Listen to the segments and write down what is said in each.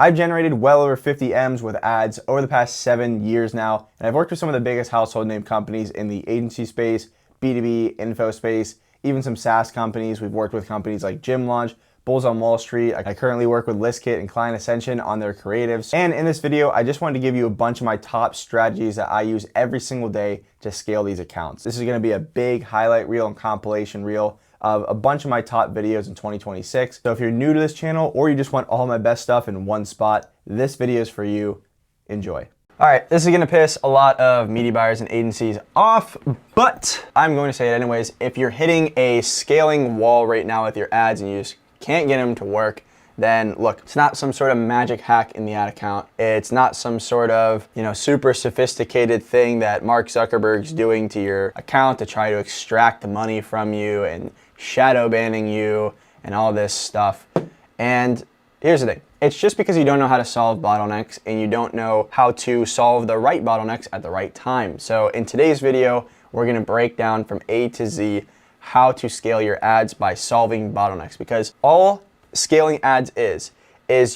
I've generated well over 50 M's with ads over the past 7 years now, and I've worked with some of the biggest household name companies in the agency space, B2B, info space, even some SaaS companies. We've worked with companies like Gym Launch, Bulls on Wall Street. I currently work with ListKit and Client Ascension on their creatives. And in this video, I just wanted to give you a bunch of my top strategies that I use every single day to scale these accounts. This is gonna be a big highlight reel and compilation reel of a bunch of my top videos in 2026. So if you're new to this channel or you just want all my best stuff in one spot, this video is for you. Enjoy. All right, this is gonna piss a lot of media buyers and agencies off, but I'm going to say it anyways. If you're hitting a scaling wall right now with your ads and you just can't get them to work, then look, it's not some sort of magic hack in the ad account. It's not some sort of, super sophisticated thing that Mark Zuckerberg's doing to your account to try to extract the money from you and shadow banning you and all this stuff. And here's the thing. It's just because you don't know how to solve bottlenecks and you don't know how to solve the right bottlenecks at the right time. So in today's video, we're gonna break down from A to Z how to scale your ads by solving bottlenecks, because all scaling ads is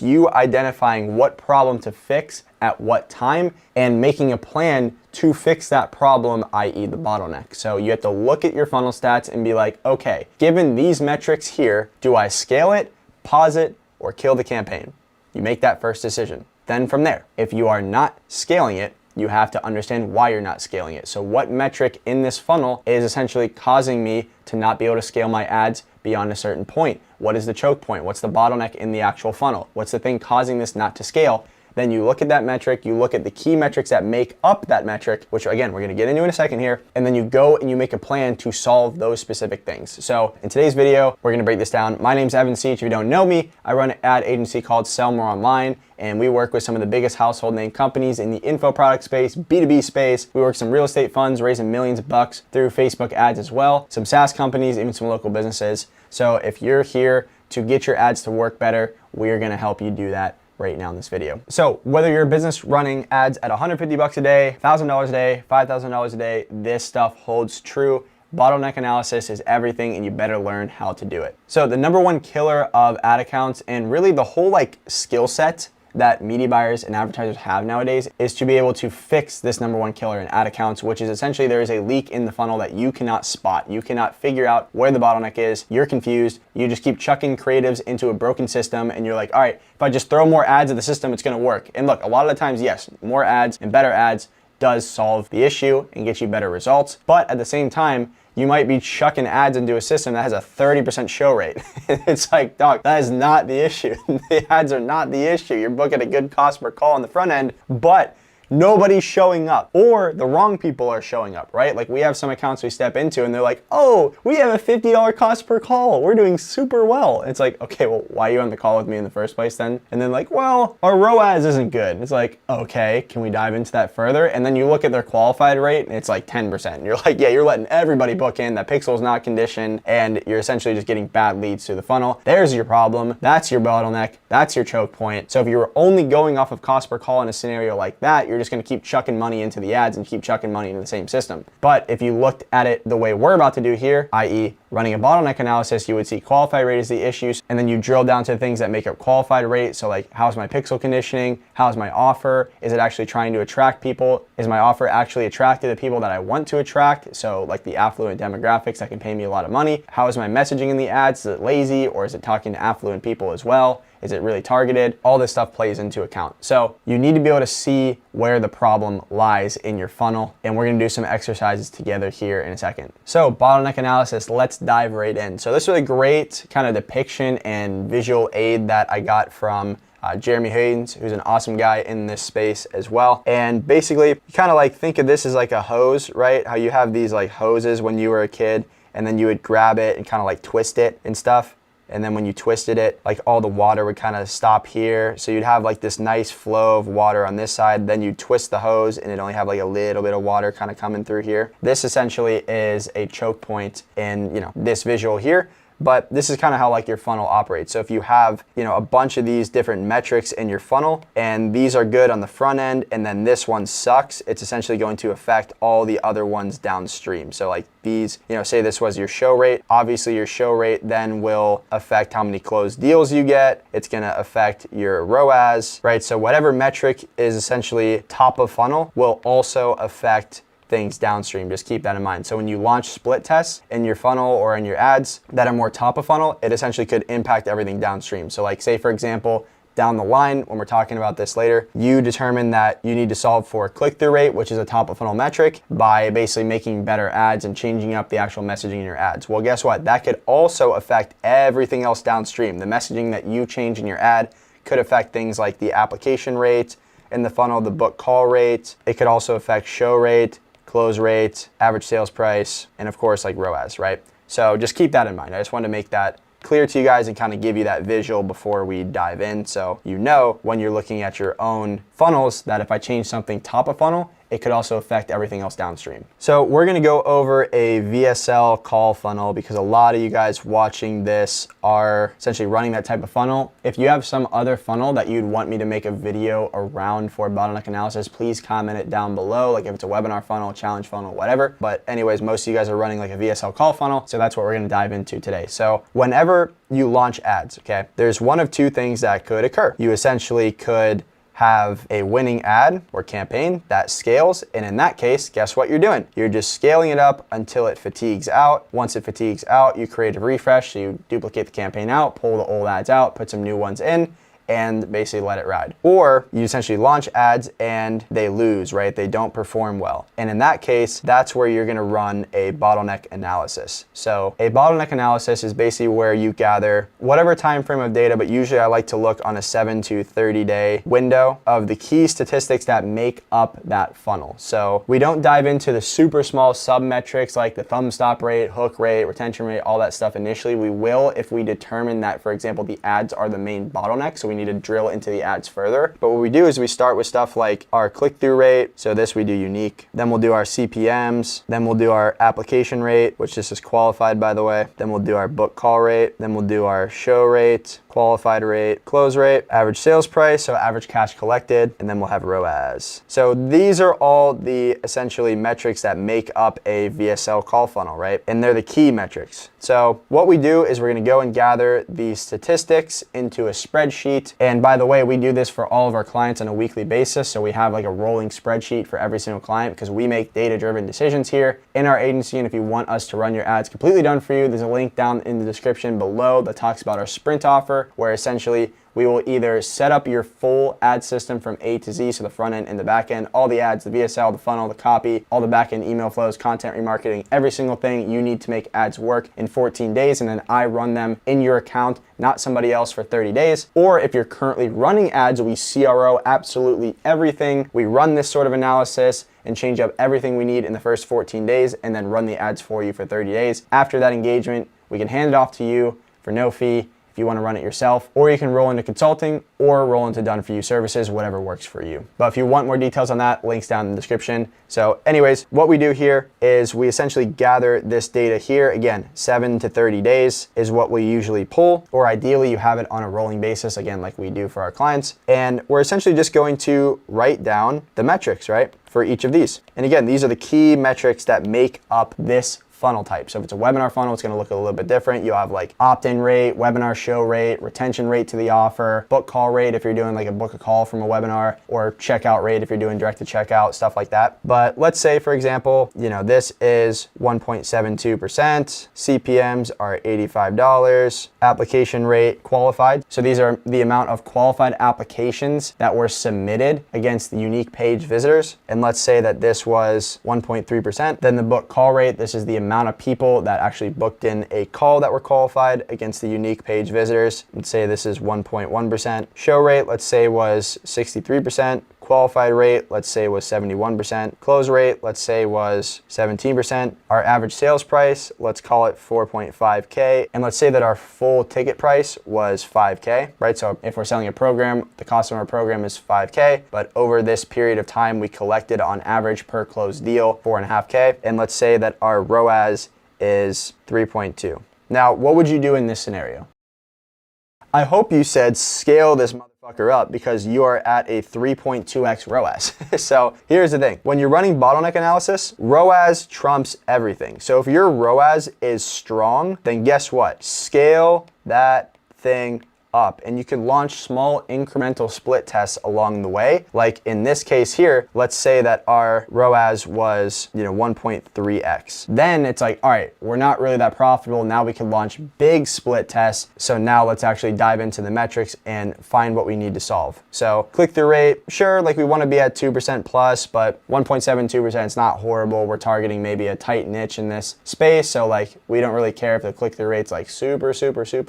you identifying what problem to fix at what time and making a plan to fix that problem, i.e. the bottleneck. So you have to look at your funnel stats and be like, okay, given these metrics here, do I scale it, pause it, or kill the campaign? You make that first decision. Then from there, if you are not scaling it, you have to understand why you're not scaling it. So what metric in this funnel is essentially causing me to not be able to scale my ads beyond a certain point? What is the choke point? What's the bottleneck in the actual funnel? What's the thing causing this not to scale? Then you look at that metric, you look at the key metrics that make up that metric, which again, we're gonna get into in a second here, and then you go and you make a plan to solve those specific things. So in today's video, we're gonna break this down. My name's Evan Seach. If you don't know me, I run an ad agency called Sell More Online, and we work with some of the biggest household name companies in the info product space, B2B space. We work with some real estate funds, raising millions of bucks through Facebook ads as well, some SaaS companies, even some local businesses. So if you're here to get your ads to work better, we're gonna help you do that right now in this video. So whether you're a business running ads at 150 bucks a day, $1,000 a day, $5,000 a day, this stuff holds true. Bottleneck analysis is everything, and you better learn how to do it. So the number one killer of ad accounts, and really the whole skill set that media buyers and advertisers have nowadays, is to be able to fix this number one killer in ad accounts, which is essentially there is a leak in the funnel that you cannot spot. You cannot figure out where the bottleneck is. You're confused. You just keep chucking creatives into a broken system and you're like, all right, if I just throw more ads at the system, it's gonna work. And look, a lot of the times, yes, more ads and better ads does solve the issue and get you better results. But at the same time, you might be chucking ads into a system that has a 30% show rate. It's like, dog, that is not the issue. The ads are not the issue. You're booking a good cost per call on the front end, but nobody's showing up, or the wrong people are showing up, right? Like we have some accounts we step into and they're like, oh, we have a $50 cost per call. We're doing super well. It's like, okay, well, why are you on the call with me in the first place then? And then like, well, our ROAS isn't good. It's like, okay, can we dive into that further? And then you look at their qualified rate and it's like 10%. And you're like, yeah, you're letting everybody book in. That pixel's not conditioned and you're essentially just getting bad leads through the funnel. There's your problem. That's your bottleneck. That's your choke point. So if you're only going off of cost per call in a scenario like that, you're just gonna keep chucking money into the ads and keep chucking money into the same system. But if you looked at it the way we're about to do here, i.e. running a bottleneck analysis, you would see qualified rate is the issues, and then you drill down to the things that make up qualified rate. So like, how's my pixel conditioning? How's my offer? Is it actually trying to attract people? Is my offer actually attracting the people that I want to attract? So like the affluent demographics that can pay me a lot of money. How is my messaging in the ads? Is it lazy, or is it talking to affluent people as well? Is it really targeted? All this stuff plays into account. So you need to be able to see where the problem lies in your funnel. And we're gonna do some exercises together here in a second. So bottleneck analysis, let's dive right in. So this was a great kind of depiction and visual aid that I got from Jeremy Haynes, who's an awesome guy in this space as well. And basically, you kind of think of this as like a hose, right? How you have these hoses when you were a kid, and then you would grab it and kind of twist it and stuff. And then when you twisted it, all the water would kind of stop here. So you'd have this nice flow of water on this side. Then you twist the hose and it only have a little bit of water kind of coming through here. This essentially is a choke point in this visual here. but this is kind of how like your funnel operates. So if you have, you know, a bunch of these different metrics in your funnel and these are good on the front end and then this one sucks, it's essentially going to affect all the other ones downstream. So like these, you know, say this was your show rate. Obviously your show rate then will affect how many closed deals you get. It's going to affect your ROAS, right? So whatever metric is essentially top of funnel will also affect things downstream. Just keep that in mind. So when you launch split tests in your funnel or in your ads that are more top of funnel, it essentially could impact everything downstream. So like say for example, down the line, when we're talking about this later, you determine that you need to solve for click-through rate, which is a top of funnel metric, by basically making better ads and changing up the actual messaging in your ads. Well, guess what? That could also affect everything else downstream. The messaging that you change in your ad could affect things like the application rate in the funnel, the book call rate. It could also affect show rate, close rate, average sales price, and of course like ROAS, right? So just keep that in mind. I just wanted to make that clear to you guys and kind of give you that visual before we dive in, so you know when you're looking at your own funnels that if I change something top of funnel, it could also affect everything else downstream. So we're gonna go over a VSL call funnel because a lot of you guys watching this are essentially running that type of funnel. If you have some other funnel that you'd want me to make a video around for bottleneck analysis, please comment it down below, like if it's a webinar funnel, challenge funnel, whatever. But anyways, most of you guys are running like a VSL call funnel, so that's what we're gonna dive into today. So whenever you launch ads, okay, there's one of two things that could occur. You essentially could have a winning ad or campaign that scales. And in that case, guess what you're doing? You're just scaling it up until it fatigues out. Once it fatigues out, you create a refresh. So you duplicate the campaign out, pull the old ads out, put some new ones in, and basically let it ride. Or you essentially launch ads and they lose, right? They don't perform well. And in that case, that's where you're gonna run a bottleneck analysis. So a bottleneck analysis is basically where you gather whatever time frame of data, but usually I like to look on a 7 to 30 day window of the key statistics that make up that funnel. So we don't dive into the super small sub metrics like the thumb stop rate, hook rate, retention rate, all that stuff initially. We will if we determine that, for example, the ads are the main bottleneck. So we need to drill into the ads further. But what we do is we start with stuff like our click-through rate. So this we do unique. Then we'll do our CPMs. Then we'll do our application rate, which this is qualified, by the way. Then we'll do our book call rate. Then we'll do our show rate, qualified rate, close rate, average sales price, so average cash collected, and then we'll have ROAS. So these are all the essentially metrics that make up a VSL call funnel, right? And they're the key metrics. So what we do is we're gonna go and gather the statistics into a spreadsheet. And by the way, we do this for all of our clients on a weekly basis. So we have like a rolling spreadsheet for every single client because we make data-driven decisions here in our agency. And if you want us to run your ads completely done for you, there's a link down in the description below that talks about our sprint offer, where essentially we will either set up your full ad system from A to Z, so the front end and the back end, all the ads, the VSL, the funnel, the copy, all the back end email flows, content remarketing, every single thing you need to make ads work in 14 days. And then I run them in your account, not somebody else, for 30 days. Or if you're currently running ads, we CRO absolutely everything. We run this sort of analysis and change up everything we need in the first 14 days and then run the ads for you for 30 days. After that engagement, we can hand it off to you for no fee if you want to run it yourself, or you can roll into consulting or roll into done for you services, whatever works for you. But if you want more details on that, links down in the description. So anyways, what we do here is we essentially gather this data here. Again, 7 to 30 days is what we usually pull, or ideally you have it on a rolling basis, again, like we do for our clients. And we're essentially just going to write down the metrics, right, for each of these. And again, these are the key metrics that make up this funnel type. So if it's a webinar funnel, it's going to look a little bit different. You'll have like opt-in rate, webinar show rate, retention rate to the offer, book call rate if you're doing like a book a call from a webinar, or checkout rate if you're doing direct to checkout, stuff like that. But let's say, for example, you know, this is 1.72%, CPMs are $85, application rate qualified. So these are the amount of qualified applications that were submitted against the unique page visitors. And let's say that this was 1.3%. Then the book call rate, this is the amount of people that actually booked in a call that were qualified against the unique page visitors. Let's say this is 1.1%. Show rate, let's say, was 63%. Qualified rate, let's say, was 71%. Close rate, let's say, was 17%. Our average sales price, let's call it 4.5K. And let's say that our full ticket price was 5K, right? So if we're selling a program, the cost of our program is 5K, but over this period of time, we collected on average per closed deal 4.5K. And let's say that our ROAS is 3.2. Now, what would you do in this scenario? I hope you said scale this motherfucker up because you are at a 3.2x ROAS. So here's the thing. When you're running bottleneck analysis, ROAS trumps everything. So if your ROAS is strong, then guess what? Scale that thing up, and you can launch small incremental split tests along the way. Like in this case here, let's say that our ROAS was 1.3x. Then it's like, all right, we're not really that profitable. Now we can launch big split tests. So now let's actually dive into the metrics and find what we need to solve. So click-through rate, sure, like we want to be at 2% plus, but 1.72% is not horrible. We're targeting maybe a tight niche in this space. So like we don't really care if the click-through rate's like super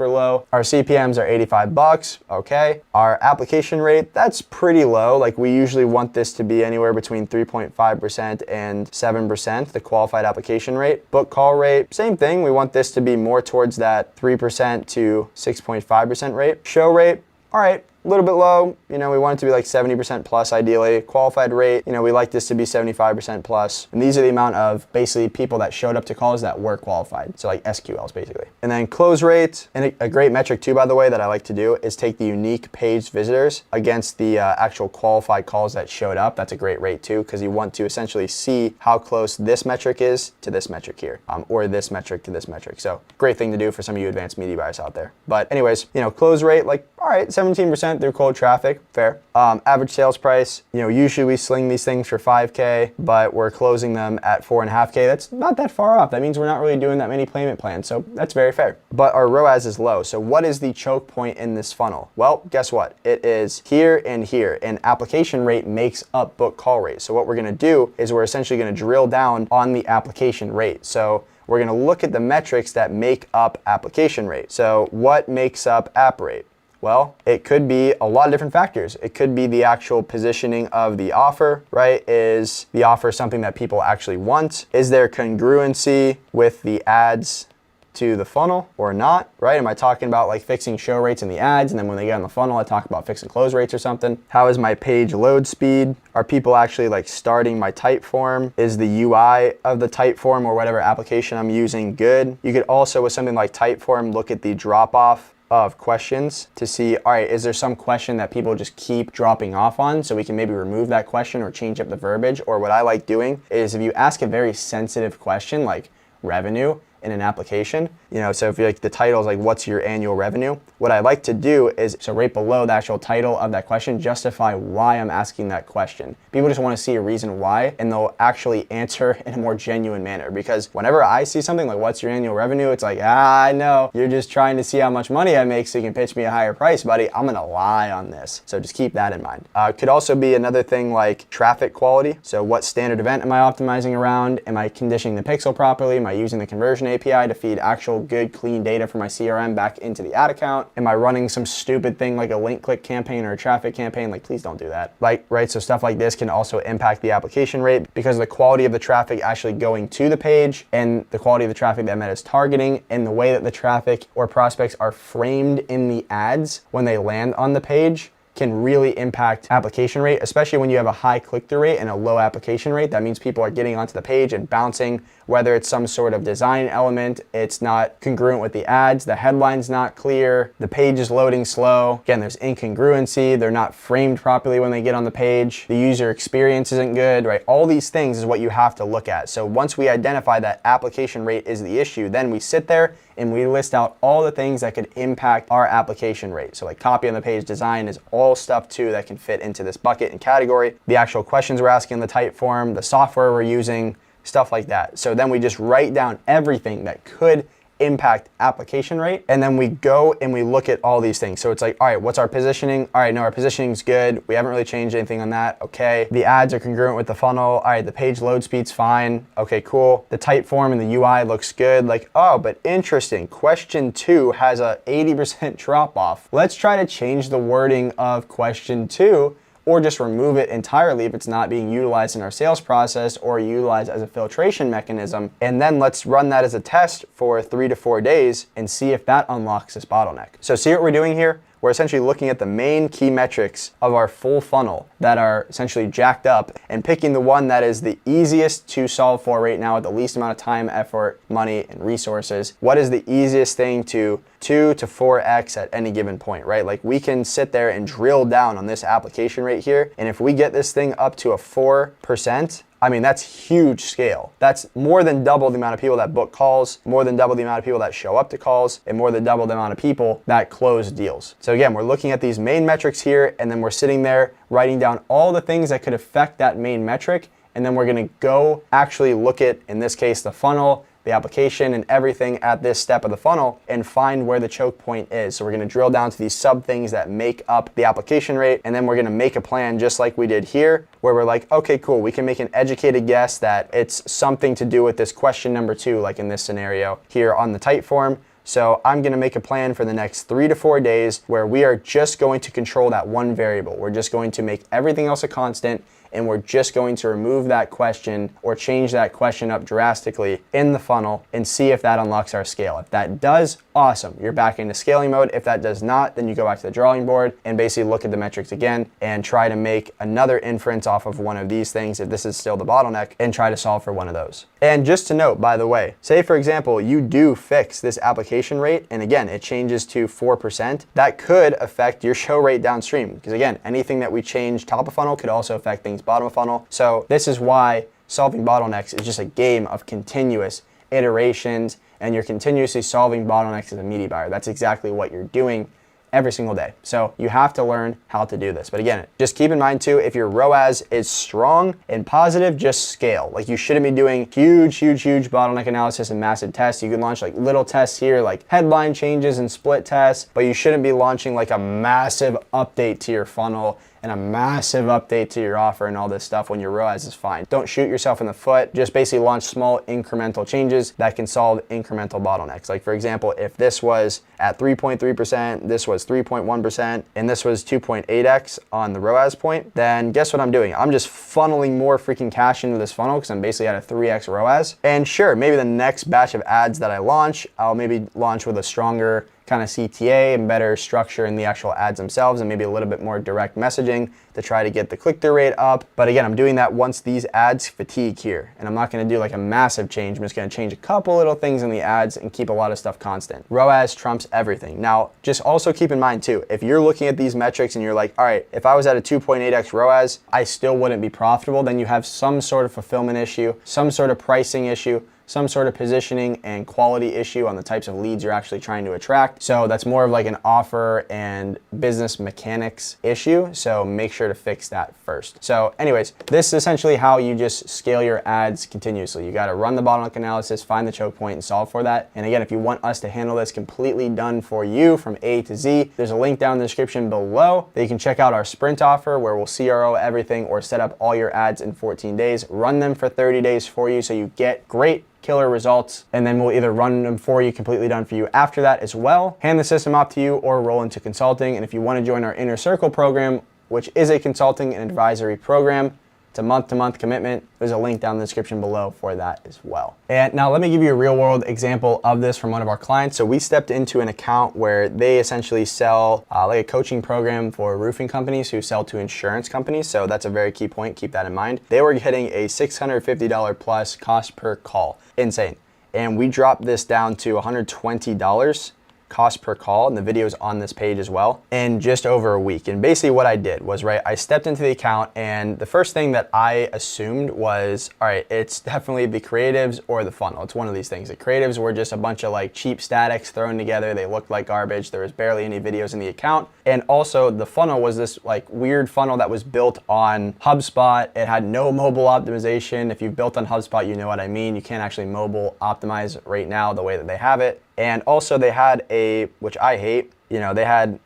low. Our CPMs are 85 $5, okay. Our application rate, that's pretty low. Like we usually want this to be anywhere between 3.5% and 7%, the qualified application rate. Book call rate, same thing. We want this to be more towards that 3% to 6.5% rate. Show rate, all right, a little bit low. We want it to be like 70% plus ideally. Qualified rate, we like this to be 75% plus. And these are the amount of basically people that showed up to calls that were qualified. So like SQLs basically. And then close rate, and a great metric too, by the way, that I like to do is take the unique page visitors against the actual qualified calls that showed up. That's a great rate too, because you want to essentially see how close this metric is to this metric here, or this metric to this metric. So great thing to do for some of you advanced media buyers out there. But anyways, close rate, like, all right, 17% through cold traffic, fair. Average sales price, usually we sling these things for 5K, but we're closing them at 4.5K. That's not that far off. That means we're not really doing that many payment plans. So that's very fair. But our ROAS is low. So what is the choke point in this funnel? Well, guess what? It is here and here. And application rate makes up book call rate. So what we're going to do is we're essentially going to drill down on the application rate. So we're going to look at the metrics that make up application rate. So what makes up app rate? Well, it could be a lot of different factors. It could be the actual positioning of the offer, right? Is the offer something that people actually want? Is there congruency with the ads to the funnel or not, right? Am I talking about like fixing show rates in the ads, and then when they get on the funnel, I talk about fixing close rates or something? How is my page load speed? Are people actually like starting my type form? Is the UI of the type form or whatever application I'm using good? You could also, with something like type form, look at the drop off of questions to see, all right, is there some question that people just keep dropping off on, so we can maybe remove that question or change up the verbiage? Or what I like doing is if you ask a very sensitive question like revenue in an application, so if the title is like, what's your annual revenue? What I like to do is, so right below the actual title of that question, justify why I'm asking that question. People just want to see a reason why, and they'll actually answer in a more genuine manner. Because whenever I see something like, what's your annual revenue? It's like, I know, you're just trying to see how much money I make so you can pitch me a higher price, buddy. I'm gonna lie on this. So just keep that in mind. Could also be another thing like traffic quality. So what standard event am I optimizing around? Am I conditioning the pixel properly? Am I using the conversion API to feed actual good, clean data from my CRM back into the ad account? Am I running some stupid thing like a link click campaign or a traffic campaign? Like, please don't do that. Right? So stuff like this can also impact the application rate because the quality of the traffic actually going to the page and the quality of the traffic that Meta is targeting and the way that the traffic or prospects are framed in the ads when they land on the page can really impact application rate, especially when you have a high click-through rate and a low application rate. That means people are getting onto the page and bouncing, whether it's some sort of design element, it's not congruent with the ads, the headline's not clear, the page is loading slow. Again, there's incongruency, they're not framed properly when they get on the page, the user experience isn't good, right? All these things is what you have to look at. So once we identify that application rate is the issue, then we sit there and we list out all the things that could impact our application rate. So like copy on the page, design is all stuff too that can fit into this bucket and category. The actual questions we're asking in the type form, the software we're using, stuff like that. So then we just write down everything that could impact application rate, and then we go and we look at all these things. So it's like, all right, what's our positioning? All right, no, our positioning's good. We haven't really changed anything on that. Okay. The ads are congruent with the funnel. All right, the page load speed's fine. Okay, cool. The type form and the UI looks good. Like, oh, but interesting. Question 2 has a 80% drop off. Let's try to change the wording of question 2, or just remove it entirely if it's not being utilized in our sales process or utilized as a filtration mechanism. And then let's run that as a test for 3 to 4 days and see if that unlocks this bottleneck. So see what we're doing here? we're essentially looking at the main key metrics of our full funnel that are essentially jacked up and picking the one that is the easiest to solve for right now with the least amount of time, effort, money, and resources. What is the easiest thing to 2 to 4x at any given point, right? Like we can sit there and drill down on this application right here. And if we get this thing up to a 4%, I mean, that's huge scale. That's more than double the amount of people that book calls, more than double the amount of people that show up to calls, and more than double the amount of people that close deals. So again, we're looking at these main metrics here, and then we're sitting there writing down all the things that could affect that main metric. And then we're gonna go actually look at, in this case, the funnel, the application, and everything at this step of the funnel and find where the choke point is. So we're gonna drill down to these sub things that make up the application rate, and then we're gonna make a plan just like we did here, where we're like, okay, cool, we can make an educated guess that it's something to do with this question number 2, like in this scenario here on the type form. So I'm gonna make a plan for the next 3 to 4 days where we are just going to control that one variable. We're just going to make everything else a constant, and we're just going to remove that question or change that question up drastically in the funnel and see if that unlocks our scale. If that does, awesome, you're back into scaling mode. If that does not, then you go back to the drawing board and basically look at the metrics again and try to make another inference off of one of these things if this is still the bottleneck, and try to solve for one of those. And just to note, by the way, say for example, you do fix this application rate, and again, it changes to 4%, that could affect your show rate downstream. Because again, anything that we change top of funnel could also affect things bottom of funnel. So this is why solving bottlenecks is just a game of continuous iterations, and you're continuously solving bottlenecks as a media buyer. That's exactly what you're doing every single day. So you have to learn how to do this. But again, just keep in mind too, if your ROAS is strong and positive, just scale. Like you shouldn't be doing huge bottleneck analysis and massive tests. You can launch like little tests here, like headline changes and split tests, but you shouldn't be launching like a massive update to your funnel and a massive update to your offer and all this stuff when your ROAS is fine. Don't shoot yourself in the foot. Just basically launch small incremental changes that can solve incremental bottlenecks. Like for example, if this was at 3.3%, this was 3.1%, and this was 2.8x on the ROAS point, then guess what I'm doing? I'm just funneling more freaking cash into this funnel because I'm basically at a 3x ROAS. And sure, maybe the next batch of ads that I launch, I'll maybe launch with a stronger kind of CTA and better structure in the actual ads themselves, and maybe a little bit more direct messaging to try to get the click-through rate up. But again, I'm doing that once these ads fatigue here, and I'm not gonna do like a massive change. I'm just gonna change a couple little things in the ads and keep a lot of stuff constant. ROAS trumps everything. Now, just also keep in mind too, if you're looking at these metrics and you're like, all right, if I was at a 2.8x ROAS, I still wouldn't be profitable, then you have some sort of fulfillment issue, some sort of pricing issue, some sort of positioning and quality issue on the types of leads you're actually trying to attract. So that's more of like an offer and business mechanics issue. So make sure to fix that first. So anyways, this is essentially how you just scale your ads continuously. You got to run the bottleneck analysis, find the choke point, and solve for that. And again, if you want us to handle this completely done for you from A to Z, there's a link down in the description below that you can check out our sprint offer where we'll CRO everything or set up all your ads in 14 days, run them for 30 days for you so you get great killer results, and then we'll either run them for you, completely done for you after that as well, hand the system off to you, or roll into consulting. And if you want to join our Inner Circle program, which is a consulting and advisory program, it's a month-to-month commitment. There's a link down in the description below for that as well. And now let me give you a real world example of this from one of our clients. So we stepped into an account where they essentially sell like a coaching program for roofing companies who sell to insurance companies. So that's a very key point, keep that in mind. They were getting a $650 plus cost per call, insane. And we dropped this down to $120 cost per call, and the video is on this page as well, in just over a week. And basically what I did was, right, I stepped into the account, and the first thing that I assumed was, all right, it's definitely the creatives or the funnel. It's one of these things. The creatives were just a bunch of like cheap statics thrown together. They looked like garbage. There was barely any videos in the account. And also the funnel was this like weird funnel that was built on HubSpot. It had no mobile optimization. If you've built on HubSpot, you know what I mean. You can't actually mobile optimize right now the way that they have it. And also they had a, which I hate, you know, they had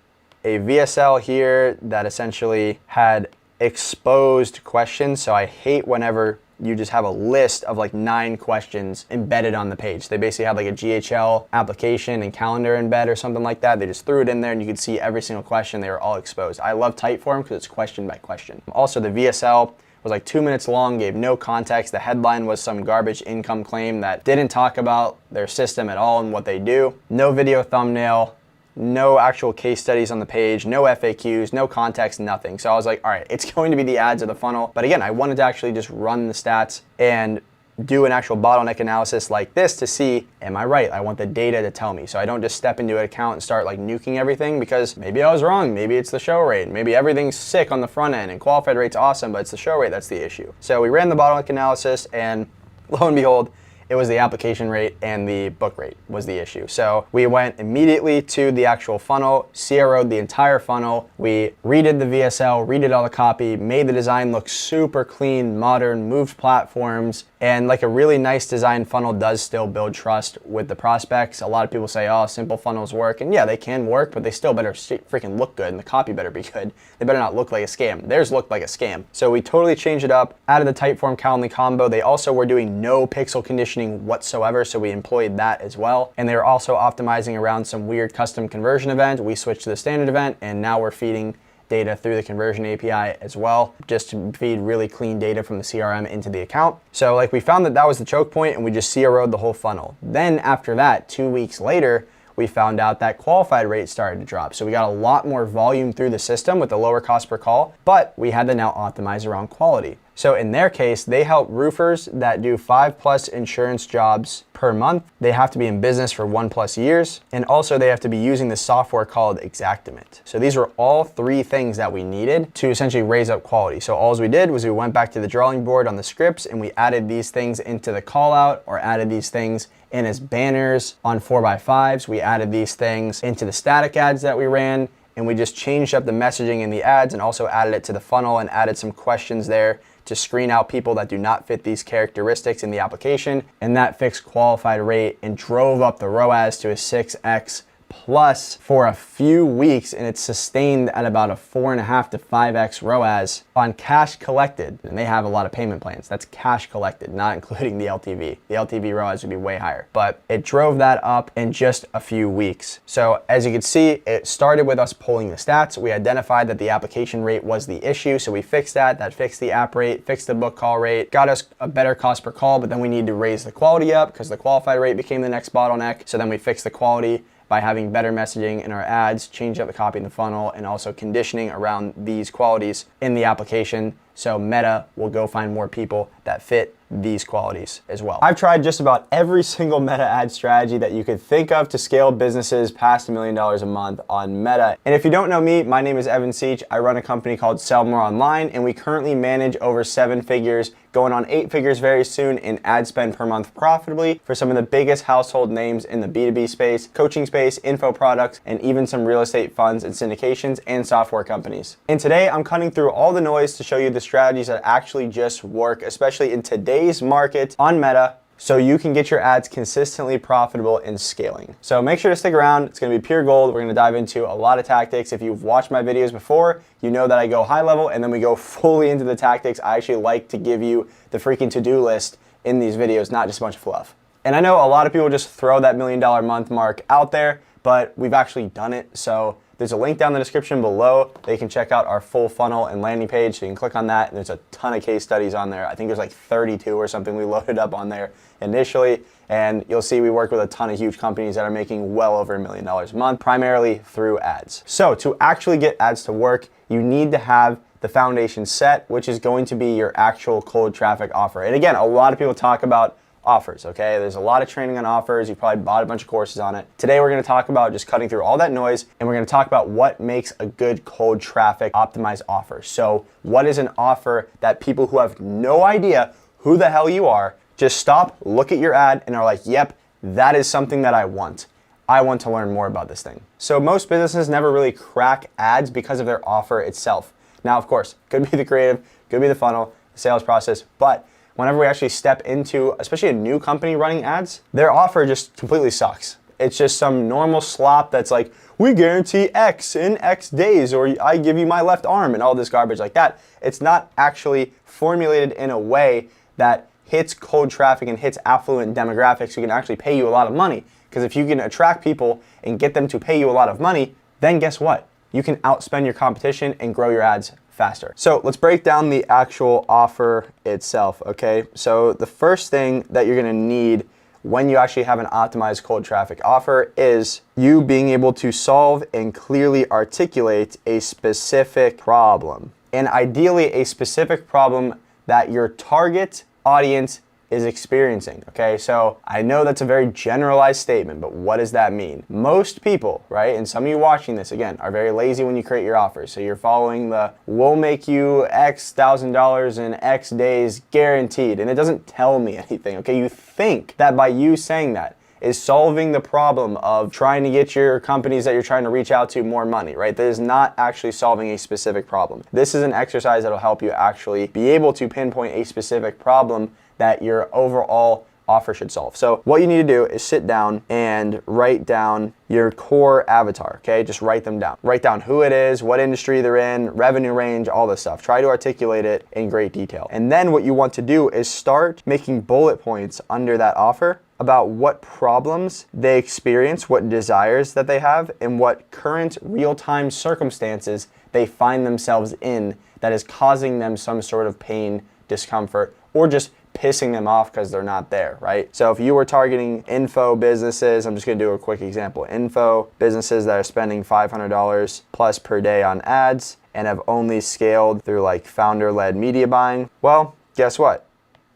a VSL here that essentially had exposed questions. So I hate whenever you just have a list of like 9 questions embedded on the page. They basically had like a GHL application and calendar embed or something like that. They just threw it in there and you could see every single question. They were all exposed. I love Typeform because it's question by question. Also the VSL was like 2 minutes long, gave no context. The headline was some garbage income claim that didn't talk about their system at all and what they do. No video thumbnail, no actual case studies on the page, no FAQs, no context, nothing. So I was like, all right, it's going to be the ads of the funnel. But again, I wanted to actually just run the stats and do an actual bottleneck analysis like this to see, am I right? I want the data to tell me. So I don't just step into an account and start like nuking everything, because maybe I was wrong. Maybe it's the show rate. Maybe everything's sick on the front end and qualified rate's awesome, but it's the show rate that's the issue. So we ran the bottleneck analysis, and lo and behold, it was the application rate and the book rate was the issue. So we went immediately to the actual funnel, CRO'd the entire funnel. We redid the VSL, redid all the copy, made the design look super clean, modern, moved platforms, and like a really nice design funnel does still build trust with the prospects. A lot of people say, oh, simple funnels work. And yeah, they can work, but they still better freaking look good and the copy better be good. They better not look like a scam. Theirs looked like a scam. So we totally changed it up, added the Typeform Calendly combo. They also were doing no pixel conditioning whatsoever, so we employed that as well. And they were also optimizing around some weird custom conversion event. We switched to the standard event, and now we're feeding data through the conversion API as well, just to feed really clean data from the CRM into the account. So like we found that that was the choke point, and we just CRO'd the whole funnel. Then after that, 2 weeks later, we found out that qualified rate started to drop. So we got a lot more volume through the system with the lower cost per call, but we had to now optimize around quality. So in their case, they help roofers that do 5+ insurance jobs per month. They have to be in business for 1+ years. And also they have to be using the software called Xactimate. So these were all 3 things that we needed to essentially raise up quality. So all we did was we went back to the drawing board on the scripts, and we added these things into the call out, or added these things in as banners on 4x5s. We added these things into the static ads that we ran, and we just changed up the messaging in the ads and also added it to the funnel and added some questions there to screen out people that do not fit these characteristics in the application. And that fixed qualified rate and drove up the ROAS to a 6x plus for a few weeks, and it's sustained at about a 4.5 to 5x ROAS on cash collected. And they have a lot of payment plans. That's cash collected, not including the LTV. The LTV ROAS would be way higher, but it drove that up in just a few weeks. So as you can see, it started with us pulling the stats. We identified that the application rate was the issue, so we fixed that. That fixed the app rate, fixed the book call rate, got us a better cost per call, but then we need to raise the quality up because the qualified rate became the next bottleneck. So then we fixed the quality by having better messaging in our ads, change up the copy in the funnel, and also conditioning around these qualities in the application. So Meta will go find more people that fit these qualities as well. I've tried just about every single Meta ad strategy that you could think of to scale businesses past $1 million a month on Meta. And if you don't know me, my name is Evan Seach. I run a company called Sell More Online, and we currently manage over 7 figures, going on 8 figures very soon in ad spend per month profitably for some of the biggest household names in the B2B space, coaching space, info products, and even some real estate funds and syndications and software companies. And today I'm cutting through all the noise to show you the strategies that actually just work, especially in today's market on Meta, so you can get your ads consistently profitable and scaling. So make sure to stick around. It's gonna be pure gold. We're gonna dive into a lot of tactics. If you've watched my videos before, you know that I go high level and then we go fully into the tactics. I actually like to give you the freaking to-do list in these videos, not just a bunch of fluff. And I know a lot of people just throw that $1 million a month mark out there, but we've actually done it. So there's a link down in the description below. They can check out our full funnel and landing page. So you can click on that, and there's a ton of case studies on there. I think there's like 32 or something we loaded up on there initially. And you'll see we work with a ton of huge companies that are making well over $1 million a month, primarily through ads. So to actually get ads to work, you need to have the foundation set, which is going to be your actual cold traffic offer. And again, a lot of people talk about offers, okay? There's a lot of training on offers. You probably bought a bunch of courses on it. Today, we're gonna talk about just cutting through all that noise, and we're gonna talk about what makes a good cold traffic optimized offer. So what is an offer that people who have no idea who the hell you are just stop, look at your ad, and are like, yep, that is something that I want. I want to learn more about this thing. So most businesses never really crack ads because of their offer itself. Now, of course, could be the creative, could be the funnel, the sales process, but whenever we actually step into, especially a new company running ads, their offer just completely sucks. It's just some normal slop that's like, we guarantee X in X days, or I give you my left arm, and all this garbage like that. It's not actually formulated in a way that hits cold traffic and hits affluent demographics who can actually pay you a lot of money. Because if you can attract people and get them to pay you a lot of money, then guess what? You can outspend your competition and grow your ads faster. So let's break down the actual offer itself, okay? So the first thing that you're gonna need when you actually have an optimized cold traffic offer is you being able to solve and clearly articulate a specific problem. And ideally a specific problem that your target audience is experiencing, okay? So I know that's a very generalized statement, but what does that mean? Most people, right, and some of you watching this, again, are very lazy when you create your offers. So you're following the, we'll make you X $1,000 in X days guaranteed, and it doesn't tell me anything, okay? You think that by you saying that is solving the problem of trying to get your companies that you're trying to reach out to more money, right? That is not actually solving a specific problem. This is an exercise that'll help you actually be able to pinpoint a specific problem that your overall offer should solve. So what you need to do is sit down and write down your core avatar, okay? Just write them down. Write down who it is, what industry they're in, revenue range, all this stuff. Try to articulate it in great detail. And then what you want to do is start making bullet points under that offer about what problems they experience, what desires that they have, and what current real-time circumstances they find themselves in that is causing them some sort of pain, discomfort, or just pissing them off because they're not there, right? So if you were targeting info businesses, I'm just gonna do a quick example. Info businesses that are spending $500 plus per day on ads and have only scaled through like founder-led media buying, well, guess what?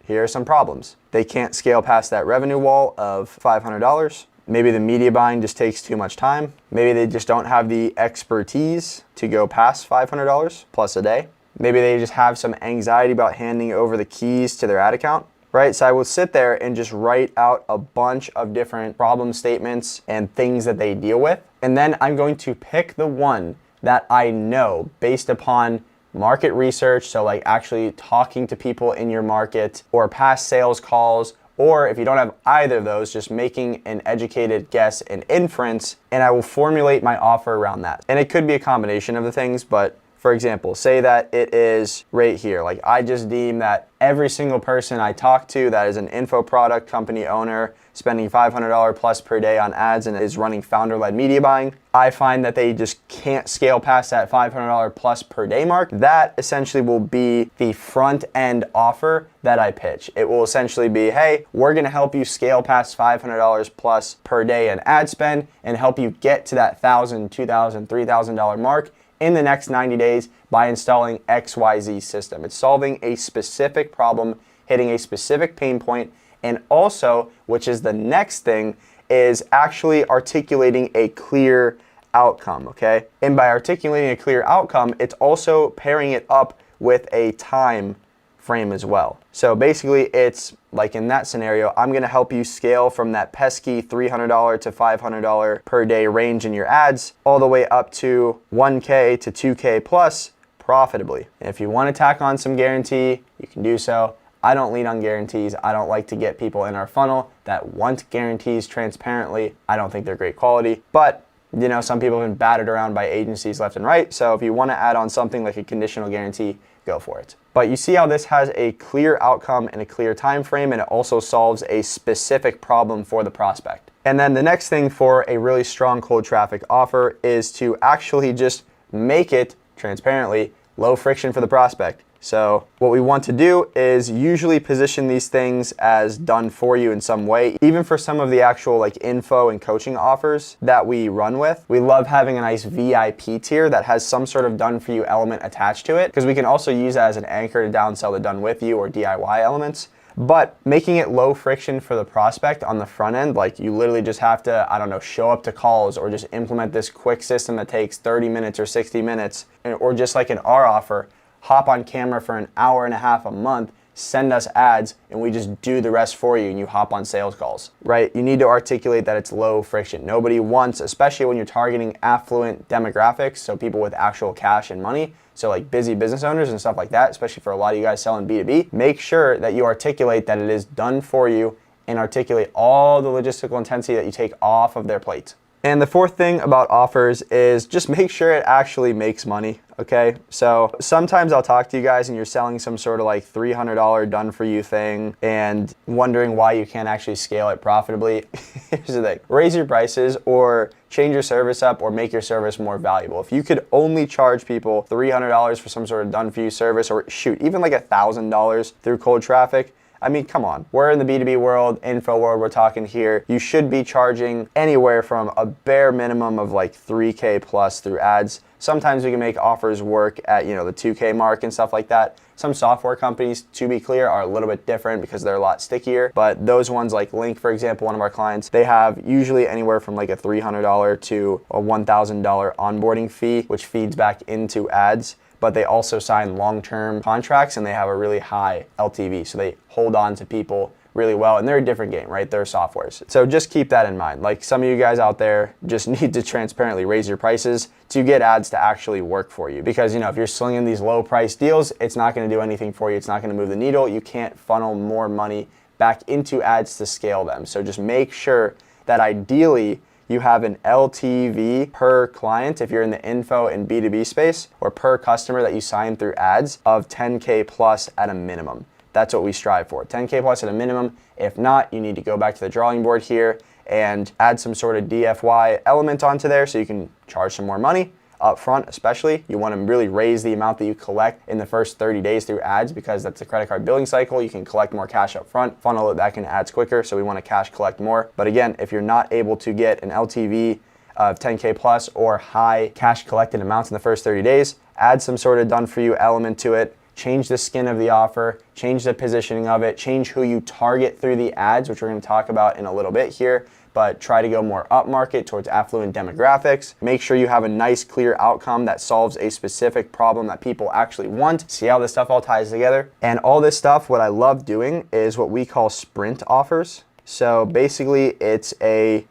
Here are some problems. They can't scale past that revenue wall of $500. Maybe the media buying just takes too much time. Maybe they just don't have the expertise to go past $500 plus a day. Maybe they just have some anxiety about handing over the keys to their ad account, right? So I will sit there and just write out a bunch of different problem statements and things that they deal with. And then I'm going to pick the one that I know based upon market research, so like actually talking to people in your market or past sales calls, or if you don't have either of those, just making an educated guess and inference, and I will formulate my offer around that. And it could be a combination of the things, but for example, say that it is right here. Like I just deem that every single person I talk to that is an info product company owner spending $500 plus per day on ads and is running founder-led media buying, I find that they just can't scale past that $500 plus per day mark. That essentially will be the front end offer that I pitch. It will essentially be, hey, we're gonna help you scale past $500 plus per day in ad spend and help you get to that $1,000, $2,000, $3,000 mark in the next 90 days by installing XYZ system. It's solving a specific problem, hitting a specific pain point, and also, which is the next thing, is actually articulating a clear outcome, okay? And by articulating a clear outcome, it's also pairing it up with a time frame as well. So basically it's like in that scenario, I'm gonna help you scale from that pesky $300 to $500 per day range in your ads all the way up to 1K to 2K plus profitably. And if you wanna tack on some guarantee, you can do so. I don't lean on guarantees. I don't like to get people in our funnel that want guarantees transparently. I don't think they're great quality, but you know, some people have been battered around by agencies left and right. So if you wanna add on something like a conditional guarantee, go for it. But you see how this has a clear outcome and a clear time frame, and it also solves a specific problem for the prospect. And then the next thing for a really strong cold traffic offer is to actually just make it transparently low friction for the prospect. So what we want to do is usually position these things as done for you in some way. Even for some of the actual like info and coaching offers that we run with, we love having a nice VIP tier that has some sort of done for you element attached to it, because we can also use that as an anchor to downsell the done with you or DIY elements. But making it low friction for the prospect on the front end, like you literally just have to, I don't know, show up to calls or just implement this quick system that takes 30 minutes or 60 minutes, or just like in our offer, hop on camera for an hour and a half a month, send us ads, and we just do the rest for you and you hop on sales calls, right? You need to articulate that it's low friction. Nobody wants, especially when you're targeting affluent demographics, so people with actual cash and money, so like busy business owners and stuff like that, especially for a lot of you guys selling B2B, make sure that you articulate that it is done for you and articulate all the logistical intensity that you take off of their plate. And the fourth thing about offers is just make sure it actually makes money, okay? So sometimes I'll talk to you guys and you're selling some sort of like $300 done for you thing and wondering why you can't actually scale it profitably. Here's the thing, raise your prices or change your service up or make your service more valuable. If you could only charge people $300 for some sort of done for you service, or shoot, even like $1,000 through cold traffic, I mean, come on. We're in the B2B world, info world, we're talking here. You should be charging anywhere from a bare minimum of like 3K plus through ads. Sometimes we can make offers work at, you know, the 2K mark and stuff like that. Some software companies, to be clear, are a little bit different because they're a lot stickier. But those ones like Link, for example, one of our clients, they have usually anywhere from like a $300 to a $1,000 onboarding fee, which feeds back into ads. But they also sign long-term contracts and they have a really high LTV. So they hold on to people really well, and they're a different game, right? They're softwares. So just keep that in mind. Like, some of you guys out there just need to transparently raise your prices to get ads to actually work for you. Because, you know, if you're slinging these low price deals, it's not gonna do anything for you. It's not gonna move the needle. You can't funnel more money back into ads to scale them. So just make sure that ideally you have an LTV per client, if you're in the info and B2B space, or per customer that you sign through ads, of 10K plus at a minimum. That's what we strive for, 10K plus at a minimum. If not, you need to go back to the drawing board here and add some sort of DFY element onto there so you can charge some more money up front. Especially, you want to really raise the amount that you collect in the first 30 days through ads, because that's the credit card billing cycle. You can collect more cash up front, funnel it back into ads quicker, so we want to cash collect more. But again, if you're not able to get an LTV of 10K plus or high cash collected amounts in the first 30 days, add some sort of done for you element to it. Change the skin of the offer, change the positioning of it, change who you target through the ads, which we're going to talk about in a little bit here, but try to go more upmarket towards affluent demographics. Make sure you have a nice, clear outcome that solves a specific problem that people actually want. See how this stuff all ties together? And all this stuff, what I love doing is what we call sprint offers. So basically it's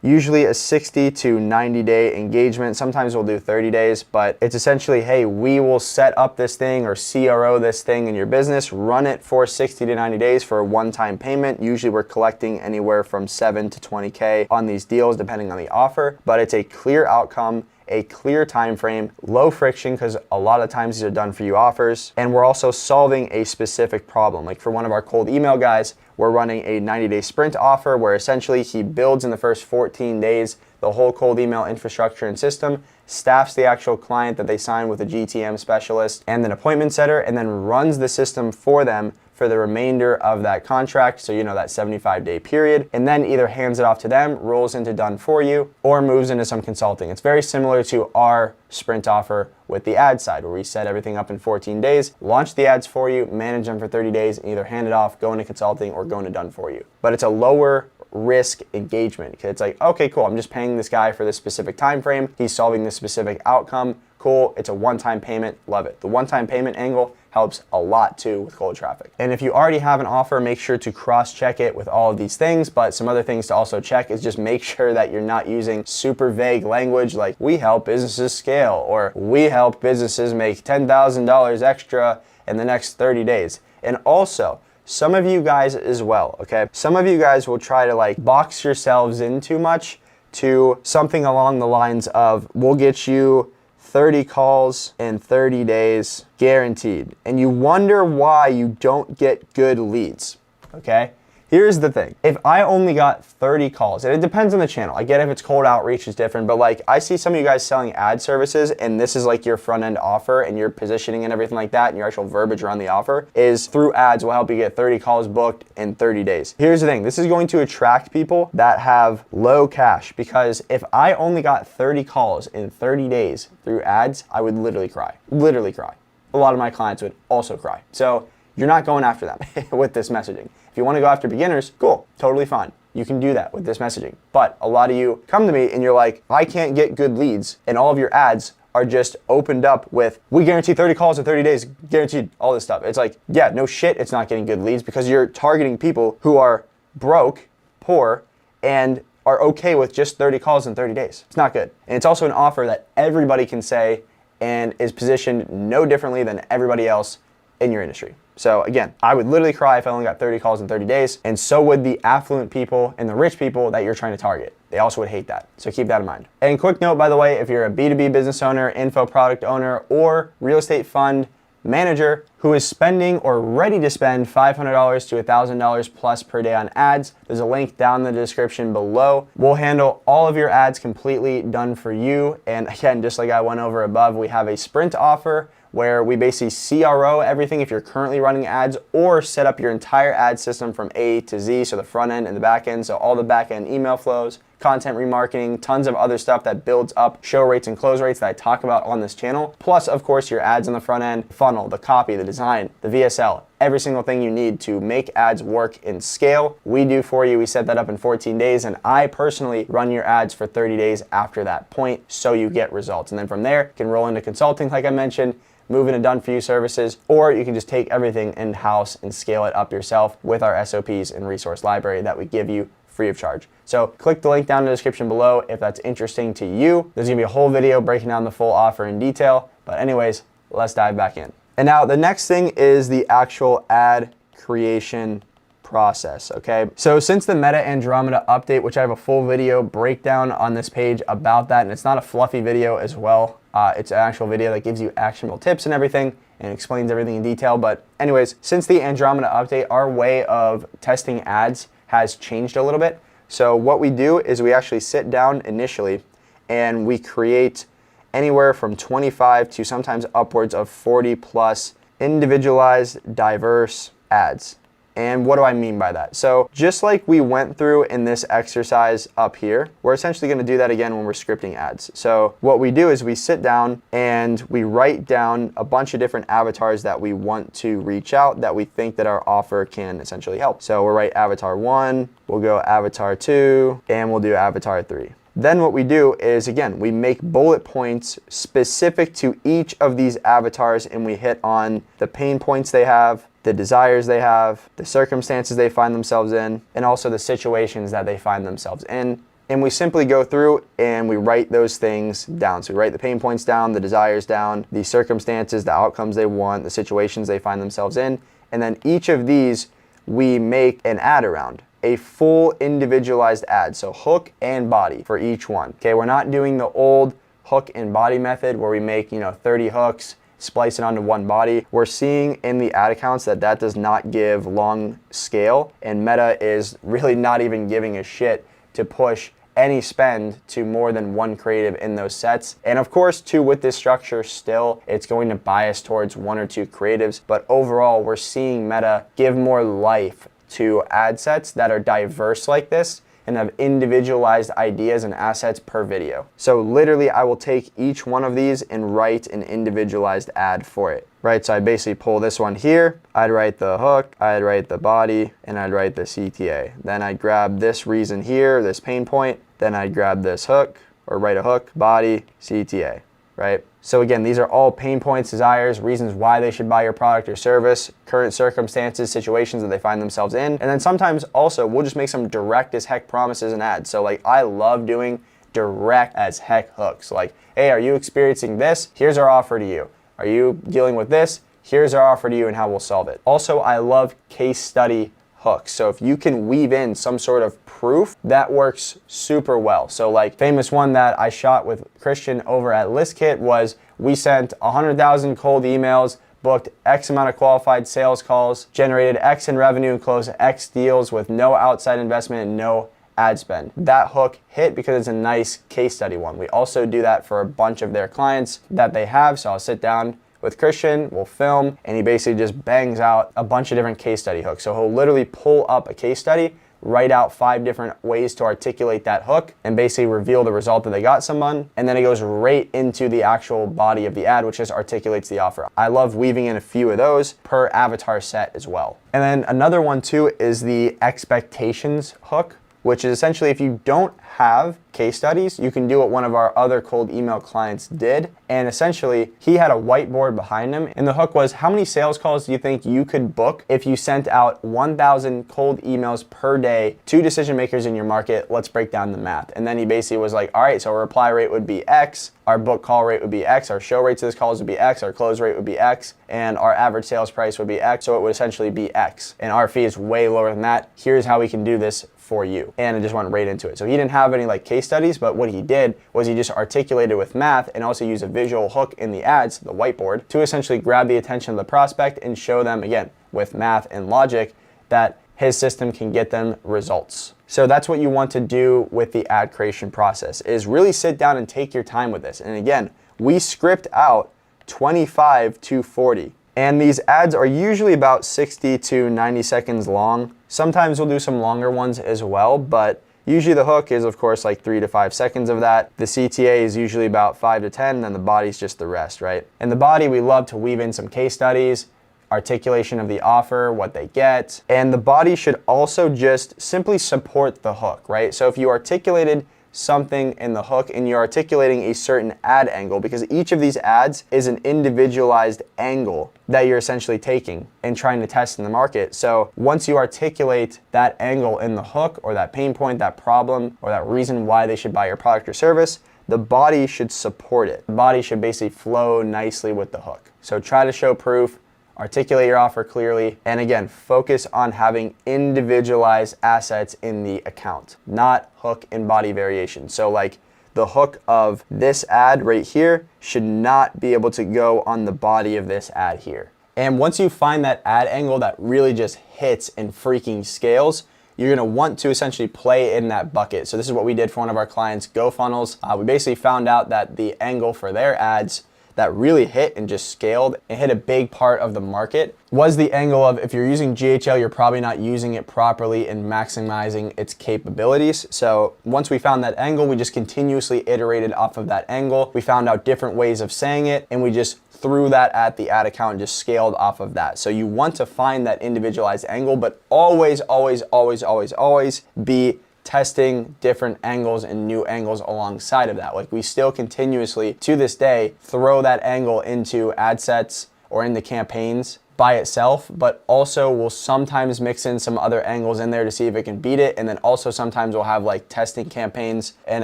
usually a 60 to 90 day engagement. Sometimes we'll do 30 days, but it's essentially, hey, we will set up this thing or CRO this thing in your business, run it for 60 to 90 days for a one-time payment. Usually we're collecting anywhere from 7 to 20K on these deals, depending on the offer, but it's a clear outcome, a clear time frame, low friction, because a lot of times these are done for you offers. And we're also solving a specific problem. Like for one of our cold email guys, we're running a 90-day sprint offer where essentially he builds in the first 14 days the whole cold email infrastructure and system, staffs the actual client that they sign with a GTM specialist and an appointment setter, and then runs the system for them for the remainder of that contract, so you know, that 75-day period, and then either hands it off to them, rolls into done for you, or moves into some consulting. It's very similar to our sprint offer with the ad side, where we set everything up in 14 days, launch the ads for you, manage them for 30 days, and either hand it off, go into consulting, or go into done for you. But it's a lower risk engagement, because it's like, okay, cool, I'm just paying this guy for this specific time frame, he's solving this specific outcome, cool, it's a one-time payment, love it. The one-time payment angle helps a lot too with cold traffic. And if you already have an offer, make sure to cross-check it with all of these things, but some other things to also check is just make sure that you're not using super vague language like, we help businesses scale, or we help businesses make $10,000 extra in the next 30 days. And also, some of you guys as well, okay? Some of you guys will try to like box yourselves in too much to something along the lines of, we'll get you 30 calls in 30 days, guaranteed. And you wonder why you don't get good leads, okay? Here's the thing. If I only got 30 calls, and it depends on the channel. I get if it's cold outreach is different, but like I see some of you guys selling ad services and this is like your front end offer and your positioning and everything like that and your actual verbiage around the offer is through ads will help you get 30 calls booked in 30 days. Here's the thing. This is going to attract people that have low cash, because if I only got 30 calls in 30 days through ads, I would literally cry. Literally cry. A lot of my clients would also cry. So you're not going after them with this messaging. If you want to go after beginners, cool, totally fine. You can do that with this messaging. But a lot of you come to me and you're like, I can't get good leads, and all of your ads are just opened up with, we guarantee 30 calls in 30 days, guaranteed, all this stuff. It's like, yeah, no shit, it's not getting good leads, because you're targeting people who are broke, poor, and are okay with just 30 calls in 30 days. It's not good. And it's also an offer that everybody can say and is positioned no differently than everybody else in your industry. So again, I would literally cry if I only got 30 calls in 30 days, and so would the affluent people and the rich people that you're trying to target. They also would hate that. So keep that in mind. And quick note, by the way, if you're a B2B business owner, info product owner, or real estate fund manager who is spending or ready to spend $500 to $1,000 plus per day on ads, there's a link down in the description below. We'll handle all of your ads completely done for you. And again, just like I went over above, we have a sprint offer where we basically CRO everything if you're currently running ads, or set up your entire ad system from A to Z, so the front end and the back end, so all the back end email flows, content remarketing, tons of other stuff that builds up show rates and close rates that I talk about on this channel. Plus, of course, your ads on the front end, funnel, the copy, the design, the VSL, every single thing you need to make ads work in scale. We do for you. We set that up in 14 days, and I personally run your ads for 30 days after that point so you get results. And then from there, you can roll into consulting, like I mentioned, move into done for you services, or you can just take everything in-house and scale it up yourself with our SOPs and resource library that we give you free of charge. So click the link down in the description below if that's interesting to you. There's gonna be a whole video breaking down the full offer in detail. But anyways, let's dive back in. And now the next thing is the actual ad creation process, okay? So since the Meta Andromeda update, which I have a full video breakdown on this page about that, and it's not a fluffy video as well, it's an actual video that gives you actionable tips and everything and explains everything in detail. But anyways, since the Andromeda update, our way of testing ads has changed a little bit. So what we do is we actually sit down initially and we create anywhere from 25 to sometimes upwards of 40 plus individualized, diverse ads. And what do I mean by that? So just like we went through in this exercise up here, we're essentially going to do that again when we're scripting ads. So what we do is we sit down and we write down a bunch of different avatars that we want to reach out, that we think that our offer can essentially help. So we'll write avatar 1, we'll go avatar 2, and we'll do avatar 3. Then what we do is, again, we make bullet points specific to each of these avatars, and we hit on the pain points they have, the desires they have, the circumstances they find themselves in, and also the situations that they find themselves in. And we simply go through and we write those things down. So we write the pain points down, the desires down, the circumstances, the outcomes they want, the situations they find themselves in. And then each of these we make an ad around. A full individualized ad, so hook and body for each one. Okay, we're not doing the old hook and body method where we make 30 hooks, splice it onto one body. We're seeing in the ad accounts that does not give long scale, and Meta is really not even giving a shit to push any spend to more than one creative in those sets. And of course, too, with this structure still, it's going to bias towards one or two creatives, but overall, we're seeing Meta give more life to ad sets that are diverse like this and have individualized ideas and assets per video. So literally, I will take each one of these and write an individualized ad for it, right? So I basically pull this one here, I'd write the hook, I'd write the body, and I'd write the CTA. Then I'd grab this reason here, this pain point, then I'd grab this hook, or write a hook, body, CTA, right? So again, these are all pain points, desires, reasons why they should buy your product or service, current circumstances, situations that they find themselves in. And then sometimes also we'll just make some direct as heck promises and ads. So like I love doing direct as heck hooks. Like, hey, are you experiencing this? Here's our offer to you. Are you dealing with this? Here's our offer to you and how we'll solve it. Also, I love case study hooks. So if you can weave in some sort of proof, that works super well. So like famous one that I shot with Christian over at ListKit was we sent 100,000 cold emails, booked X amount of qualified sales calls, generated X in revenue, and closed X deals with no outside investment and no ad spend. That hook hit because it's a nice case study one. We also do that for a bunch of their clients that they have. So I'll sit down with Christian, we'll film, and he basically just bangs out a bunch of different case study hooks. So he'll literally pull up a case study, write out 5 different ways to articulate that hook, and basically reveal the result that they got someone, and then it goes right into the actual body of the ad, which just articulates the offer. I love weaving in a few of those per avatar set as well. And then another one too is the expectations hook, which is essentially if you don't have case studies, you can do what one of our other cold email clients did. And essentially, he had a whiteboard behind him. And the hook was, how many sales calls do you think you could book if you sent out 1,000 cold emails per day to decision makers in your market? Let's break down the math. And then he basically was like, all right, so our reply rate would be X, our book call rate would be X, our show rate to those calls would be X, our close rate would be X, and our average sales price would be X. So it would essentially be X. And our fee is way lower than that. Here's how we can do this for you. And it just went right into it. So he didn't have any like case studies, but what he did was he just articulated with math and also used a visual hook in the ads, the whiteboard, to essentially grab the attention of the prospect and show them, again, with math and logic, that his system can get them results. So that's what you want to do with the ad creation process, is really sit down and take your time with this. And again, we script out 25 to 40. And these ads are usually about 60 to 90 seconds long. Sometimes we'll do some longer ones as well, but usually the hook is of course like 3 to 5 seconds of that. The CTA is usually about 5 to 10, and then the body's just the rest, right? And the body, we love to weave in some case studies, articulation of the offer, what they get. And the body should also just simply support the hook, right? So if you articulated something in the hook and you're articulating a certain ad angle, because each of these ads is an individualized angle that you're essentially taking and trying to test in the market. So once you articulate that angle in the hook, or that pain point, that problem, or that reason why they should buy your product or service, the body should support it. The body should basically flow nicely with the hook. So try to show proof, articulate your offer clearly, and again, focus on having individualized assets in the account, not hook and body variation. So like the hook of this ad right here should not be able to go on the body of this ad here. And once you find that ad angle that really just hits and freaking scales, you're gonna want to essentially play in that bucket. So this is what we did for one of our clients, GoFunnels. We basically found out that the angle for their ads that really hit and just scaled and hit a big part of the market was the angle of, if you're using GHL, you're probably not using it properly and maximizing its capabilities. So once we found that angle, we just continuously iterated off of that angle. We found out different ways of saying it, and we just threw that at the ad account and just scaled off of that. So you want to find that individualized angle, but always, always, always, always, always be testing different angles and new angles alongside of that. Like we still continuously, to this day, throw that angle into ad sets or into campaigns by itself, but also we'll sometimes mix in some other angles in there to see if it can beat it. And then also sometimes we'll have like testing campaigns. And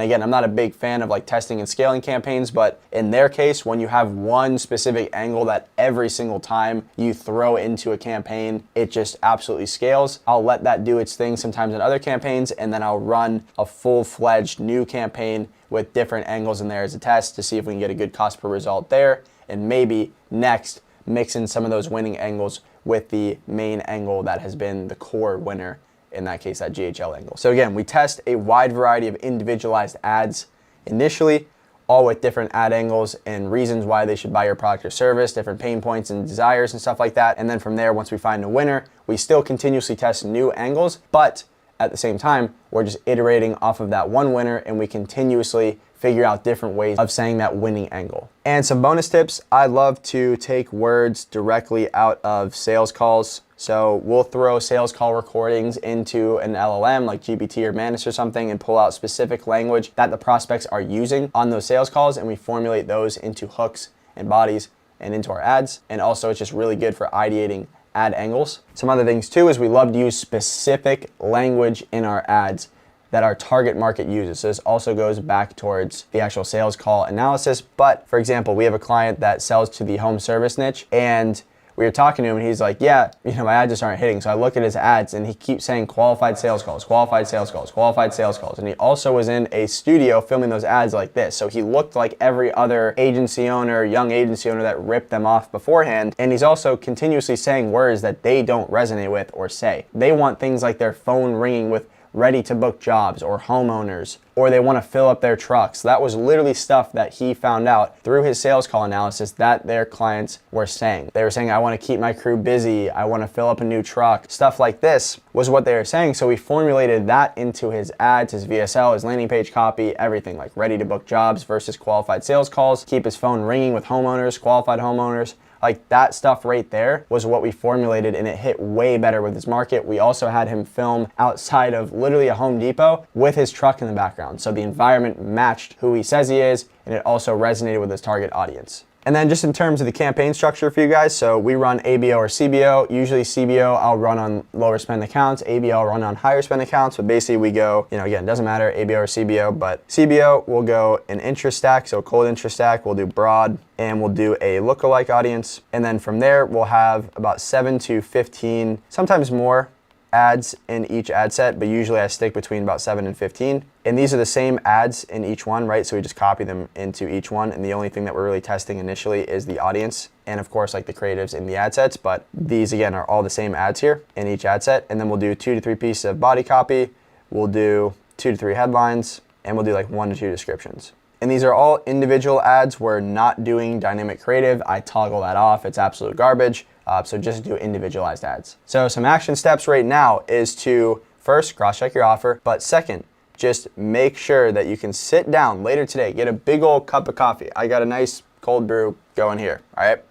again, I'm not a big fan of like testing and scaling campaigns, but in their case, when you have one specific angle that every single time you throw into a campaign, it just absolutely scales, I'll let that do its thing sometimes in other campaigns, and then I'll run a full-fledged new campaign with different angles in there as a test to see if we can get a good cost per result there. And maybe next, mix in some of those winning angles with the main angle that has been the core winner, in that case, that GHL angle. So again, we test a wide variety of individualized ads initially, all with different ad angles and reasons why they should buy your product or service, different pain points and desires and stuff like that. And then from there, once we find a winner, we still continuously test new angles, but at the same time, we're just iterating off of that one winner, and we continuously figure out different ways of saying that winning angle. And some bonus tips, I love to take words directly out of sales calls. So we'll throw sales call recordings into an LLM like GPT or Manus or something and pull out specific language that the prospects are using on those sales calls, and we formulate those into hooks and bodies and into our ads. And also it's just really good for ideating ad angles. Some other things too is we love to use specific language in our ads that our target market uses. So this also goes back towards the actual sales call analysis. But for example, we have a client that sells to the home service niche, and we were talking to him and he's like, yeah, my ads just aren't hitting. So I look at his ads and he keeps saying qualified sales calls, qualified sales calls, qualified sales calls. And he also was in a studio filming those ads like this. So he looked like every other agency owner, young agency owner that ripped them off beforehand. And he's also continuously saying words that they don't resonate with or say. They want things like their phone ringing with ready to book jobs or homeowners, or they want to fill up their trucks. That was literally stuff that he found out through his sales call analysis that their clients were saying. They were saying, I want to keep my crew busy, I want to fill up a new truck. Stuff like this was what they were saying. So we formulated that into his ads, his VSL, his landing page copy, everything, like ready to book jobs versus qualified sales calls, keep his phone ringing with homeowners, qualified homeowners. Like that stuff right there was what we formulated, and it hit way better with his market. We also had him film outside of literally a Home Depot with his truck in the background. So the environment matched who he says he is, and it also resonated with his target audience. And then just in terms of the campaign structure for you guys, so we run ABO or CBO. Usually CBO I'll run on lower spend accounts, ABO I'll run on higher spend accounts, but basically we go, again, it doesn't matter, ABO or CBO, but CBO we'll go an interest stack, so cold interest stack, we'll do broad, and we'll do a lookalike audience. And then from there, we'll have about 7 to 15, sometimes more ads in each ad set, but usually I stick between about 7 and 15. And these are the same ads in each one, right? So we just copy them into each one. And the only thing that we're really testing initially is the audience, and of course like the creatives in the ad sets. But these again are all the same ads here in each ad set. And then we'll do 2 to 3 pieces of body copy. We'll do 2 to 3 headlines, and we'll do like 1 to 2 descriptions. And these are all individual ads. We're not doing dynamic creative. I toggle that off. It's absolute garbage. So just do individualized ads. So some action steps right now is to first cross-check your offer, but second, just make sure that you can sit down later today, get a big old cup of coffee. I got a nice cold brew going here, all right?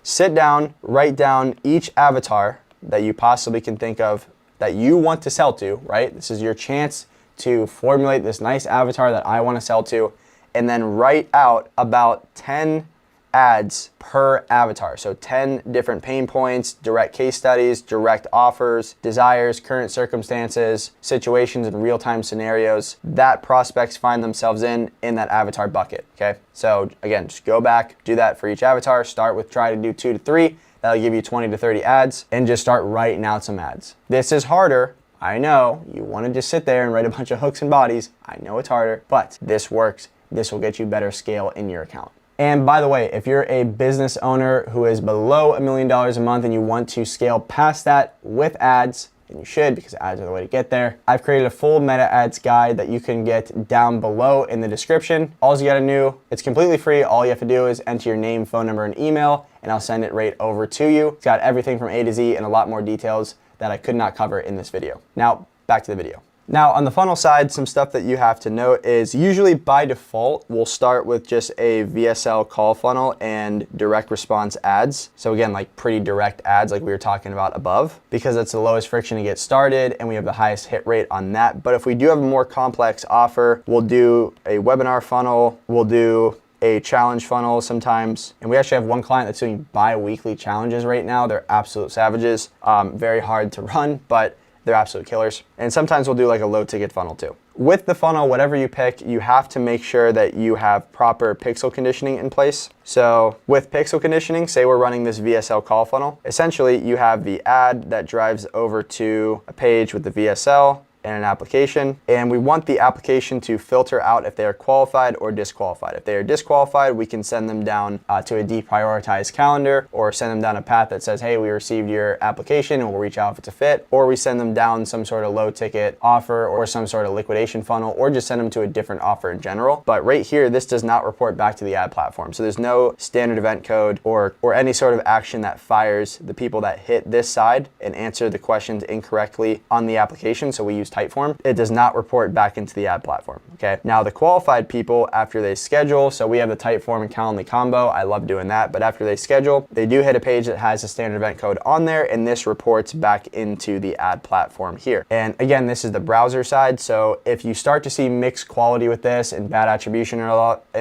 Sit down, write down each avatar that you possibly can think of that you want to sell to, right? This is your chance to formulate this nice avatar that I want to sell to, and then write out about 10 ads per avatar. So 10 different pain points, direct case studies, direct offers, desires, current circumstances, situations and real-time scenarios that prospects find themselves in that avatar bucket, okay? So again, just go back, do that for each avatar, start with try to do 2 to 3, that'll give you 20 to 30 ads, and just start writing out some ads. This is harder, I know, you wanna just sit there and write a bunch of hooks and bodies, I know it's harder, but this works, this will get you better scale in your account. And by the way, if you're a business owner who is below $1 million a month and you want to scale past that with ads, and you should because ads are the way to get there, I've created a full meta ads guide that you can get down below in the description. All you gotta do, it's completely free. All you have to do is enter your name, phone number, and email, and I'll send it right over to you. It's got everything from A to Z and a lot more details that I could not cover in this video. Now, back to the video. Now on the funnel side, some stuff that you have to note is usually by default, we'll start with just a VSL call funnel and direct response ads. So again, like pretty direct ads like we were talking about above, because it's the lowest friction to get started and we have the highest hit rate on that. But if we do have a more complex offer, we'll do a webinar funnel, we'll do a challenge funnel sometimes. And we actually have one client that's doing bi-weekly challenges right now. They're absolute savages, very hard to run, but they're absolute killers. And sometimes we'll do like a low ticket funnel too. With the funnel, whatever you pick, you have to make sure that you have proper pixel conditioning in place. So with pixel conditioning, say we're running this VSL call funnel, essentially you have the ad that drives over to a page with the VSL and an application, and we want the application to filter out if they are qualified or disqualified. If they are disqualified, we can send them down to a deprioritized calendar, or send them down a path that says, hey, we received your application and we'll reach out if it's a fit, or we send them down some sort of low ticket offer or some sort of liquidation funnel, or just send them to a different offer in general. But right here, this does not report back to the ad platform. So there's no standard event code or any sort of action that fires the people that hit this side and answer the questions incorrectly on the application. So we use Typeform. It does not report back into the ad platform, okay? Now the qualified people, after they schedule, so we have the Typeform and Calendly combo, I love doing that, but after they schedule, they do hit a page that has a standard event code on there, and this reports back into the ad platform here. And again, this is the browser side, so if you start to see mixed quality with this and bad attribution and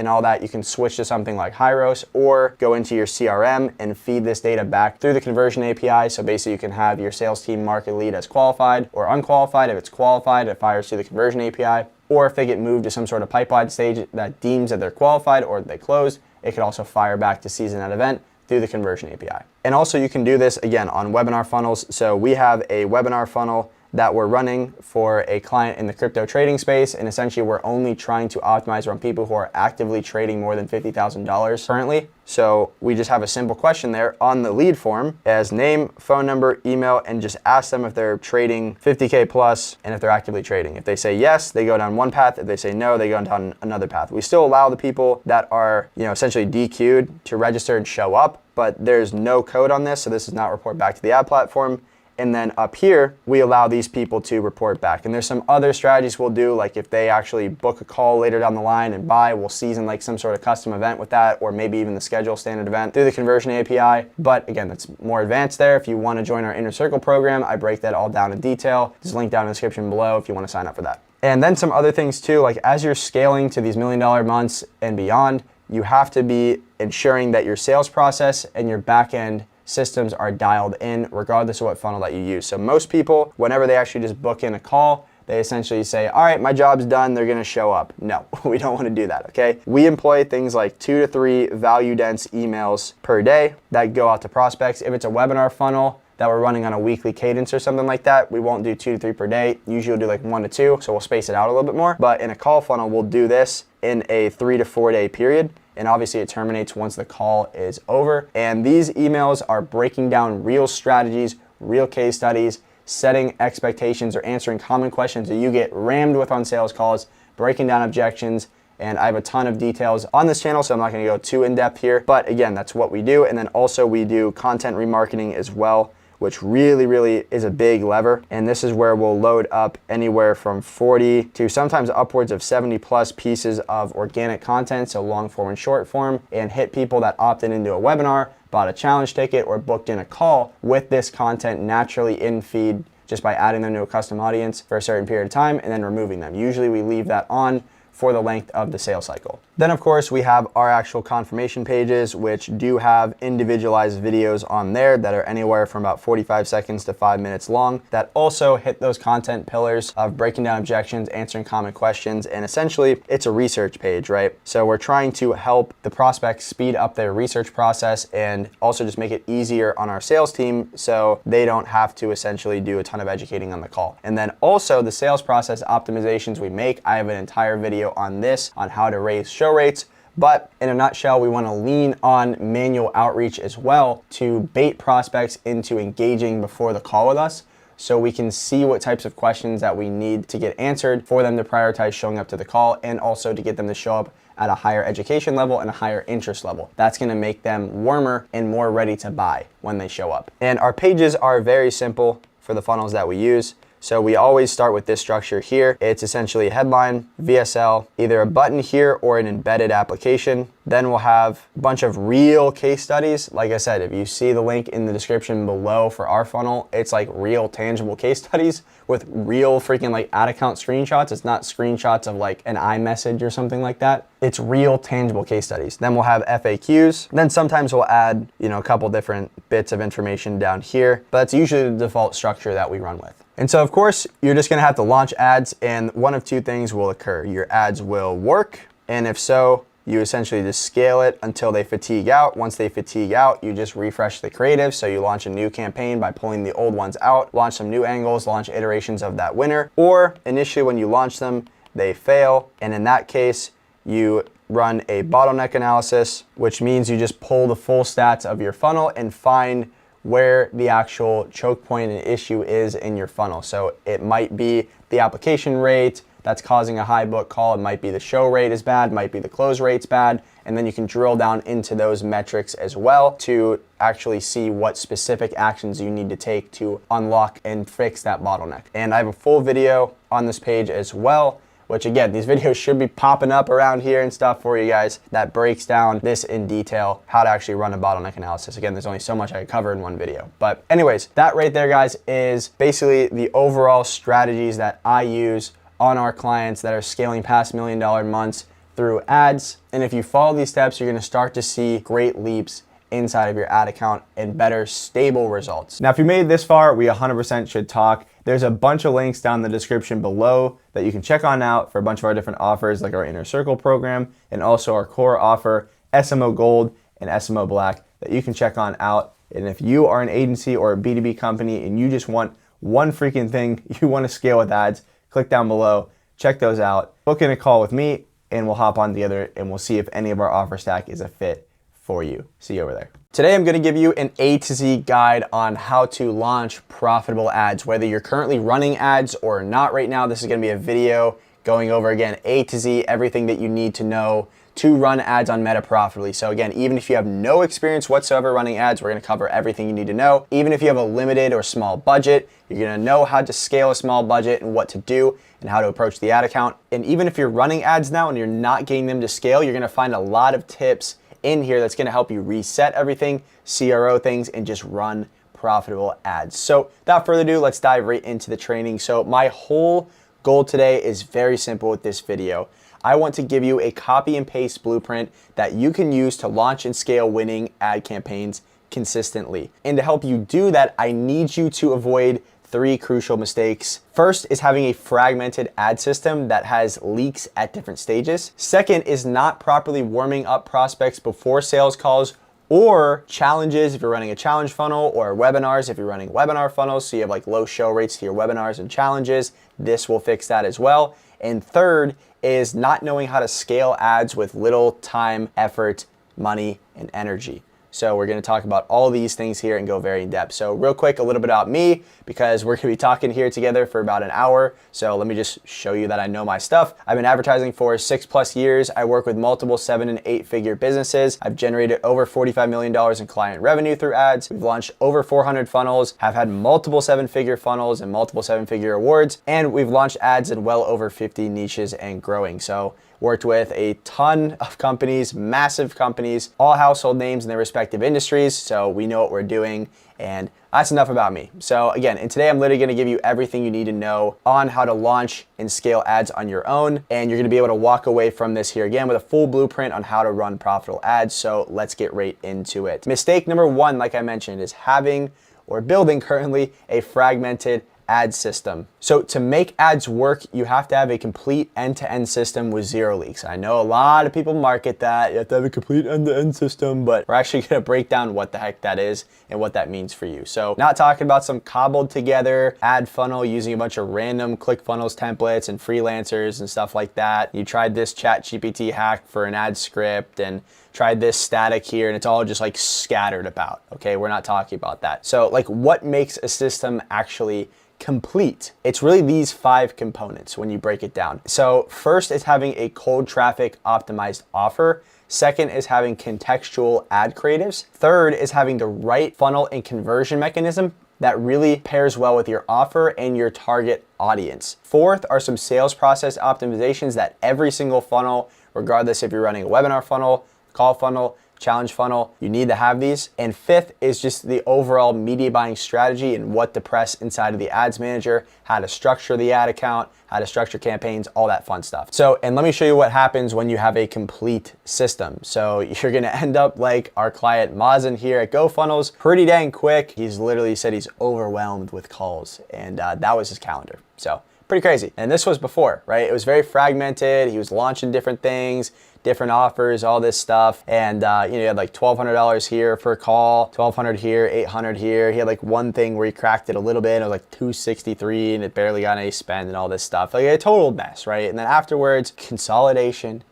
all that, you can switch to something like Hyros, or go into your CRM and feed this data back through the conversion API. So basically you can have your sales team mark a lead as qualified or unqualified. If it's qualified, it fires through the conversion API, or if they get moved to some sort of pipeline stage that deems that they're qualified or they closed, it could also fire back to season that event through the conversion API. And also you can do this again on webinar funnels. So we have a webinar funnel that we're running for a client in the crypto trading space, and essentially we're only trying to optimize around people who are actively trading more than $50,000 currently. So we just have a simple question there on the lead form as name, phone number, email, and just ask them if they're trading 50K plus and if they're actively trading. If they say yes, they go down one path. If they say no, they go down another path. We still allow the people that are, essentially DQ'd to register and show up, but there's no code on this, so this does not report back to the ad platform. And then up here, we allow these people to report back. And there's some other strategies we'll do, like if they actually book a call later down the line and buy, we'll season like some sort of custom event with that, or maybe even the schedule standard event through the conversion API. But again, that's more advanced there. If you want to join our Inner Circle program, I break that all down in detail. There's a link down in the description below if you want to sign up for that. And then some other things too, like as you're scaling to these $1 million months and beyond, you have to be ensuring that your sales process and your back end systems are dialed in regardless of what funnel that you use. So most people, whenever they actually just book in a call, they essentially say, all right, my job's done, they're gonna show up. No, we don't wanna do that, okay? We employ things like 2 to 3 value dense emails per day that go out to prospects. If it's a webinar funnel that we're running on a weekly cadence or something like that, we won't do 2 to 3 per day. Usually we'll do like 1 to 2, so we'll space it out a little bit more. But in a call funnel, we'll do this in a 3 to 4 day period. And obviously it terminates once the call is over. And these emails are breaking down real strategies, real case studies, setting expectations or answering common questions that you get rammed with on sales calls, breaking down objections, And I have a ton of details on this channel, so I'm not gonna go too in depth here. But again, that's what we do. And then also we do content remarketing as well, which really is a big lever. And this is where we'll load up anywhere from 40 to sometimes upwards of 70 plus pieces of organic content, so long form and short form, and hit people that opted into a webinar, bought a challenge ticket, or booked in a call with this content naturally in feed just by adding them to a custom audience for a certain period of time and then removing them. Usually we leave that on for the length of the sales cycle. Then of course we have our actual confirmation pages, which do have individualized videos on there that are anywhere from about 45 seconds to 5 minutes long that also hit those content pillars of breaking down objections, answering common questions, and essentially it's a research page, right? So we're trying to help the prospects speed up their research process and also just make it easier on our sales team so they don't have to essentially do a ton of educating on the call. And then also the sales process optimizations we make, I have an entire video on this, on how to raise show rates. But in a nutshell, we want to lean on manual outreach as well to bait prospects into engaging before the call with us, so we can see what types of questions that we need to get answered for them to prioritize showing up to the call, and also to get them to show up at a higher education level and a higher interest level. That's gonna make them warmer and more ready to buy when they show up. And our pages are very simple for the funnels that we use. So we always start with this structure here. It's essentially a headline, VSL, either a button here or an embedded application. Then we'll have a bunch of real case studies. Like I said, if you see the link in the description below for our funnel, it's like real tangible case studies with real freaking like ad account screenshots. It's not screenshots of like an iMessage or something like that. It's real tangible case studies. Then we'll have FAQs. Then sometimes we'll add, a couple different bits of information down here, but that's usually the default structure that we run with. And so of course, you're just gonna have to launch ads, and one of two things will occur. Your ads will work, and if so, you essentially just scale it until they fatigue out. Once they fatigue out, you just refresh the creative. So you launch a new campaign by pulling the old ones out, launch some new angles, launch iterations of that winner. Or initially when you launch them, they fail. And in that case, you run a bottleneck analysis, which means you just pull the full stats of your funnel and find where the actual choke point and issue is in your funnel. So it might be the application rate that's causing a high book call. It might be the show rate is bad, might be the close rate's bad. And then you can drill down into those metrics as well to actually see what specific actions you need to take to unlock and fix that bottleneck. And I have a full video on this page as well, which again, these videos should be popping up around here and stuff for you guys that breaks down this in detail, how to actually run a bottleneck analysis. Again, there's only so much I could cover in one video. But anyways, that right there, guys, is basically the overall strategies that I use on our clients that are scaling past $1 million months through ads. And if you follow these steps, you're gonna start to see great leaps inside of your ad account and better stable results. Now, if you made it this far, we 100% should talk. There's a bunch of links down in the description below that you can check on out for a bunch of our different offers, like our Inner Circle program and also our core offer, SMO Gold and SMO Black, that you can check on out. And if you are an agency or a B2B company and you just want one freaking thing, you want to scale with ads, click down below, check those out, book in a call with me, and we'll hop on together and we'll see if any of our offer stack is a fit for you. See you over there. Today, I'm gonna give you an A to Z guide on how to launch profitable ads. Whether you're currently running ads or not right now, this is gonna be a video going over, again, A to Z, everything that you need to know to run ads on Meta profitably. So again, even if you have no experience whatsoever running ads, we're gonna cover everything you need to know. Even if you have a limited or small budget, you're gonna know how to scale a small budget and what to do and how to approach the ad account. And even if you're running ads now and you're not getting them to scale, you're gonna find a lot of tips in here that's gonna help you reset everything, CRO things, and just run profitable ads. So without further ado, let's dive right into the training. So my whole goal today is very simple with this video. I want to give you a copy and paste blueprint that you can use to launch and scale winning ad campaigns consistently. And to help you do that, I need you to avoid 3 crucial mistakes. First is having a fragmented ad system that has leaks at different stages. Second is not properly warming up prospects before sales calls or challenges if you're running a challenge funnel, or webinars if you're running webinar funnels, so you have like low show rates to your webinars and challenges. This will fix that as well. And third is not knowing how to scale ads with little time, effort, money, and energy. So we're going to talk about all these things here and go very in depth. So real quick, a little bit about me, because we're going to be talking here together for about an hour. So let me just show you that I know my stuff. I've been advertising for 6+ years. I work with multiple 7- and 8-figure businesses. I've generated over $45 million in client revenue through ads. We've launched over 400 funnels, have had multiple 7-figure funnels and multiple 7-figure awards, and we've launched ads in well over 50 niches and growing. So worked with a ton of companies, massive companies, all household names in their respective industries. So we know what we're doing, and that's enough about me. So again, and today I'm literally gonna give you everything you need to know on how to launch and scale ads on your own. And you're gonna be able to walk away from this here again with a full blueprint on how to run profitable ads. So let's get right into it. Mistake number one, like I mentioned, is having or building currently a fragmented ad system. So to make ads work, you have to have a complete end-to-end system with 0 leaks. I know a lot of people market that you have to have a complete end-to-end system, but we're actually going to break down what the heck that is and what that means for you. So not talking about some cobbled together ad funnel using a bunch of random ClickFunnels templates and freelancers and stuff like that. You tried this ChatGPT hack for an ad script and tried this static here, and it's all just like scattered about. Okay, we're not talking about that. So like, what makes a system actually complete? It's really these 5 components when you break it down. So first is having a cold traffic optimized offer. Second is having contextual ad creatives. Third is having the right funnel and conversion mechanism that really pairs well with your offer and your target audience. Fourth are some sales process optimizations that every single funnel, regardless if you're running a webinar funnel, call funnel, challenge funnel, you need to have these. And fifth is just the overall media buying strategy and what to press inside of the ads manager, how to structure the ad account, how to structure campaigns, all that fun stuff. So, and let me show you what happens when you have a complete system. So you're gonna end up like our client Mazen here at GoFunnels, pretty dang quick. He's literally said he's overwhelmed with calls, and that was his calendar. So pretty crazy. And this was before, right? It was very fragmented. He was launching different things, different offers, all this stuff. And you had like $1,200 here for a call, $1,200 here, $800 here. He had like one thing where he cracked it a little bit. It was like $263 and it barely got any spend and all this stuff. Like a total mess, right? And then afterwards, consolidation,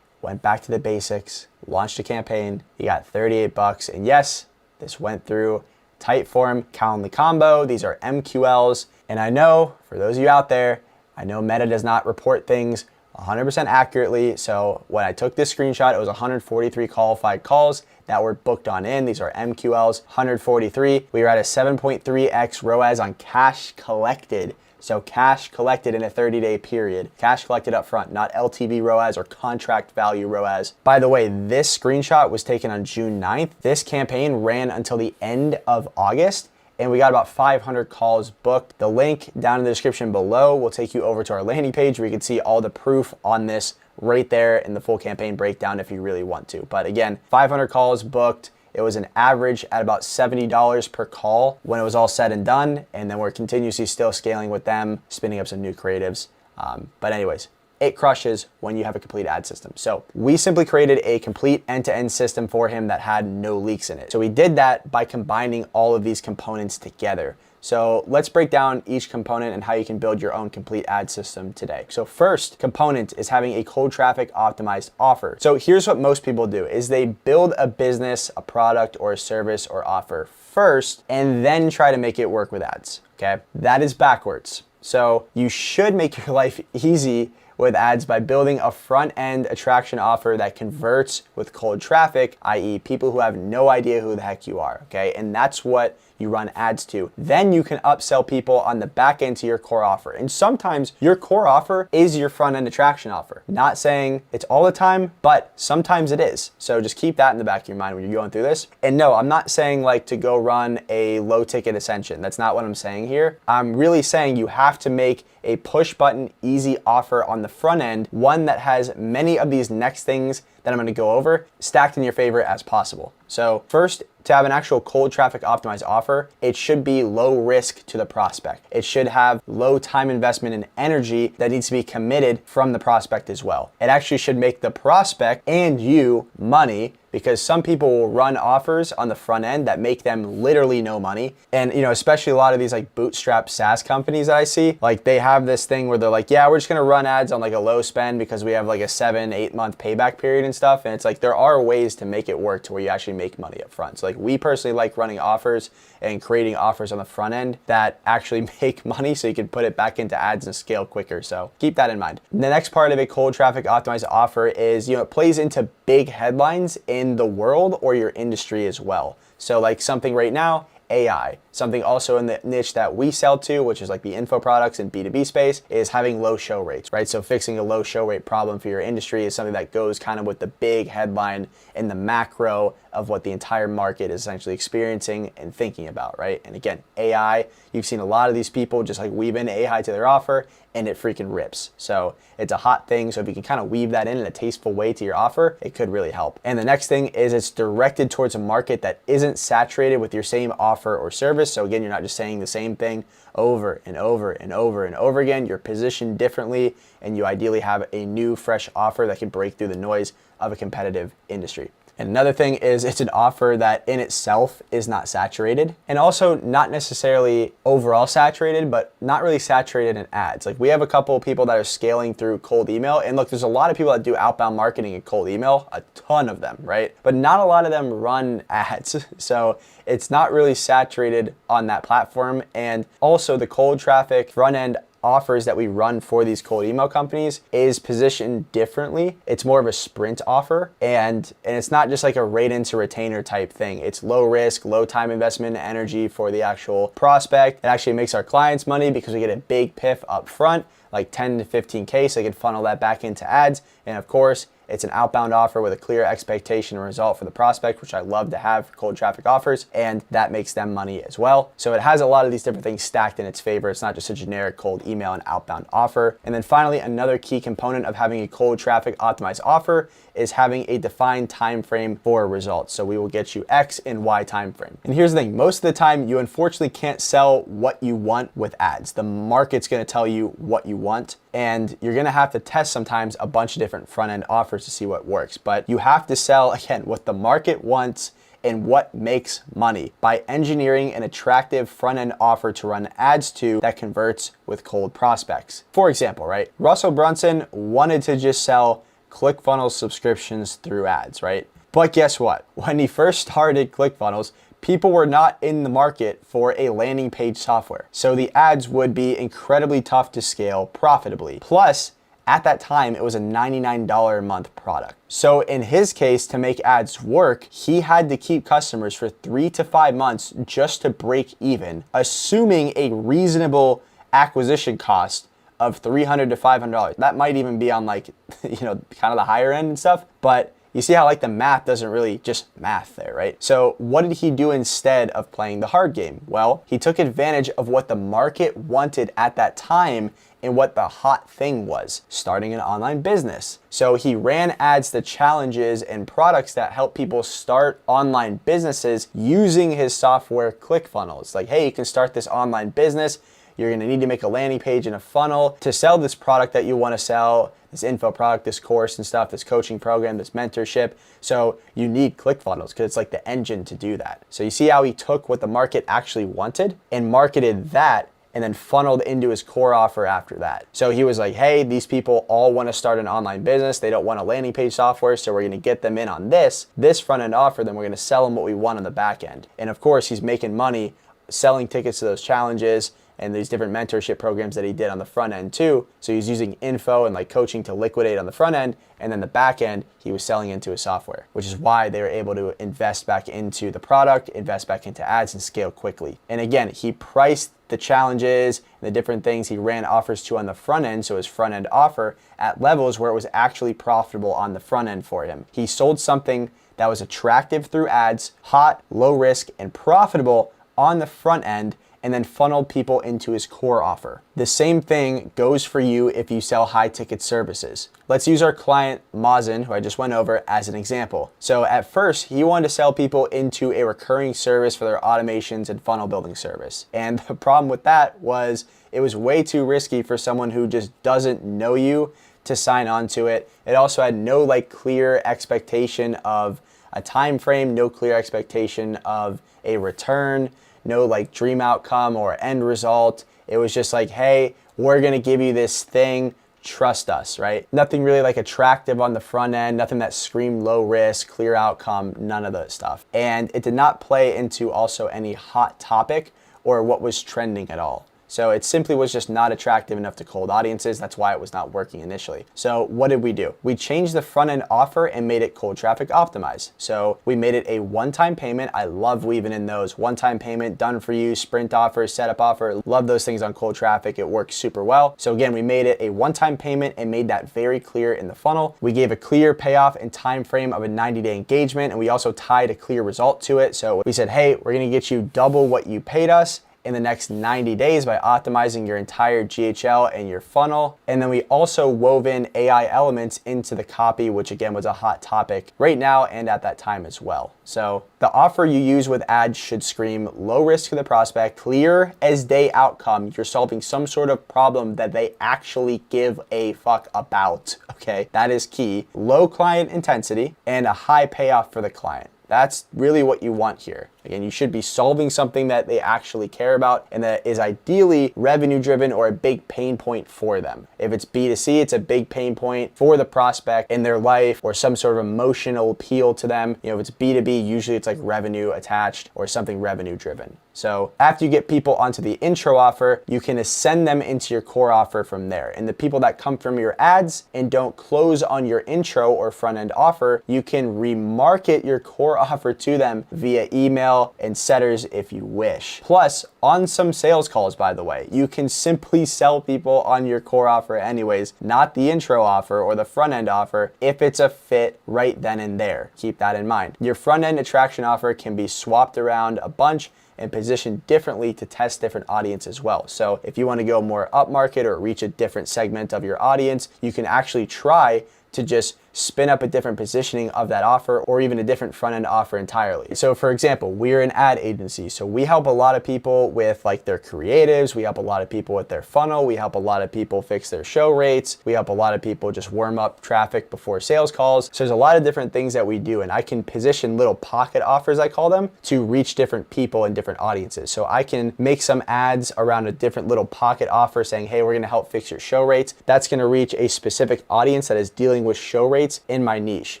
went back to the basics, launched a campaign. He got $38. And yes, this went through Typeform Calendly combo. These are MQLs. And I know for those of you out there, I know Meta does not report things 100% accurately. So when I took this screenshot, it was 143 qualified calls that were booked on in. These are MQLs, 143. We were at a 7.3x ROAS on cash collected. So cash collected in a 30-day period. Cash collected up front, not LTV ROAS or contract value ROAS. By the way, this screenshot was taken on June 9th. This campaign ran until the end of August, and we got about 500 calls booked. The link down in the description below will take you over to our landing page where you can see all the proof on this right there in the full campaign breakdown if you really want to. But again, 500 calls booked. It was an average at about $70 per call when it was all said and done. And then we're continuously still scaling with them, spinning up some new creatives. But anyways, it crushes when you have a complete ad system. So we simply created a complete end-to-end system for him that had no leaks in it. So we did that by combining all of these components together. So let's break down each component and how you can build your own complete ad system today. So first component is having a cold traffic optimized offer. So here's what most people do is they build a business, a product or a service or offer first, and then try to make it work with ads, okay? That is backwards. So you should make your life easy with ads by building a front-end attraction offer that converts with cold traffic, i.e. people who have no idea who the heck you are, okay? And that's what you run ads to. Then you can upsell people on the back end to your core offer. And sometimes your core offer is your front-end attraction offer. Not saying it's all the time, but sometimes it is. So just keep that in the back of your mind when you're going through this. And no, I'm not saying like to go run a low-ticket ascension. That's not what I'm saying here. I'm really saying you have to make a push button easy offer on the front end, one that has many of these next things that I'm gonna go over stacked in your favor as possible. So first, to have an actual cold traffic optimized offer, it should be low risk to the prospect. It should have low time investment and energy that needs to be committed from the prospect as well. It actually should make the prospect and you money because some people will run offers on the front end that make them literally no money. And, especially a lot of these like bootstrap SaaS companies that I see, like they have this thing where they're like, yeah, we're just going to run ads on like a low spend because we have like a 7-8 month payback period and stuff. And it's like, there are ways to make it work to where you actually make money up front. So like we personally like running offers and creating offers on the front end that actually make money so you can put it back into ads and scale quicker. So keep that in mind. The next part of a cold traffic optimized offer is, it plays into big headlines in the world or your industry as well. So like something right now, AI. Something also in the niche that we sell to, which is like the info products and B2B space, is having low show rates, right? So fixing a low show rate problem for your industry is something that goes kind of with the big headline in the macro of what the entire market is essentially experiencing and thinking about, right? And again, AI, you've seen a lot of these people just like weave in AI to their offer and it freaking rips. So it's a hot thing. So if you can kind of weave that in a tasteful way to your offer, it could really help. And the next thing is it's directed towards a market that isn't saturated with your same offer or service. So again, you're not just saying the same thing over and over and over and over again. You're positioned differently and you ideally have a new, fresh offer that can break through the noise of a competitive industry. And another thing is it's an offer that in itself is not saturated and also not necessarily overall saturated, but not really saturated in ads. Like we have a couple of people that are scaling through cold email, and look, there's a lot of people that do outbound marketing and cold email, a ton of them, right? But not a lot of them run ads. So it's not really saturated on that platform. And also the cold traffic front end offers that we run for these cold email companies is positioned differently. It's more of a sprint offer, and it's not just like a rate into retainer type thing. It's low risk, low time investment energy for the actual prospect. It actually makes our clients money because we get a big piff up front, like 10 to 15K, so they can funnel that back into ads. And of course, it's an outbound offer with a clear expectation and result for the prospect, which I love to have for cold traffic offers, and that makes them money as well. So it has a lot of these different things stacked in its favor. It's not just a generic cold email and outbound offer. And then finally, another key component of having a cold traffic optimized offer is having a defined time frame for results. So we will get you X and Y time frame. And here's the thing, most of the time you unfortunately can't sell what you want with ads. The market's gonna tell you what you want, and you're gonna have to test sometimes a bunch of different front-end offers to see what works. But you have to sell, again, what the market wants and what makes money by engineering an attractive front-end offer to run ads to that converts with cold prospects. For example, right? Russell Brunson wanted to just sell ClickFunnels subscriptions through ads, right? But guess what? When he first started ClickFunnels, people were not in the market for a landing page software. So the ads would be incredibly tough to scale profitably. Plus, at that time, it was a $99 a month product. So in his case, to make ads work, he had to keep customers for 3 to 5 months just to break even, assuming a reasonable acquisition cost of $300 to $500. That might even be on like, kind of the higher end and stuff, but you see how like the math doesn't really just math there, right? So what did he do instead of playing the hard game? Well, he took advantage of what the market wanted at that time and what the hot thing was, starting an online business. So he ran ads to challenges and products that help people start online businesses using his software ClickFunnels. Like, hey, you can start this online business. You're gonna need to make a landing page and a funnel to sell this product that you wanna sell, this info product, this course and stuff, this coaching program, this mentorship. So you need ClickFunnels because it's like the engine to do that. So you see how he took what the market actually wanted and marketed that and then funneled into his core offer after that. So he was like, hey, these people all wanna start an online business. They don't want a landing page software, so we're gonna get them in on this front end offer, then we're gonna sell them what we want on the back end. And of course, he's making money selling tickets to those challenges and these different mentorship programs that he did on the front end too. So he's using info and like coaching to liquidate on the front end, and then the back end, he was selling into his software, which is why they were able to invest back into the product, invest back into ads, and scale quickly. And again, he priced the challenges and the different things he ran offers to on the front end, so his front end offer, at levels where it was actually profitable on the front end for him. He sold something that was attractive through ads, hot, low risk, and profitable on the front end, and then funneled people into his core offer. The same thing goes for you if you sell high ticket services. Let's use our client Mazen, who I just went over, as an example. So at first, he wanted to sell people into a recurring service for their automations and funnel building service. And the problem with that was it was way too risky for someone who just doesn't know you to sign on to it. It also had no like clear expectation of a time frame, no clear expectation of a return, no like dream outcome or end result. It was just like, hey, we're gonna give you this thing, trust us, right? Nothing really like attractive on the front end, nothing that screamed low risk, clear outcome, none of that stuff. And it did not play into also any hot topic or what was trending at all. So it simply was just not attractive enough to cold audiences. That's why it was not working initially. So what did we do? We changed the front end offer and made it cold traffic optimized. So we made it a one-time payment. I love weaving in those one-time payment, done for you, sprint offer, setup offer. Love those things on cold traffic. It works super well. So again, we made it a one-time payment and made that very clear in the funnel. We gave a clear payoff and time frame of a 90-day engagement, and we also tied a clear result to it. So we said, hey, we're gonna get you double what you paid us in the next 90 days by optimizing your entire GHL and your funnel. And then we also wove in AI elements into the copy, which again was a hot topic right now and at that time as well. So the offer you use with ads should scream low risk to the prospect, clear as day outcome. You're solving some sort of problem that they actually give a fuck about, okay? That is key. Low client intensity and a high payoff for the client. That's really what you want here. Again, you should be solving something that they actually care about and that is ideally revenue driven or a big pain point for them. If it's B2C, it's a big pain point for the prospect in their life or some sort of emotional appeal to them. You know, if it's B2B, usually it's like revenue attached or something revenue driven. So after you get people onto the intro offer, you can ascend them into your core offer from there. And the people that come from your ads and don't close on your intro or front end offer, you can remarket your core offer to them via email and setters if you wish. Plus, on some sales calls, by the way, you can simply sell people on your core offer anyways, not the intro offer or the front end offer, if it's a fit right then and there. Keep that in mind. Your front end attraction offer can be swapped around a bunch and positioned differently to test different audience as well. So if you want to go more upmarket or reach a different segment of your audience, you can actually try to just spin up a different positioning of that offer or even a different front end offer entirely. So for example, we're an ad agency. So we help a lot of people with like their creatives. We help a lot of people with their funnel. We help a lot of people fix their show rates. We help a lot of people just warm up traffic before sales calls. So there's a lot of different things that we do, and I can position little pocket offers, I call them, to reach different people and different audiences. So I can make some ads around a different little pocket offer saying, hey, we're gonna help fix your show rates. That's gonna reach a specific audience that is dealing with show rates in my niche.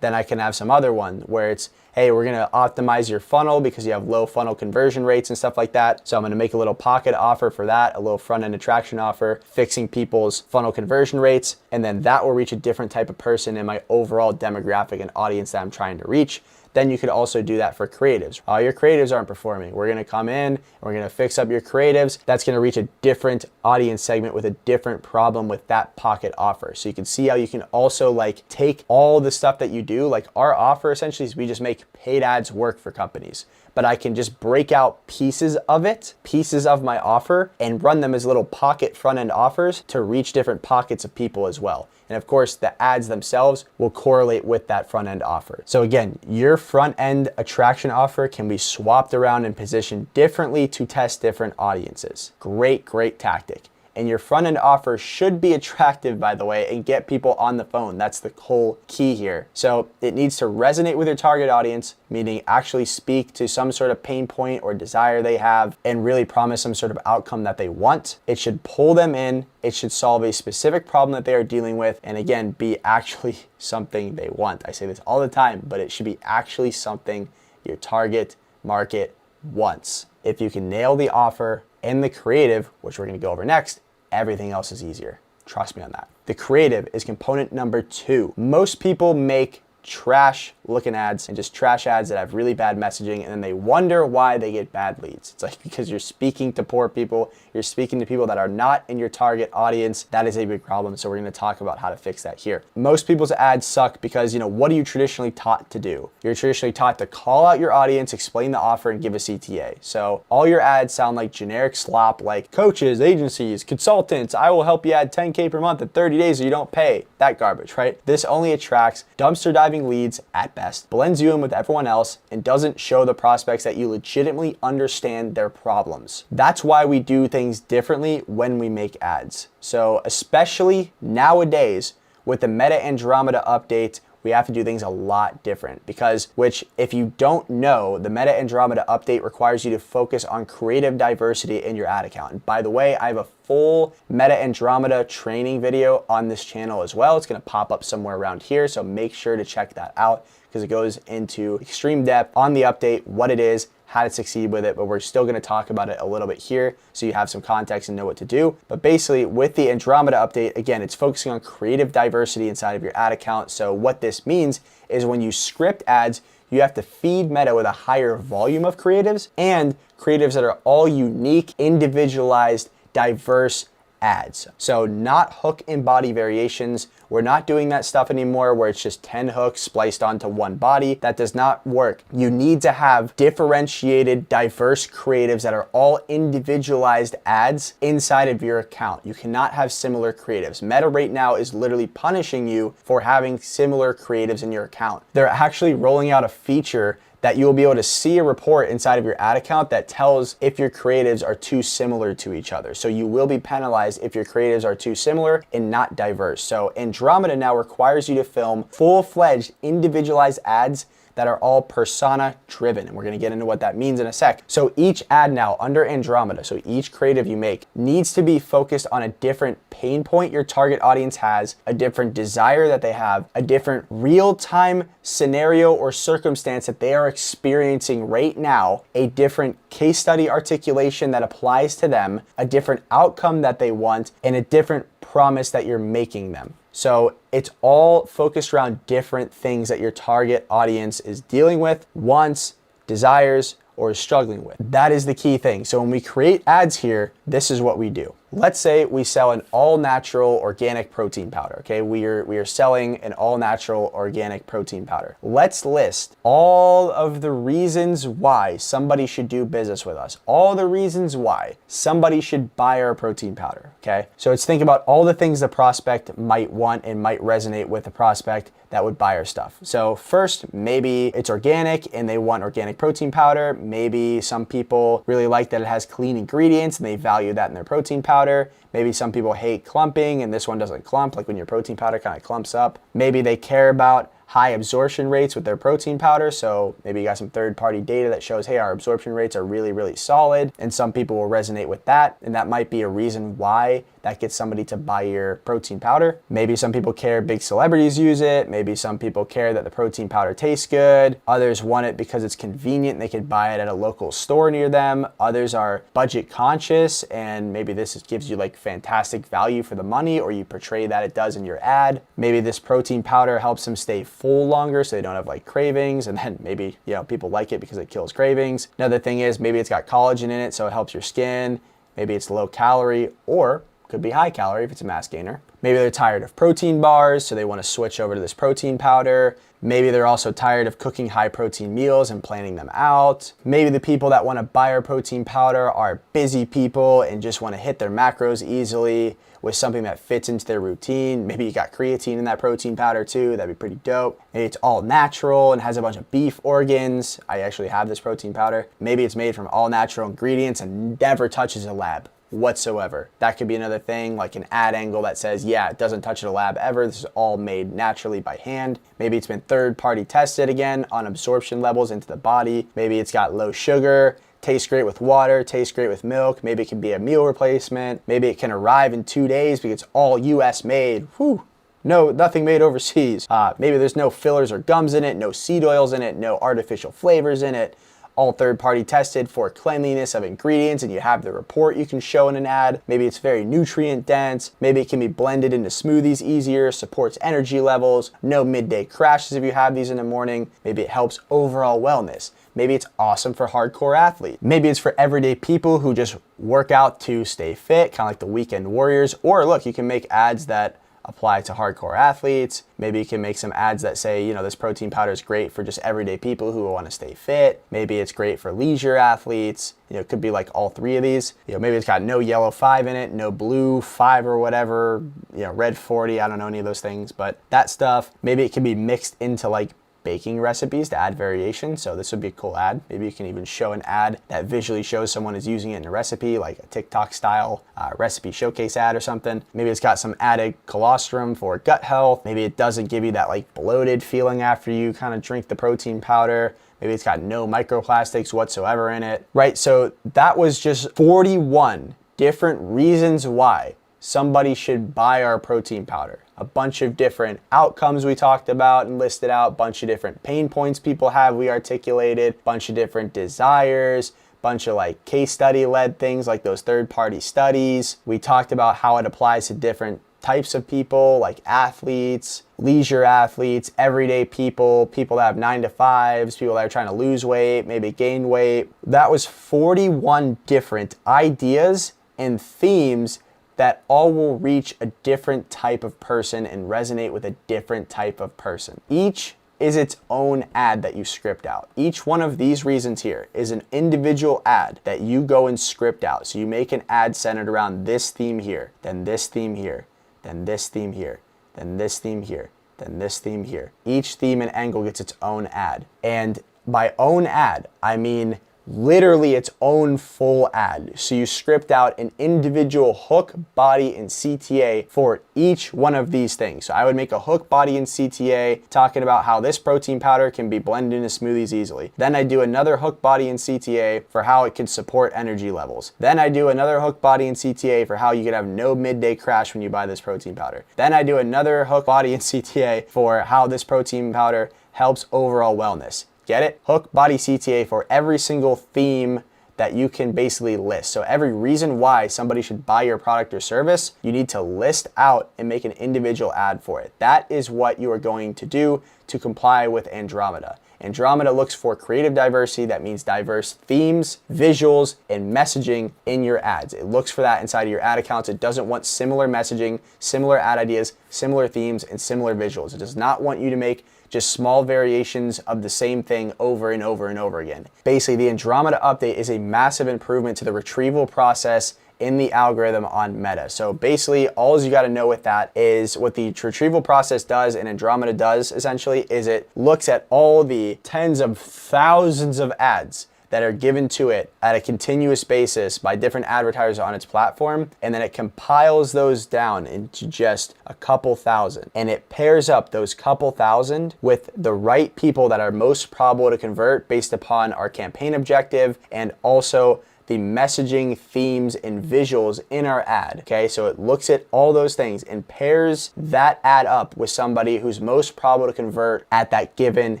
Then I can have some other one where it's, hey, we're gonna optimize your funnel because you have low funnel conversion rates and stuff like that. So I'm gonna make a little pocket offer for that, a little front end attraction offer, fixing people's funnel conversion rates. And then that will reach a different type of person in my overall demographic and audience that I'm trying to reach. Then you could also do that for creatives. Your creatives aren't performing. We're gonna come in, we're gonna fix up your creatives. That's gonna reach a different audience segment with a different problem with that pocket offer. So you can see how you can also like take all the stuff that you do. Like our offer essentially is we just make paid ads work for companies. But I can just break out pieces of it, pieces of my offer, and run them as little pocket front end offers to reach different pockets of people as well. And of course, the ads themselves will correlate with that front end offer. So again, your front end attraction offer can be swapped around and positioned differently to test different audiences. Great, great tactic. And your front end offer should be attractive, by the way, and get people on the phone. That's the whole key here. So it needs to resonate with your target audience, meaning actually speak to some sort of pain point or desire they have and really promise some sort of outcome that they want. It should pull them in. It should solve a specific problem that they are dealing with. And again, be actually something they want. I say this all the time, but it should be actually something your target market wants. If you can nail the offer and the creative, which we're gonna go over next, everything else is easier. Trust me on that. The creative is component number 2. Most people make trash looking ads and just trash ads that have really bad messaging, and then they wonder why they get bad leads. It's like because you're speaking to poor people, you're speaking to people that are not in your target audience. That is a big problem. So we're going to talk about how to fix that here. Most people's ads suck because, what are you traditionally taught to do? You're traditionally taught to call out your audience, explain the offer, and give a CTA. So all your ads sound like generic slop, like coaches, agencies, consultants, I will help you add 10K per month in 30 days so you don't pay. That garbage, right? This only attracts dumpster diving leads at best, blends you in with everyone else, and doesn't show the prospects that you legitimately understand their problems. That's why we do things differently when we make ads. So especially nowadays with the Meta Andromeda update, we have to do things a lot different because, which if you don't know, the Meta Andromeda update requires you to focus on creative diversity in your ad account. And by the way, I have a full Meta Andromeda training video on this channel as well. It's gonna pop up somewhere around here, so make sure to check that out because it goes into extreme depth on the update, what it is, how to succeed with it, but we're still gonna talk about it a little bit here so you have some context and know what to do. But basically with the Andromeda update, again, it's focusing on creative diversity inside of your ad account. So what this means is when you script ads, you have to feed Meta with a higher volume of creatives and creatives that are all unique, individualized, diverse ads. So not hook and body variations. We're not doing that stuff anymore where it's just 10 hooks spliced onto one body. That does not work. You need to have differentiated, diverse creatives that are all individualized ads inside of your account. You cannot have similar creatives. Meta right now is literally punishing you for having similar creatives in your account. They're actually rolling out a feature that you'll be able to see a report inside of your ad account that tells if your creatives are too similar to each other. So you will be penalized if your creatives are too similar and not diverse. So Andromeda now requires you to film full-fledged individualized ads that are all persona driven. And we're gonna get into what that means in a sec. So each ad now under Andromeda, so each creative you make needs to be focused on a different pain point your target audience has, a different desire that they have, a different real-time scenario or circumstance that they are experiencing right now, a different case study articulation that applies to them, a different outcome that they want, and a different promise that you're making them. So it's all focused around different things that your target audience is dealing with, wants, desires, or is struggling with. That is the key thing. So when we create ads here, this is what we do. Let's say we sell an all-natural organic protein powder, okay? We are selling an all-natural organic protein powder. Let's list all of the reasons why somebody should do business with us, all the reasons why somebody should buy our protein powder, okay? So let's think about all the things the prospect might want and might resonate with the prospect that would buy our stuff. So first, maybe it's organic and they want organic protein powder. Maybe some people really like that it has clean ingredients and they value that in their protein powder. Maybe some people hate clumping and this one doesn't clump, like when your protein powder kind of clumps up. Maybe they care about high absorption rates with their protein powder. So maybe you got some third-party data that shows, hey, our absorption rates are really, really solid. And some people will resonate with that. And that might be a reason why that gets somebody to buy your protein powder. Maybe some people care big celebrities use it. Maybe some people care that the protein powder tastes good. Others want it because it's convenient and they could buy it at a local store near them. Others are budget conscious and maybe this gives you like fantastic value for the money, or you portray that it does in your ad. Maybe this protein powder helps them stay full longer so they don't have like cravings, and then maybe, you know, people like it because it kills cravings. Another thing is maybe it's got collagen in it so it helps your skin. Maybe it's low calorie, or could be high calorie if it's a mass gainer. Maybe they're tired of protein bars, so they want to switch over to this protein powder. Maybe they're also tired of cooking high protein meals and planning them out. Maybe the people that want to buy our protein powder are busy people and just want to hit their macros easily with something that fits into their routine. Maybe you got creatine in that protein powder too. That'd be pretty dope. Maybe it's all natural and has a bunch of beef organs. I actually have this protein powder. Maybe it's made from all natural ingredients and never touches a lab whatsoever. That could be another thing, like an ad angle that says, yeah, it doesn't touch a lab ever. This is all made naturally by hand. Maybe it's been third-party tested again on absorption levels into the body. Maybe it's got low sugar, tastes great with water, tastes great with milk. Maybe it can be a meal replacement. Maybe it can arrive in 2 days because it's all US made. Whew. No, nothing made overseas. Maybe there's no fillers or gums in it, no seed oils in it, no artificial flavors in it. All third-party tested for cleanliness of ingredients, and you have the report you can show in an ad. Maybe it's very nutrient dense. Maybe it can be blended into smoothies easier, supports energy levels, no midday crashes if you have these in the morning. Maybe it helps overall wellness. Maybe it's awesome for hardcore athletes. Maybe it's for everyday people who just work out to stay fit, kind of like the weekend warriors. Or look, you can make ads that apply to hardcore athletes. Maybe you can make some ads that say, you know, this protein powder is great for just everyday people who want to stay fit. Maybe it's great for leisure athletes. You know, it could be like all three of these. You know, maybe it's got no yellow 5 in it, no blue 5 or whatever, you know, red 40. I don't know any of those things, but that stuff, maybe it can be mixed into like baking recipes to add variation. So this would be a cool ad. Maybe you can even show an ad that visually shows someone is using it in a recipe, like a TikTok style recipe showcase ad or something. Maybe it's got some added colostrum for gut health. Maybe it doesn't give you that like bloated feeling after you kind of drink the protein powder. Maybe it's got no microplastics whatsoever in it, right? So that was just 41 different reasons why somebody should buy our protein powder. A bunch of different outcomes we talked about and listed out, bunch of different pain points people have we articulated, bunch of different desires, bunch of like case study led things like those third-party studies. We talked about how it applies to different types of people like athletes, leisure athletes, everyday people, people that have 9 to 5s, people that are trying to lose weight, maybe gain weight. That was 41 different ideas and themes that all will reach a different type of person and resonate with a different type of person. Each is its own ad that you script out. Each one of these reasons here is an individual ad that you go and script out. So you make an ad centered around this theme here, then this theme here, then this theme here, then this theme here, then this theme here. Each theme and angle gets its own ad. And by own ad, I mean literally its own full ad. So you script out an individual hook, body, and CTA for each one of these things. So I would make a hook, body, and CTA talking about how this protein powder can be blended into smoothies easily. Then I do another hook, body, and CTA for how it can support energy levels. Then I do another hook, body, and CTA for how you could have no midday crash when you buy this protein powder. Then I do another hook, body, and CTA for how this protein powder helps overall wellness. Get it? Hook, body, CTA for every single theme that you can basically list. So every reason why somebody should buy your product or service, you need to list out and make an individual ad for it. That is what you are going to do to comply with Andromeda. Andromeda looks for creative diversity. That means diverse themes, visuals, and messaging in your ads. It looks for that inside of your ad accounts. It doesn't want similar messaging, similar ad ideas, similar themes, and similar visuals. It does not want you to make just small variations of the same thing over and over and over again. Basically, the Andromeda update is a massive improvement to the retrieval process in the algorithm on Meta. So basically, all you got to know with that is what the retrieval process does and Andromeda does essentially is it looks at all the tens of thousands of ads that are given to it at a continuous basis by different advertisers on its platform, and then it compiles those down into just a couple thousand. And it pairs up those couple thousand with the right people that are most probable to convert based upon our campaign objective and also the messaging, themes, and visuals in our ad, okay? So it looks at all those things and pairs that ad up with somebody who's most probable to convert at that given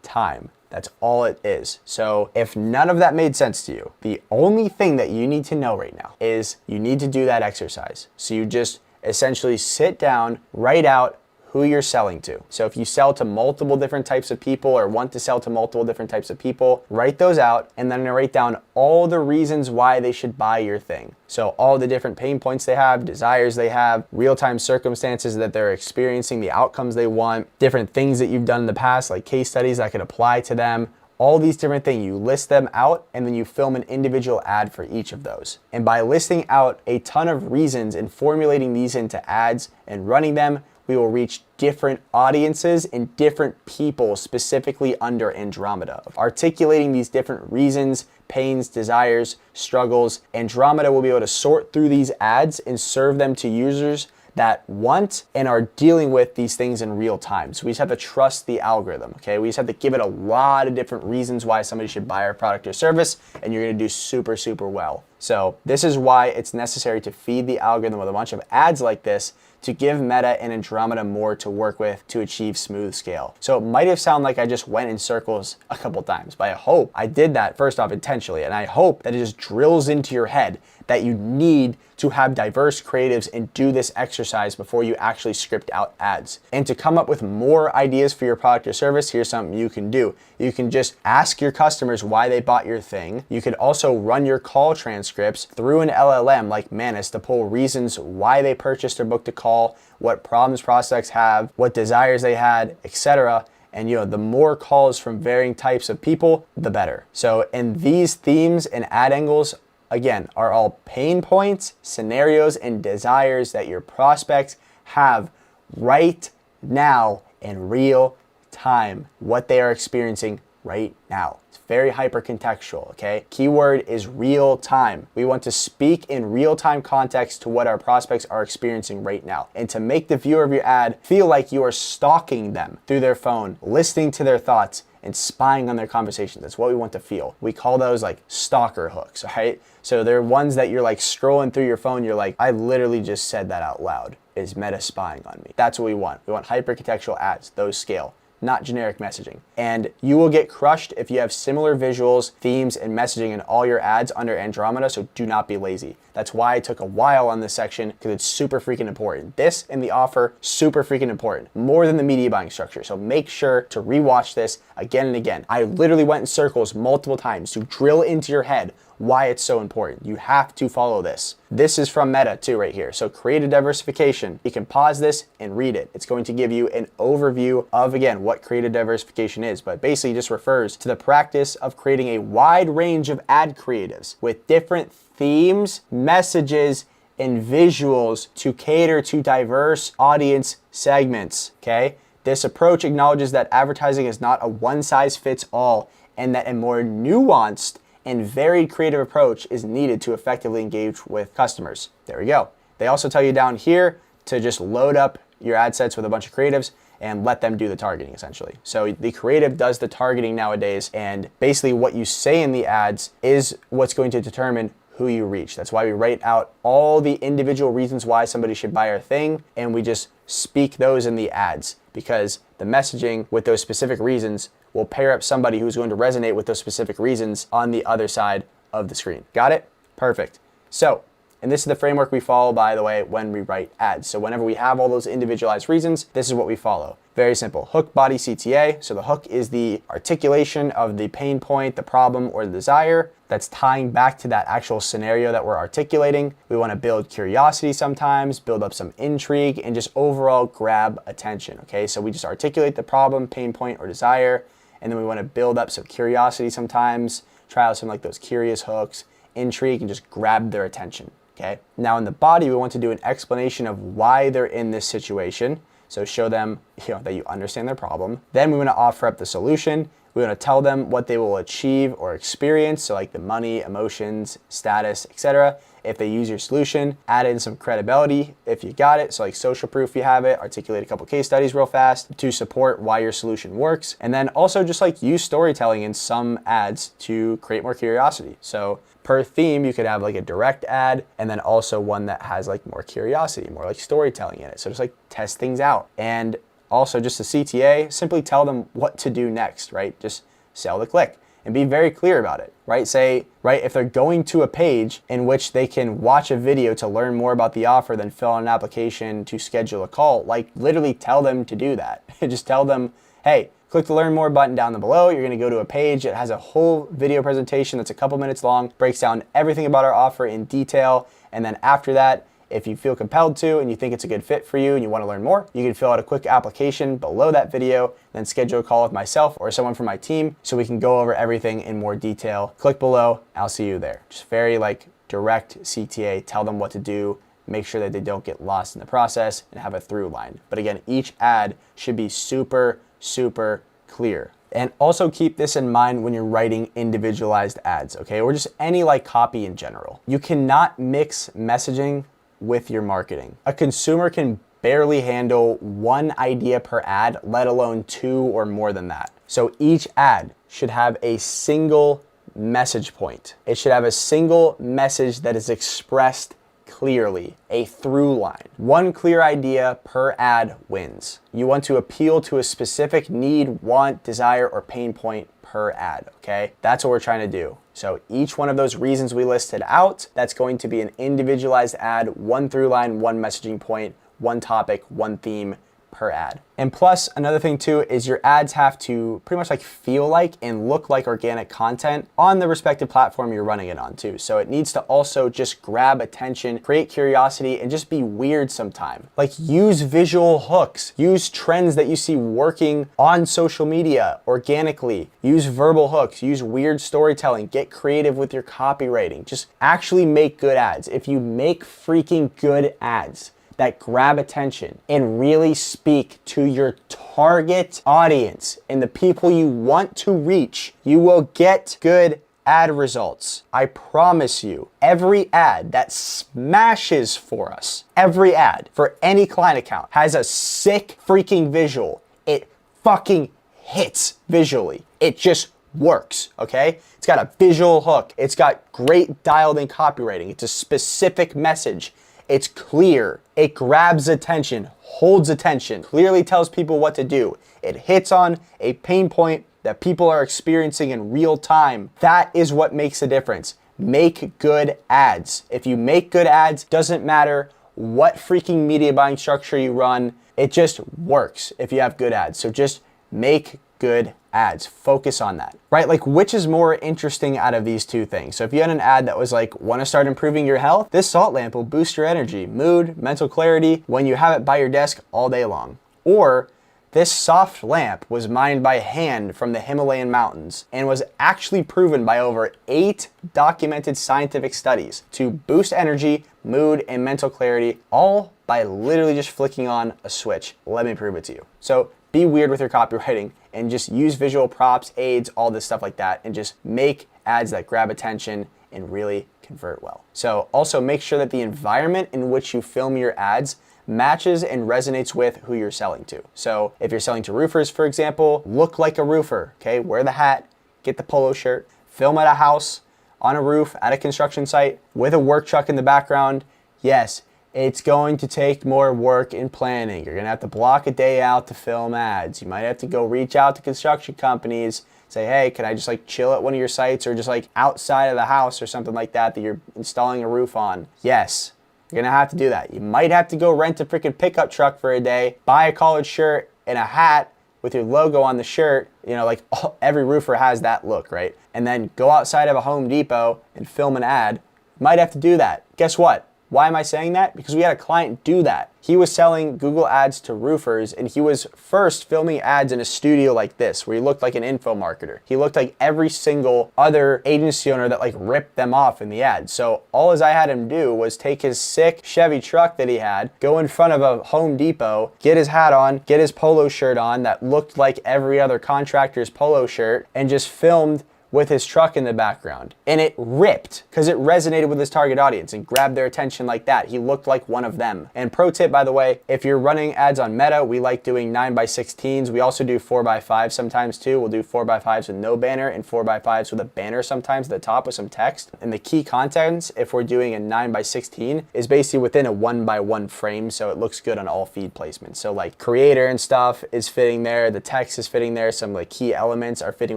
time. That's all it is. So if none of that made sense to you, the only thing that you need to know right now is you need to do that exercise. So you just essentially sit down, write out who you're selling to. So if you sell to multiple different types of people or want to sell to multiple different types of people, write those out and then write down all the reasons why they should buy your thing. So all the different pain points they have, desires they have, real-time circumstances that they're experiencing, the outcomes they want, different things that you've done in the past, like case studies that could apply to them, all these different things. You list them out and then you film an individual ad for each of those. And by listing out a ton of reasons and formulating these into ads and running them, we will reach different audiences and different people specifically under Andromeda. Articulating these different reasons, pains, desires, struggles, Andromeda will be able to sort through these ads and serve them to users that want and are dealing with these things in real time. So we just have to trust the algorithm, okay? We just have to give it a lot of different reasons why somebody should buy our product or service, and you're gonna do super, super well. So this is why it's necessary to feed the algorithm with a bunch of ads like this to give Meta and Andromeda more to work with to achieve smooth scale. So it might have sounded like I just went in circles a couple times, but I hope I did that first off intentionally, and I hope that it just drills into your head that you need to have diverse creatives and do this exercise before you actually script out ads. And to come up with more ideas for your product or service, here's something you can do. You can just ask your customers why they bought your thing. You could also run your call transcripts through an LLM like Manus to pull reasons why they purchased or booked a call, what problems prospects have, what desires they had, etc. And the more calls from varying types of people, the better. So in these themes and ad angles, again, are all pain points, scenarios, and desires that your prospects have right now in real time what they are experiencing right now. It's very hyper contextual, okay? Keyword is real time. We want to speak in real time context to what our prospects are experiencing right now, and to make the viewer of your ad feel like you are stalking them through their phone, listening to their thoughts and spying on their conversations. That's what we want to feel. We call those like stalker hooks, right? So they're ones that you're like scrolling through your phone, you're like, I literally just said that out loud. Is Meta spying on me? That's what we want. We want hyper contextual ads. Those scale, not generic messaging. And you will get crushed if you have similar visuals, themes, and messaging in all your ads under Andromeda, so do not be lazy. That's why I took a while on this section, because it's super freaking important. This and the offer, super freaking important, more than the media buying structure. So make sure to rewatch this again and again. I literally went in circles multiple times to drill into your head why it's so important. You have to follow this. This is from Meta too right here. So creative diversification. You can pause this and read it. It's going to give you an overview of, again, what creative diversification is, but basically just refers to the practice of creating a wide range of ad creatives with different themes, messages, and visuals to cater to diverse audience segments, okay? This approach acknowledges that advertising is not a one-size-fits-all, and that a more nuanced and varied creative approach is needed to effectively engage with customers. There we go. They also tell you down here to just load up your ad sets with a bunch of creatives and let them do the targeting, essentially. So the creative does the targeting nowadays, and basically what you say in the ads is what's going to determine who you reach. That's why we write out all the individual reasons why somebody should buy our thing, and we just speak those in the ads, because the messaging with those specific reasons will pair up somebody who's going to resonate with those specific reasons on the other side of the screen. Got it? Perfect. So, and this is the framework we follow, by the way, when we write ads. So whenever we have all those individualized reasons, this is what we follow. Very simple. Hook, body, CTA. So the hook is the articulation of the pain point, the problem, or the desire that's tying back to that actual scenario that we're articulating. We want to build curiosity sometimes, build up some intrigue, and just overall grab attention, okay? So we just articulate the problem, pain point, or desire, and then we want to build up some curiosity sometimes, try out some like those curious hooks, intrigue, and just grab their attention, okay? Now in the body, we want to do an explanation of why they're in this situation. So show them, that you understand their problem. Then we want to offer up the solution. We want to tell them what they will achieve or experience, so like the money, emotions, status, etc. If they use your solution, add in some credibility if you got it, so like social proof if you have it, articulate a couple case studies real fast to support why your solution works. And then also just like use storytelling in some ads to create more curiosity. So per theme, you could have like a direct ad and then also one that has like more curiosity, more like storytelling in it. So just like test things out. And also just the CTA, simply tell them what to do next, right? Just sell the click and be very clear about it, right? Say, right, if they're going to a page in which they can watch a video to learn more about the offer, then fill out an application to schedule a call, like literally tell them to do that. Just tell them, hey, click the learn more button down below. You're gonna go to a page that has a whole video presentation that's a couple minutes long, breaks down everything about our offer in detail. And then after that, if you feel compelled to and you think it's a good fit for you and you want to learn more, you can fill out a quick application below that video, then schedule a call with myself or someone from my team so we can go over everything in more detail. Click below, I'll see you there. Just very like direct CTA, tell them what to do, make sure that they don't get lost in the process and have a through line. But again, each ad should be super, super clear. And also keep this in mind when you're writing individualized ads, okay? Or just any like copy in general. You cannot mix messaging with your marketing. A consumer can barely handle one idea per ad, let alone two or more than that. So each ad should have a single message point. It should have a single message that is expressed clearly, a through line. One clear idea per ad wins. You want to appeal to a specific need, want, desire, or pain point per ad, okay? That's what we're trying to do. So each one of those reasons we listed out, that's going to be an individualized ad, one through line, one messaging point, one topic, one theme per ad. And plus, another thing too is your ads have to pretty much like feel like and look like organic content on the respective platform you're running it on too. So it needs to also just grab attention, create curiosity, and just be weird sometime. Like use visual hooks, use trends that you see working on social media organically, use verbal hooks, use weird storytelling, get creative with your copywriting, just actually make good ads. If you make freaking good ads, that grab attention and really speak to your target audience and the people you want to reach, you will get good ad results. I promise you, every ad that smashes for us, every ad for any client account has a sick freaking visual. It fucking hits visually. It just works, okay? It's got a visual hook. It's got great dialed in copywriting. It's a specific message. It's clear. It grabs attention, holds attention, clearly tells people what to do. It hits on a pain point that people are experiencing in real time. That is what makes a difference. Make good ads. If you make good ads, doesn't matter what freaking media buying structure you run, it just works if you have good ads. So just make good ads. Focus on that, right? Like, which is more interesting out of these two things? So if you had an ad that was like, want to start improving your health? This salt lamp will boost your energy, mood, mental clarity when you have it by your desk all day long. Or this soft lamp was mined by hand from the Himalayan mountains and was actually proven by over 8 documented scientific studies to boost energy, mood, and mental clarity, all by literally just flicking on a switch. Let me prove it to you. So be weird with your copywriting and just use visual props, aids, all this stuff like that, and just make ads that grab attention and really convert well. So also make sure that the environment in which you film your ads matches and resonates with who you're selling to. So if you're selling to roofers, for example, look like a roofer, okay? Wear the hat, get the polo shirt, film at a house, on a roof, at a construction site, with a work truck in the background. Yes, it's going to take more work and planning. You're gonna have to block a day out to film ads. You might have to go reach out to construction companies, say, hey, can I just like chill at one of your sites or just like outside of the house or something like that you're installing a roof on? Yes. You're gonna have to do that. You might have to go rent a freaking pickup truck for a day, buy a collared shirt and a hat with your logo on the shirt. You know, like every roofer has that look, right? And then go outside of a Home Depot and film an ad. You might have to do that. Guess what? Why am I saying that? Because we had a client do that. He was selling Google ads to roofers, and he was first filming ads in a studio like this, where he looked like an info marketer. He looked like every single other agency owner that like ripped them off in the ad. So all I had him do was take his sick Chevy truck that he had, go in front of a Home Depot, get his hat on, get his polo shirt on that looked like every other contractor's polo shirt, and just filmed with his truck in the background. And it ripped because it resonated with his target audience and grabbed their attention like that. He looked like one of them. And pro tip, by the way, if you're running ads on Meta, we like doing 9x16s. We also do 4x5 sometimes too. We'll do 4x5s with no banner and 4x5s with a banner sometimes at the top with some text. And the key contents, if we're doing a 9x16, is basically within a 1x1 frame, so it looks good on all feed placements. So like creator and stuff is fitting there, the text is fitting there, some like key elements are fitting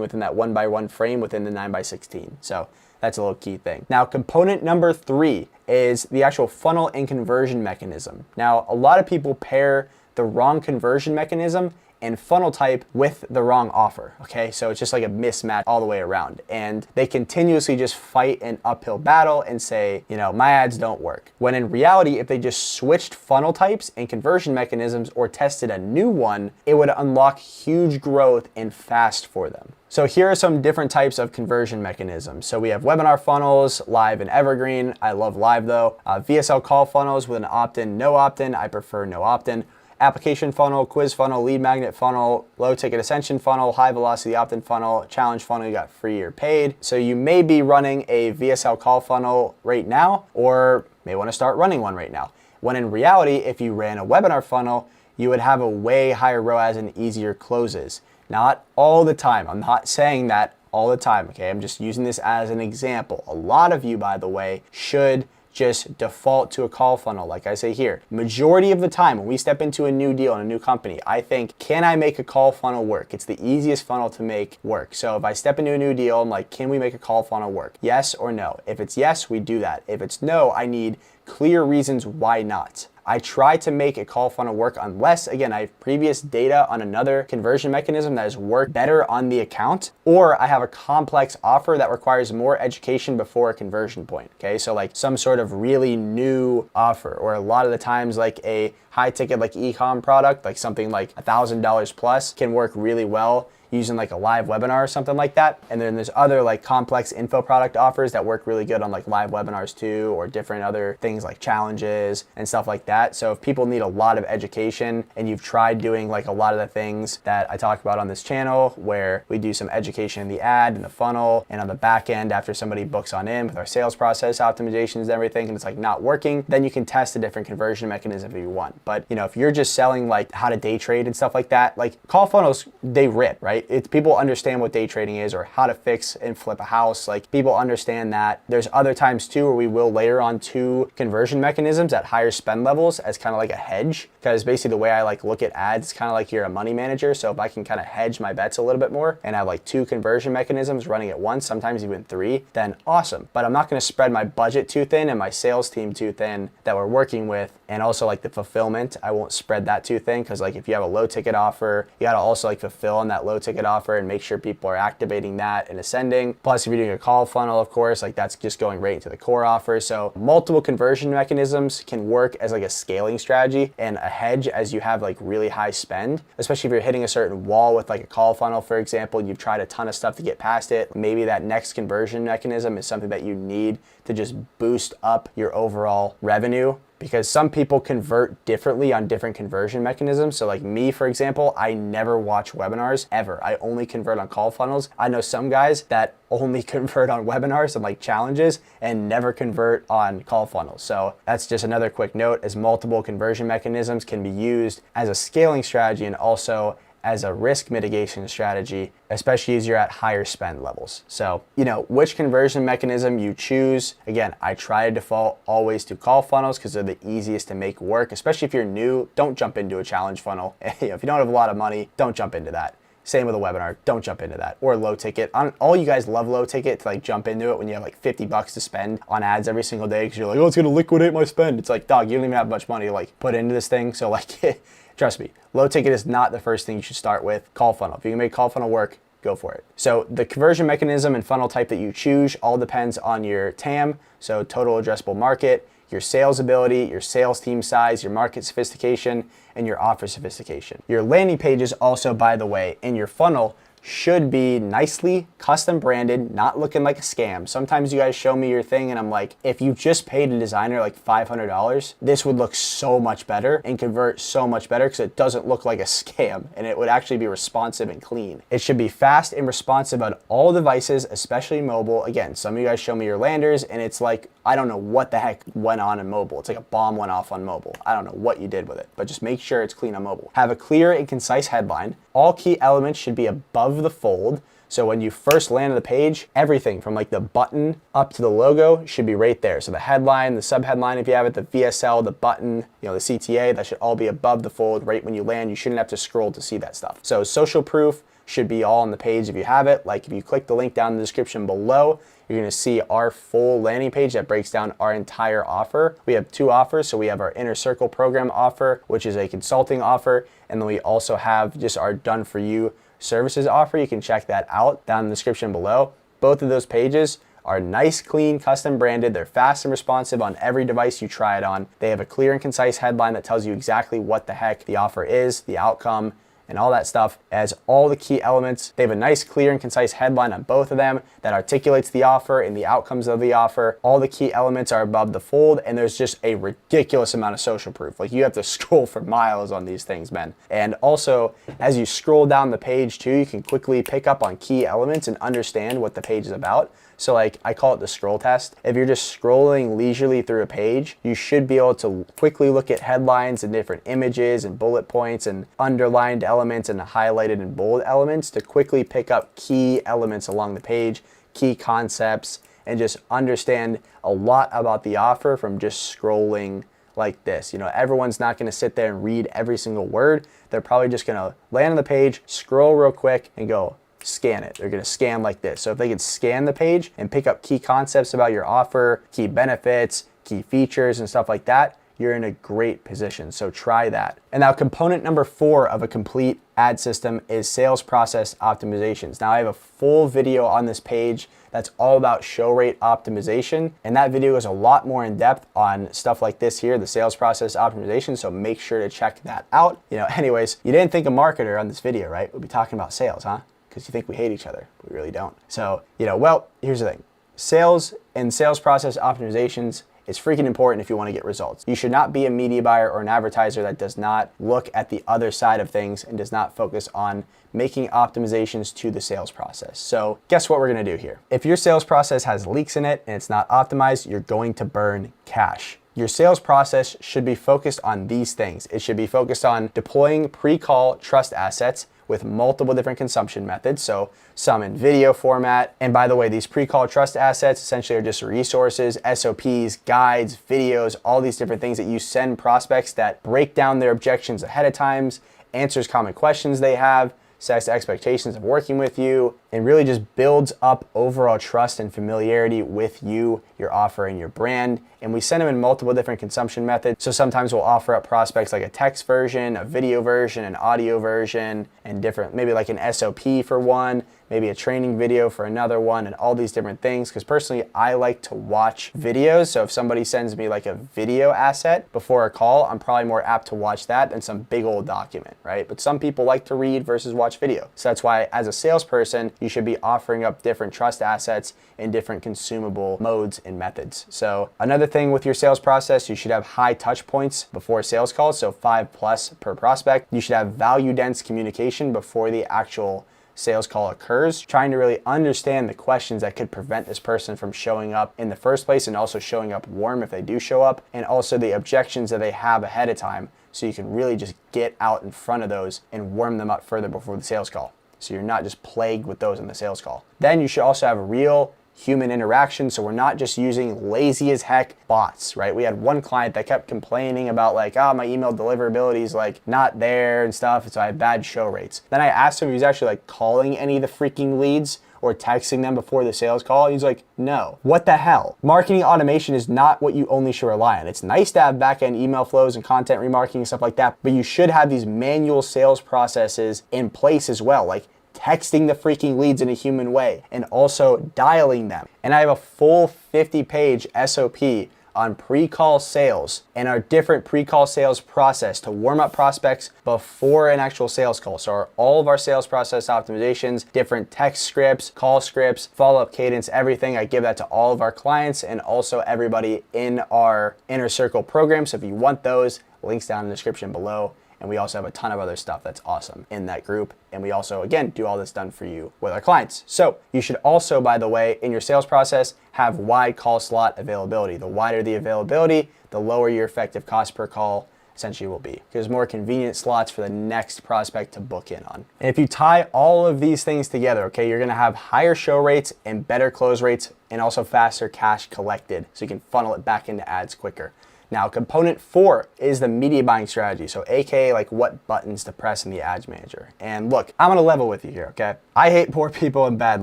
within that 1x1 frame within the 9x16. So that's a little key thing. Now, component number 3 is the actual funnel and conversion mechanism. Now, a lot of people pair the wrong conversion mechanism and funnel type with the wrong offer, okay? So it's just like a mismatch all the way around. And they continuously just fight an uphill battle and say, you know, my ads don't work. When in reality, if they just switched funnel types and conversion mechanisms or tested a new one, it would unlock huge growth and fast for them. So here are some different types of conversion mechanisms. So we have webinar funnels, live and evergreen. I love live though. VSL call funnels with an opt-in, no opt-in. I prefer no opt-in. Application funnel, quiz funnel, lead magnet funnel, low ticket ascension funnel, high velocity opt-in funnel, challenge funnel, you got free or paid. So you may be running a VSL call funnel right now, or may want to start running one right now. When in reality, if you ran a webinar funnel, you would have a way higher ROAS and easier closes. Not all the time. I'm not saying that all the time, okay? I'm just using this as an example. A lot of you, by the way, should just default to a call funnel. Like I say here, majority of the time when we step into a new deal in a new company, I think, can I make a call funnel work? It's the easiest funnel to make work. So if I step into a new deal, I'm like, can we make a call funnel work? Yes or no? If it's yes, we do that. If it's no, I need clear reasons why not. I try to make a call funnel work unless, again, I have previous data on another conversion mechanism that has worked better on the account, or I have a complex offer that requires more education before a conversion point, okay? So like some sort of really new offer, or a lot of the times like a high ticket like e-com product, like something like $1,000 plus can work really well. using like a live webinar or something like that. And then there's other like complex info product offers that work really good on like live webinars too, or different other things like challenges and stuff like that. So if people need a lot of education and you've tried doing like a lot of the things that I talk about on this channel, where we do some education in the ad and the funnel and on the back end after somebody books on in with our sales process optimizations and everything, and it's like not working, then you can test a different conversion mechanism if you want. But you know, if you're just selling like how to day trade and stuff like that, like call funnels, they rip, right? It's people understand what day trading is or how to fix and flip a house. Like people understand that. There's other times too where we will layer on 2 conversion mechanisms at higher spend levels as kind of like a hedge, because basically the way I like look at ads, it's kind of like you're a money manager. So if I can kind of hedge my bets a little bit more and have like 2 conversion mechanisms running at once, sometimes even 3, then awesome. But I'm not going to spread my budget too thin and my sales team too thin that we're working with, and also like the fulfillment, I won't spread that too thin, because like if you have a low ticket offer, you got to also like fulfill on that low ticket offer and make sure people are activating that and ascending. Plus if you're doing a call funnel, of course, like that's just going right into the core offer. So multiple conversion mechanisms can work as like a scaling strategy and a hedge as you have like really high spend, especially if you're hitting a certain wall with like a call funnel, for example, you've tried a ton of stuff to get past it. Maybe that next conversion mechanism is something that you need to just boost up your overall revenue, because some people convert differently on different conversion mechanisms. So like me, for example, I never watch webinars ever. I only convert on call funnels. I know some guys that only convert on webinars and like challenges and never convert on call funnels. So that's just another quick note, as multiple conversion mechanisms can be used as a scaling strategy and also as a risk mitigation strategy, especially as you're at higher spend levels. So, you know, which conversion mechanism you choose, again, I try to default always to call funnels because they're the easiest to make work, especially if you're new. Don't jump into a challenge funnel. If you don't have a lot of money, don't jump into that. Same with a webinar, don't jump into that. Or low ticket. All you guys love low ticket to like jump into it when you have like $50 to spend on ads every single day because you're like, oh, it's gonna liquidate my spend. It's like, dog, you don't even have much money to like put into this thing. So like, trust me, low ticket is not the first thing you should start with. Call funnel. If you can make call funnel work, go for it. So the conversion mechanism and funnel type that you choose all depends on your TAM, so total addressable market, your sales ability, your sales team size, your market sophistication, and your offer sophistication. Your landing pages also, by the way, in your funnel should be nicely custom branded, not looking like a scam. Sometimes you guys show me your thing and I'm like, if you just paid a designer like $500, this would look so much better and convert so much better because it doesn't look like a scam and it would actually be responsive and clean. It should be fast and responsive on all devices, especially mobile. Again, some of you guys show me your landers and it's like, I don't know what the heck went on in mobile. It's like a bomb went off on mobile. I don't know what you did with it, but just make sure it's clean on mobile. Have a clear and concise headline. All key elements should be above the fold. So when you first land on the page, everything from like the button up to the logo should be right there. So the headline, the subheadline, if you have it, the VSL, the button, you know, the CTA, that should all be above the fold right when you land. You shouldn't have to scroll to see that stuff. So social proof should be all on the page if you have it. Like if you click the link down in the description below, you're gonna see our full landing page that breaks down our entire offer. We have 2 offers. So we have our Inner Circle program offer, which is a consulting offer. And then we also have just our done for you services offer. You can check that out down in the description below. Both of those pages are nice, clean, custom branded. They're fast and responsive on every device you try it on. They have a clear and concise headline that tells you exactly what the heck the offer is, the outcome, and all that stuff. As all the key elements. They have a nice, clear, and concise headline on both of them that articulates the offer and the outcomes of the offer. All the key elements are above the fold, and there's just a ridiculous amount of social proof. Like you have to scroll for miles on these things, man. And also, as you scroll down the page too, you can quickly pick up on key elements and understand what the page is about. So like I call it the scroll test. If you're just scrolling leisurely through a page, you should be able to quickly look at headlines and different images and bullet points and underlined elements and highlighted and bold elements to quickly pick up key elements along the page, key concepts, and just understand a lot about the offer from just scrolling like this. You know, everyone's not gonna sit there and read every single word. They're probably just gonna land on the page, scroll real quick and go, scan it. They're gonna scan like this. So if they can scan the page and pick up key concepts about your offer, key benefits, key features and stuff like that, you're in a great position. So try that. And now component number 4 of a complete ad system is sales process optimizations. Now I have a full video on this page that's all about show rate optimization. And that video is a lot more in depth on stuff like this here, the sales process optimization. So make sure to check that out. You know, anyways, you didn't think a marketer on this video, right? We'll be talking about sales, huh? because you think we hate each other. We really don't. So, well, here's the thing. Sales and sales process optimizations is freaking important if you want to get results. You should not be a media buyer or an advertiser that does not look at the other side of things and does not focus on making optimizations to the sales process. So guess what we're going to do here? If your sales process has leaks in it and it's not optimized, you're going to burn cash. Your sales process should be focused on these things. It should be focused on deploying pre-call trust assets with multiple different consumption methods. So some in video format. And by the way, these pre-call trust assets essentially are just resources, SOPs, guides, videos, all these different things that you send prospects that break down their objections ahead of time, answers common questions they have, sets expectations of working with you, and really just builds up overall trust and familiarity with you, your offer, and your brand. And we send them in multiple different consumption methods. So sometimes we'll offer up prospects like a text version, a video version, an audio version, and different, maybe like an SOP for one, maybe a training video for another one, and all these different things. Because personally, I like to watch videos. So if somebody sends me like a video asset before a call, I'm probably more apt to watch that than some big old document, right? But some people like to read versus watch video. So that's why as a salesperson, you should be offering up different trust assets in different consumable modes and methods. So another thing with your sales process, you should have high touch points before sales calls, so 5+ per prospect. You should have value dense communication before the actual sales call occurs, trying to really understand the questions that could prevent this person from showing up in the first place and also showing up warm if they do show up, and also the objections that they have ahead of time, so you can really just get out in front of those and warm them up further before the sales call, so you're not just plagued with those in the sales call. Then you should also have real human interaction, so we're not just using lazy as heck bots, right? We had one client that kept complaining about like, my email deliverability is like not there and stuff, so I have bad show rates. Then I asked him if he was actually like calling any of the freaking leads or texting them before the sales call. He's like, no. What the hell? Marketing automation is not what you only should rely on. It's nice to have back-end email flows and content remarketing and stuff like that, but you should have these manual sales processes in place as well, like texting the freaking leads in a human way and also dialing them. And I have a full 50-page SOP on pre-call sales and our different pre-call sales process to warm up prospects before an actual sales call. So all of our sales process optimizations, different text scripts, call scripts, follow-up cadence, everything. I give that to all of our clients and also everybody in our Inner Circle program. So if you want those, links down in the description below. And we also have a ton of other stuff that's awesome in that group. And we also, again, do all this done for you with our clients. So you should also, by the way, in your sales process, have wide call slot availability. The wider the availability, the lower your effective cost per call essentially will be. There's more convenient slots for the next prospect to book in on. And if you tie all of these things together, okay, you're gonna have higher show rates and better close rates and also faster cash collected. So you can funnel it back into ads quicker. Now, component 4 is the media buying strategy. So AKA like what buttons to press in the ads manager. And look, I'm gonna level with you here, okay? I hate poor people and bad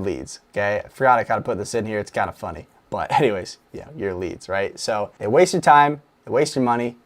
leads, okay? I forgot I gotta put this in here, it's kind of funny. But anyways, yeah, your leads, right? So they waste your time, they waste your money,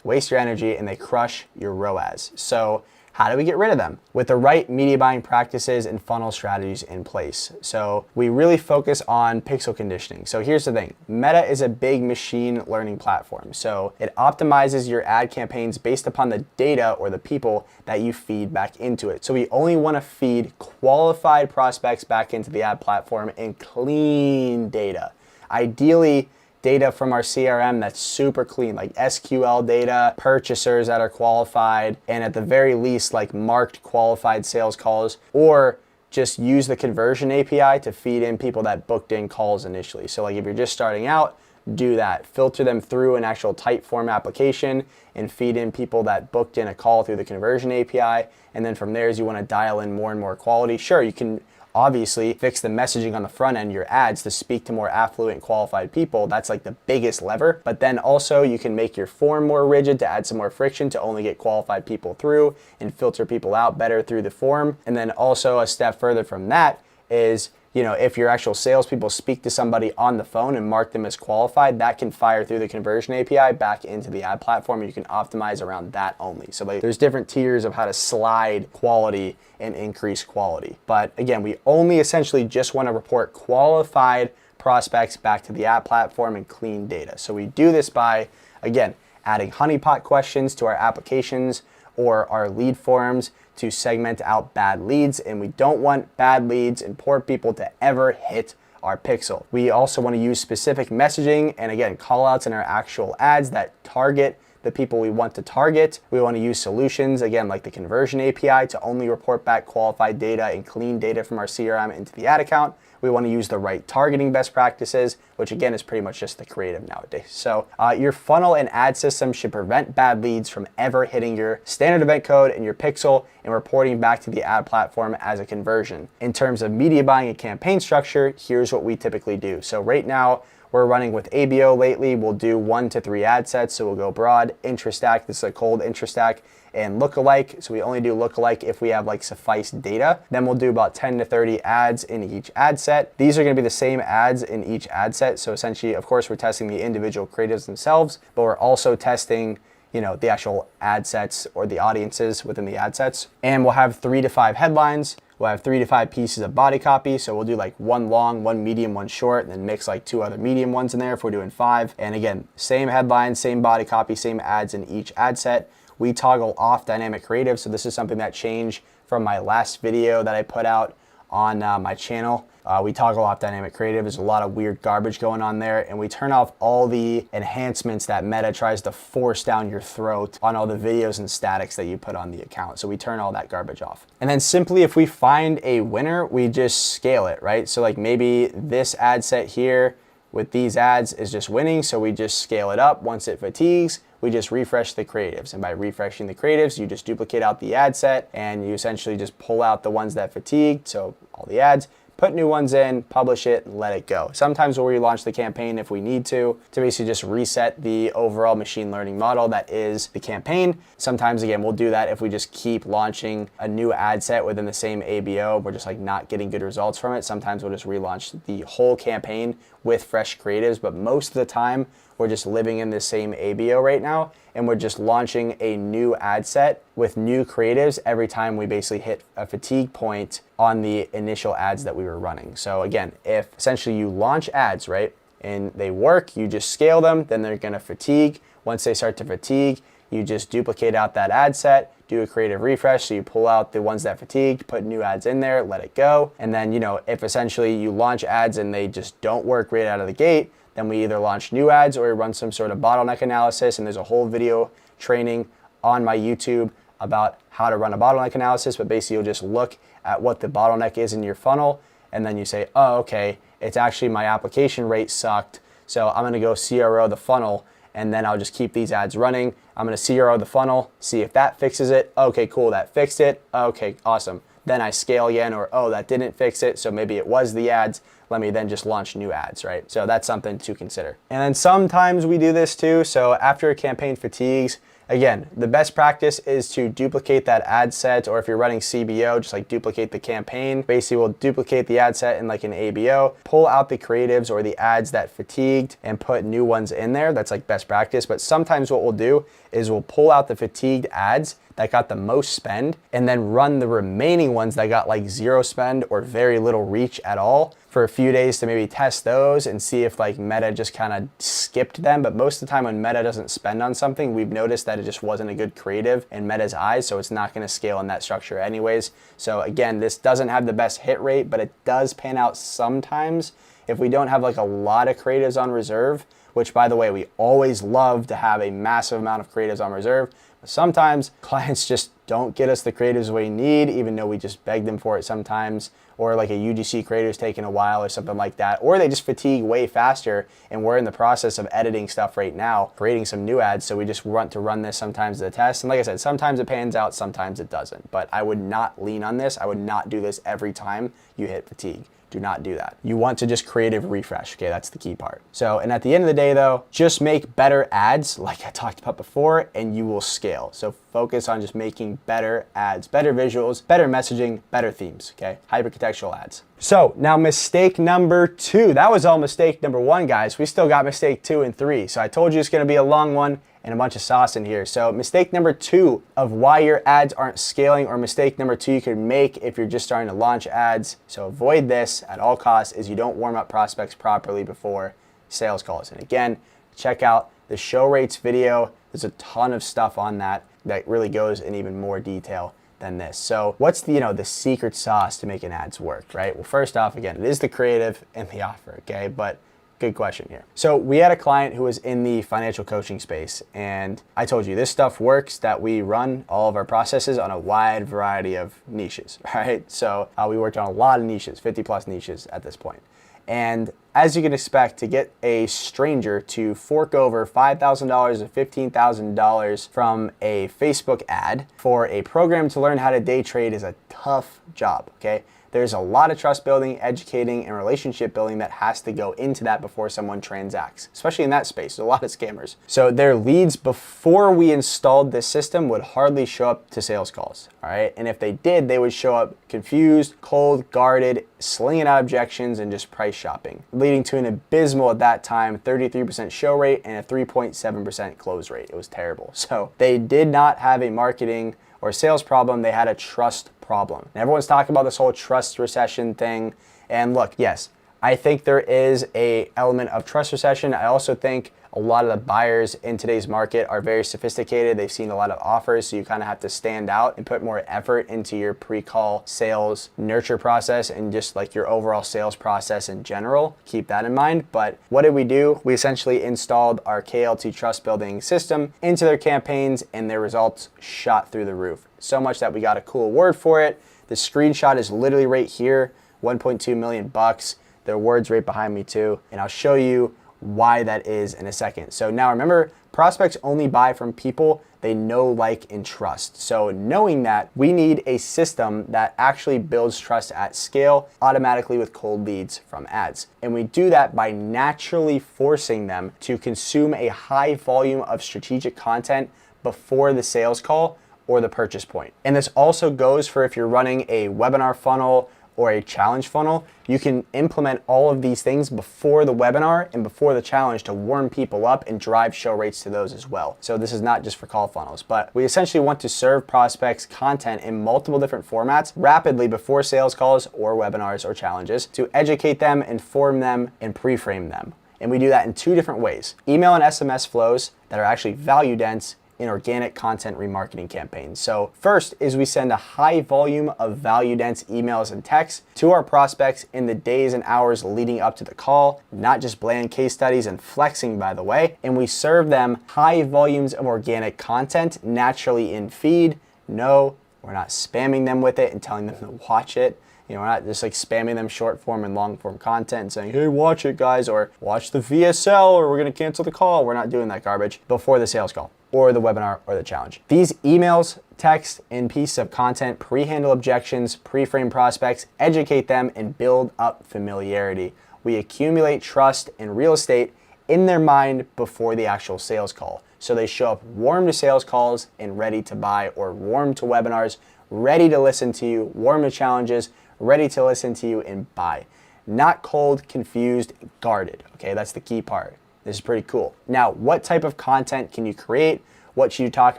waste your energy, and they crush your ROAS. So how do we get rid of them? With the right media buying practices and funnel strategies in place. So we really focus on pixel conditioning. So here's the thing, Meta is a big machine learning platform. So it optimizes your ad campaigns based upon the data or the people that you feed back into it. So we only wanna feed qualified prospects back into the ad platform and clean data. Ideally, data from our CRM that's super clean, like SQL data, purchasers that are qualified, and at the very least, like marked qualified sales calls, or just use the conversion API to feed in people that booked in calls initially. So like if you're just starting out, do that. Filter them through an actual Typeform application and feed in people that booked in a call through the conversion API. And then from there, as you want to dial in more and more quality, sure, you can obviously fix the messaging on the front end, your ads, to speak to more affluent qualified people. That's like the biggest lever. But then also you can make your form more rigid to add some more friction to only get qualified people through and filter people out better through the form. And then also a step further from that is, if your actual salespeople speak to somebody on the phone and mark them as qualified, that can fire through the conversion API back into the ad platform, and you can optimize around that only. So there's different tiers of how to slide quality and increase quality. But again, we only essentially just want to report qualified prospects back to the ad platform and clean data. So we do this by, again, adding honeypot questions to our applications, or our lead forms to segment out bad leads. And we don't want bad leads and poor people to ever hit our pixel. We also want to use specific messaging and again, call outs in our actual ads that target the people we want to target. We want to use solutions, again, like the conversion API to only report back qualified data and clean data from our CRM into the ad account. We want to use the right targeting best practices, which again is pretty much just the creative nowadays. So your funnel and ad system should prevent bad leads from ever hitting your standard event code and your pixel and reporting back to the ad platform as a conversion. In terms of media buying and campaign structure, here's what we typically do. So right now, we're running with ABO lately. We'll do 1 to 3 ad sets. So we'll go broad, intra-stack. This is a cold intra-stack, and lookalike. So we only do lookalike if we have like suffice data. Then we'll do about 10 to 30 ads in each ad set. These are gonna be the same ads in each ad set. So essentially, of course, we're testing the individual creatives themselves, but we're also testing the actual ad sets or the audiences within the ad sets. And we'll have 3 to 5 headlines. We'll have 3 to 5 pieces of body copy. So we'll do like 1 long, 1 medium, 1 short, and then mix like 2 other medium ones in there if we're doing 5. And again, same headlines, same body copy, same ads in each ad set. We toggle off dynamic creative. So this is something that changed from my last video that I put out on my channel. We toggle off dynamic creative. There's a lot of weird garbage going on there, and we turn off all the enhancements that Meta tries to force down your throat on all the videos and statics that you put on the account. So we turn all that garbage off. And then simply if we find a winner, we just scale it, right? So like maybe this ad set here with these ads is just winning, so we just scale it up. Once it fatigues, we just refresh the creatives. And by refreshing the creatives, you just duplicate out the ad set and you essentially just pull out the ones that fatigued, so all the ads, put new ones in, publish it, and let it go. Sometimes we'll relaunch the campaign if we need to basically just reset the overall machine learning model that is the campaign. Sometimes, again, we'll do that if we just keep launching a new ad set within the same ABO. We're just like not getting good results from it. Sometimes we'll just relaunch the whole campaign with fresh creatives, but most of the time, we're just living in the same ABO right now, and we're just launching a new ad set with new creatives every time we basically hit a fatigue point on the initial ads that we were running. So again, if essentially you launch ads, right, and they work, you just scale them, then they're gonna fatigue. Once they start to fatigue, you just duplicate out that ad set, do a creative refresh, so you pull out the ones that fatigued, put new ads in there, let it go. And then, if essentially you launch ads and they just don't work right out of the gate, then we either launch new ads or we run some sort of bottleneck analysis. And there's a whole video training on my YouTube about how to run a bottleneck analysis. But basically, you'll just look at what the bottleneck is in your funnel. And then you say, oh, okay, it's actually my application rate sucked. So I'm going to go CRO the funnel. And then I'll just keep these ads running. I'm going to CRO the funnel, see if that fixes it. Okay, cool, that fixed it. Okay, awesome. Then I scale again, or oh, that didn't fix it. So maybe it was the ads. Let me then just launch new ads, right? So that's something to consider. And then sometimes we do this too. So after a campaign fatigues, again, the best practice is to duplicate that ad set, or if you're running CBO, just like duplicate the campaign. Basically, we'll duplicate the ad set in like an ABO, pull out the creatives or the ads that fatigued and put new ones in there. That's like best practice. But sometimes what we'll do is we'll pull out the fatigued ads that got the most spend and then run the remaining ones that got like 0 spend or very little reach at all for a few days to maybe test those and see if like Meta just kind of skipped them. But most of the time when Meta doesn't spend on something, we've noticed that it just wasn't a good creative in Meta's eyes, so it's not going to scale in that structure anyways. So again, this doesn't have the best hit rate, but it does pan out sometimes if we don't have like a lot of creatives on reserve, which by the way, we always love to have a massive amount of creatives on reserve. But sometimes clients just don't get us the creatives we need, even though we just beg them for it sometimes, or like a UGC creator is taking a while or something like that, or they just fatigue way faster, and we're in the process of editing stuff right now, creating some new ads, so we just want to run this sometimes as a test. And like I said, sometimes it pans out, sometimes it doesn't, but I would not lean on this. I would not do this every time you hit fatigue. Do not do that. You want to just creative refresh, okay? That's the key part. So, and at the end of the day though, just make better ads like I talked about before and you will scale. So focus on just making better ads, better visuals, better messaging, better themes, okay? Hypercontextual ads. So now mistake number 2. That was all mistake number 1, guys. We still got mistake 2 and 3. So I told you it's gonna be a long one and a bunch of sauce in here. So mistake number 2 of why your ads aren't scaling, or mistake number 2 you could make if you're just starting to launch ads, so avoid this at all costs, is you don't warm up prospects properly before sales calls. And again, check out the show rates video. There's a ton of stuff on that that really goes in even more detail than this. So what's the secret sauce to making ads work, right? Well, first off, again, it is the creative and the offer, okay? But good question here. So we had a client who was in the financial coaching space, and I told you this stuff works, that we run all of our processes on a wide variety of niches, right? So we worked on a lot of niches, 50 plus niches at this point. And as you can expect, to get a stranger to fork over $5,000 or $15,000 from a Facebook ad for a program to learn how to day trade is a tough job, okay? There's a lot of trust building, educating, and relationship building that has to go into that before someone transacts, especially in that space. There's a lot of scammers. So their leads before we installed this system would hardly show up to sales calls, all right? And if they did, they would show up confused, cold, guarded, slinging out objections, and just price shopping, leading to an abysmal, at that time, 33% show rate and a 3.7% close rate. It was terrible. So they did not have a marketing or sales problem, they had a trust problem. And everyone's talking about this whole trust recession thing. And look, yes, I think there is an element of trust recession. I also think a lot of the buyers in today's market are very sophisticated. They've seen a lot of offers, so you kind of have to stand out and put more effort into your pre-call sales nurture process and just like your overall sales process in general. Keep that in mind. But what did we do? We essentially installed our KLT trust building system into their campaigns, and their results shot through the roof. So much that we got a cool award for it. The screenshot is literally right here, 1.2 million bucks. The award's right behind me too, and I'll show you why that is in a second. So now remember, prospects only buy from people they know, like, and trust. So knowing that, we need a system that actually builds trust at scale automatically with cold leads from ads. And we do that by naturally forcing them to consume a high volume of strategic content before the sales call or the purchase point. And this also goes for if you're running a webinar funnel or a challenge funnel. You can implement all of these things before the webinar and before the challenge to warm people up and drive show rates to those as well. So this is not just for call funnels, but we essentially want to serve prospects content in multiple different formats rapidly before sales calls or webinars or challenges to educate them, inform them, and pre-frame them. And we do that in two different ways: email and SMS flows that are actually value dense in organic content remarketing campaigns. So first is we send a high volume of value dense emails and texts to our prospects in the days and hours leading up to the call, not just bland case studies and flexing, by the way. And we serve them high volumes of organic content naturally in feed. No, we're not spamming them with it and telling them to watch it. You know, we're not just like spamming them short form and long form content and saying, hey, watch it guys, or watch the VSL, or we're gonna cancel the call. We're not doing that garbage before the sales call or the webinar or the challenge. These emails, text, and pieces of content pre-handle objections, pre-frame prospects, educate them, and build up familiarity. We accumulate trust and real estate in their mind before the actual sales call. So they show up warm to sales calls and ready to buy, or warm to webinars, ready to listen to you, warm to challenges, ready to listen to you and buy. Not cold, confused, guarded. Okay, that's the key part. This is pretty cool. Now, what type of content can you create? What should you talk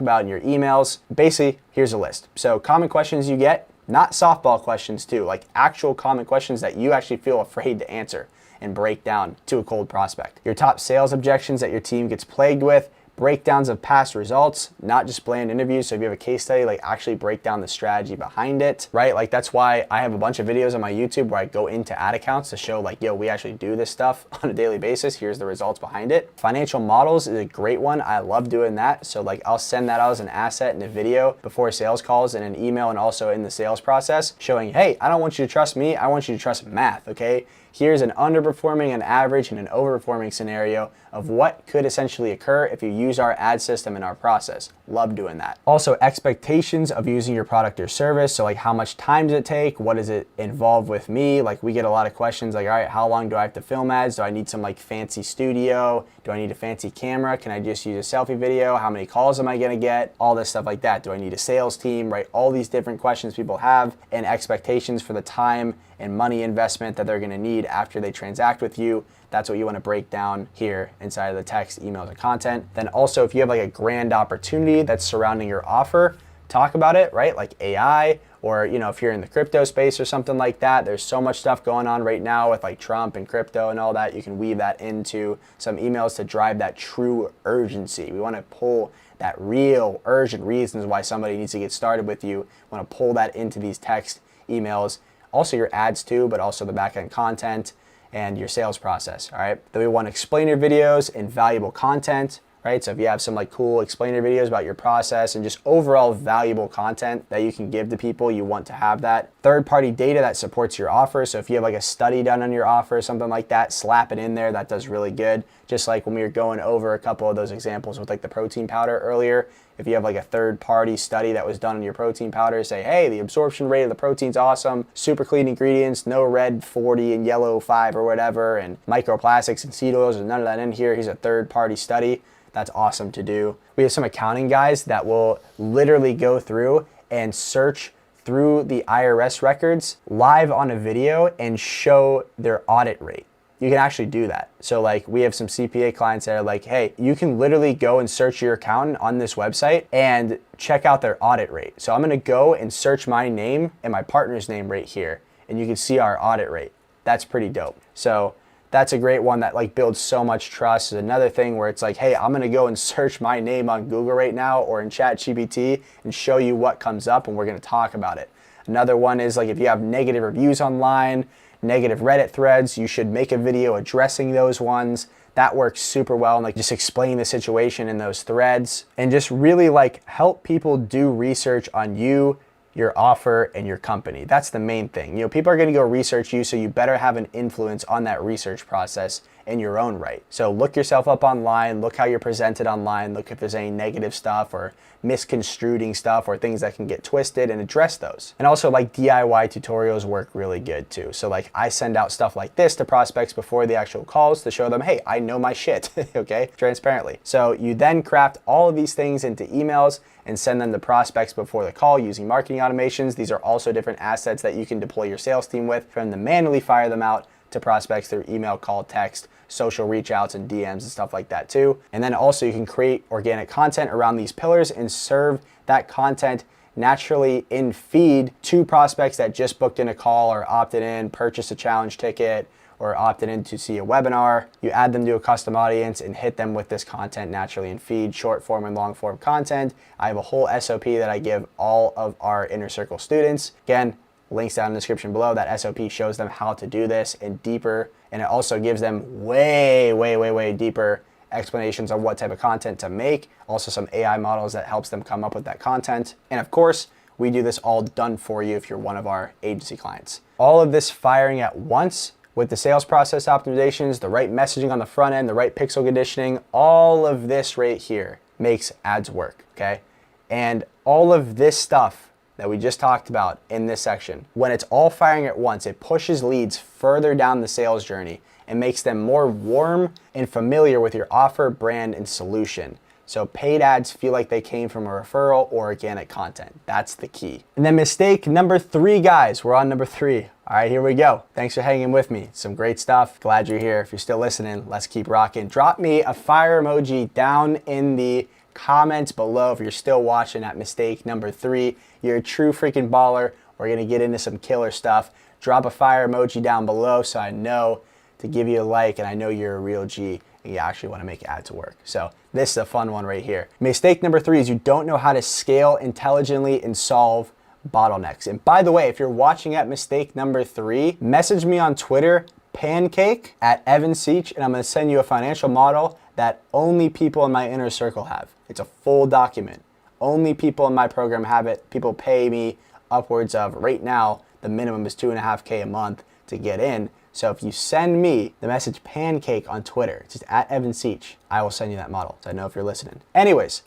about in your emails? Basically, here's a list. So common questions you get, not softball questions too, like actual common questions that you actually feel afraid to answer and break down to a cold prospect. Your top sales objections that your team gets plagued with, breakdowns of past results, not just bland interviews. So if you have a case study, like actually break down the strategy behind it, right? Like that's why I have a bunch of videos on my YouTube where I go into ad accounts to show like, yo, we actually do this stuff on a daily basis. Here's the results behind it. Financial models is a great one. I love doing that. So like I'll send that out as an asset in a video before sales calls and an email, and also in the sales process showing, hey, I don't want you to trust me. I want you to trust math, okay? Here's an underperforming, an average, and an overperforming scenario of what could essentially occur if you use our ad system in our process. Love doing that. Also, expectations of using your product or service. So like how much time does it take? What does it involve with me? Like we get a lot of questions like, all right, how long do I have to film ads? Do I need some like fancy studio? Do I need a fancy camera? Can I just use a selfie video? How many calls am I gonna get? All this stuff like that. Do I need a sales team, right? All these different questions people have, and expectations for the time and money investment that they're gonna need after they transact with you. That's what you wanna break down here inside of the text, emails, and content. Then also, if you have like a grand opportunity that's surrounding your offer, talk about it, right? Like AI, or you know, if you're in the crypto space or something like that, there's so much stuff going on right now with like Trump and crypto and all that. You can weave that into some emails to drive that true urgency. We wanna pull that real urgent reasons why somebody needs to get started with you. You want to pull that into these text emails, also your ads too, but also the back-end content and your sales process, all right? Then we want explainer videos and valuable content, right? So if you have some like cool explainer videos about your process and just overall valuable content that you can give to people, you want to have that. Third-party data that supports your offer. So if you have like a study done on your offer or something like that, slap it in there. That does really good. Just like when we were going over a couple of those examples with like the protein powder earlier, if you have like a third-party study that was done on your protein powder, say, hey, the absorption rate of the protein's awesome, super clean ingredients, no red 40 and yellow 5 or whatever, and microplastics and seed oils, and none of that in here. Here's a third-party study. That's awesome to do. We have some accounting guys that will literally go through and search through the IRS records live on a video and show their audit rate. You can actually do that. So like we have some CPA clients that are like, hey, you can literally go and search your accountant on this website and check out their audit rate. So I'm gonna go and search my name and my partner's name right here, and you can see our audit rate. That's pretty dope. So that's a great one that like builds so much trust. Is another thing where it's like, hey, I'm gonna go and search my name on Google right now or in ChatGPT and show you what comes up, and we're gonna talk about it. Another one is like if you have negative reviews online, negative Reddit threads, you should make a video addressing those ones. That works super well, and like just explain the situation in those threads and just really like help people do research on you, your offer, and your company. That's the main thing. You know, people are gonna go research you, so you better have an influence on that research process in your own right. So look yourself up online, look how you're presented online, look if there's any negative stuff or misconstruing stuff or things that can get twisted, and address those. And also like DIY tutorials work really good too. So like I send out stuff like this to prospects before the actual calls to show them, hey, I know my shit, okay, transparently. So you then craft all of these things into emails and send them to prospects before the call using marketing automations. These are also different assets that you can deploy your sales team with for them to manually fire them out to prospects through email, call, text, social reach outs, and DMs and stuff like that too. And then also you can create organic content around these pillars and serve that content naturally in feed to prospects that just booked in a call or opted in, purchased a challenge ticket, or opted in to see a webinar. You add them to a custom audience and hit them with this content naturally in feed, short form and long form content. I have a whole SOP that I give all of our Inner Circle students. Again, links down in the description below. That SOP shows them how to do this and deeper, and it also gives them way deeper explanations on what type of content to make. Also some AI models that helps them come up with that content. And of course, we do this all done for you if you're one of our agency clients. All of this firing at once with the sales process optimizations, the right messaging on the front end, the right pixel conditioning, all of this right here makes ads work, okay? And all of this stuff that we just talked about in this section, when it's all firing at once, it pushes leads further down the sales journey and makes them more warm and familiar with your offer, brand, and solution. So paid ads feel like they came from a referral or organic content. That's the key. And then mistake number 3, guys. We're on number 3. All right, here we go. Thanks for hanging with me. Some great stuff. Glad you're here. If you're still listening, let's keep rocking. Drop me a fire emoji down in the comments below if you're still watching at mistake number 3. You're a true freaking baller. We're gonna get into some killer stuff. Drop a fire emoji down below so I know to give you a like, and I know you're a real G and you actually want to make ads work. So this is a fun one right here. Mistake number 3 is you don't know how to scale intelligently and solve bottlenecks. And by the way, if you're watching at mistake number 3, message me on Twitter, pancake at Evan Seach, and I'm gonna send you a financial model that only people in my inner circle have. It's a full document. Only people in my program have it. People pay me upwards of, right now, the minimum is $2.5K a month to get in. So if you send me the message pancake on Twitter, just at Evan Seach, I will send you that model so I know if you're listening. Anyways,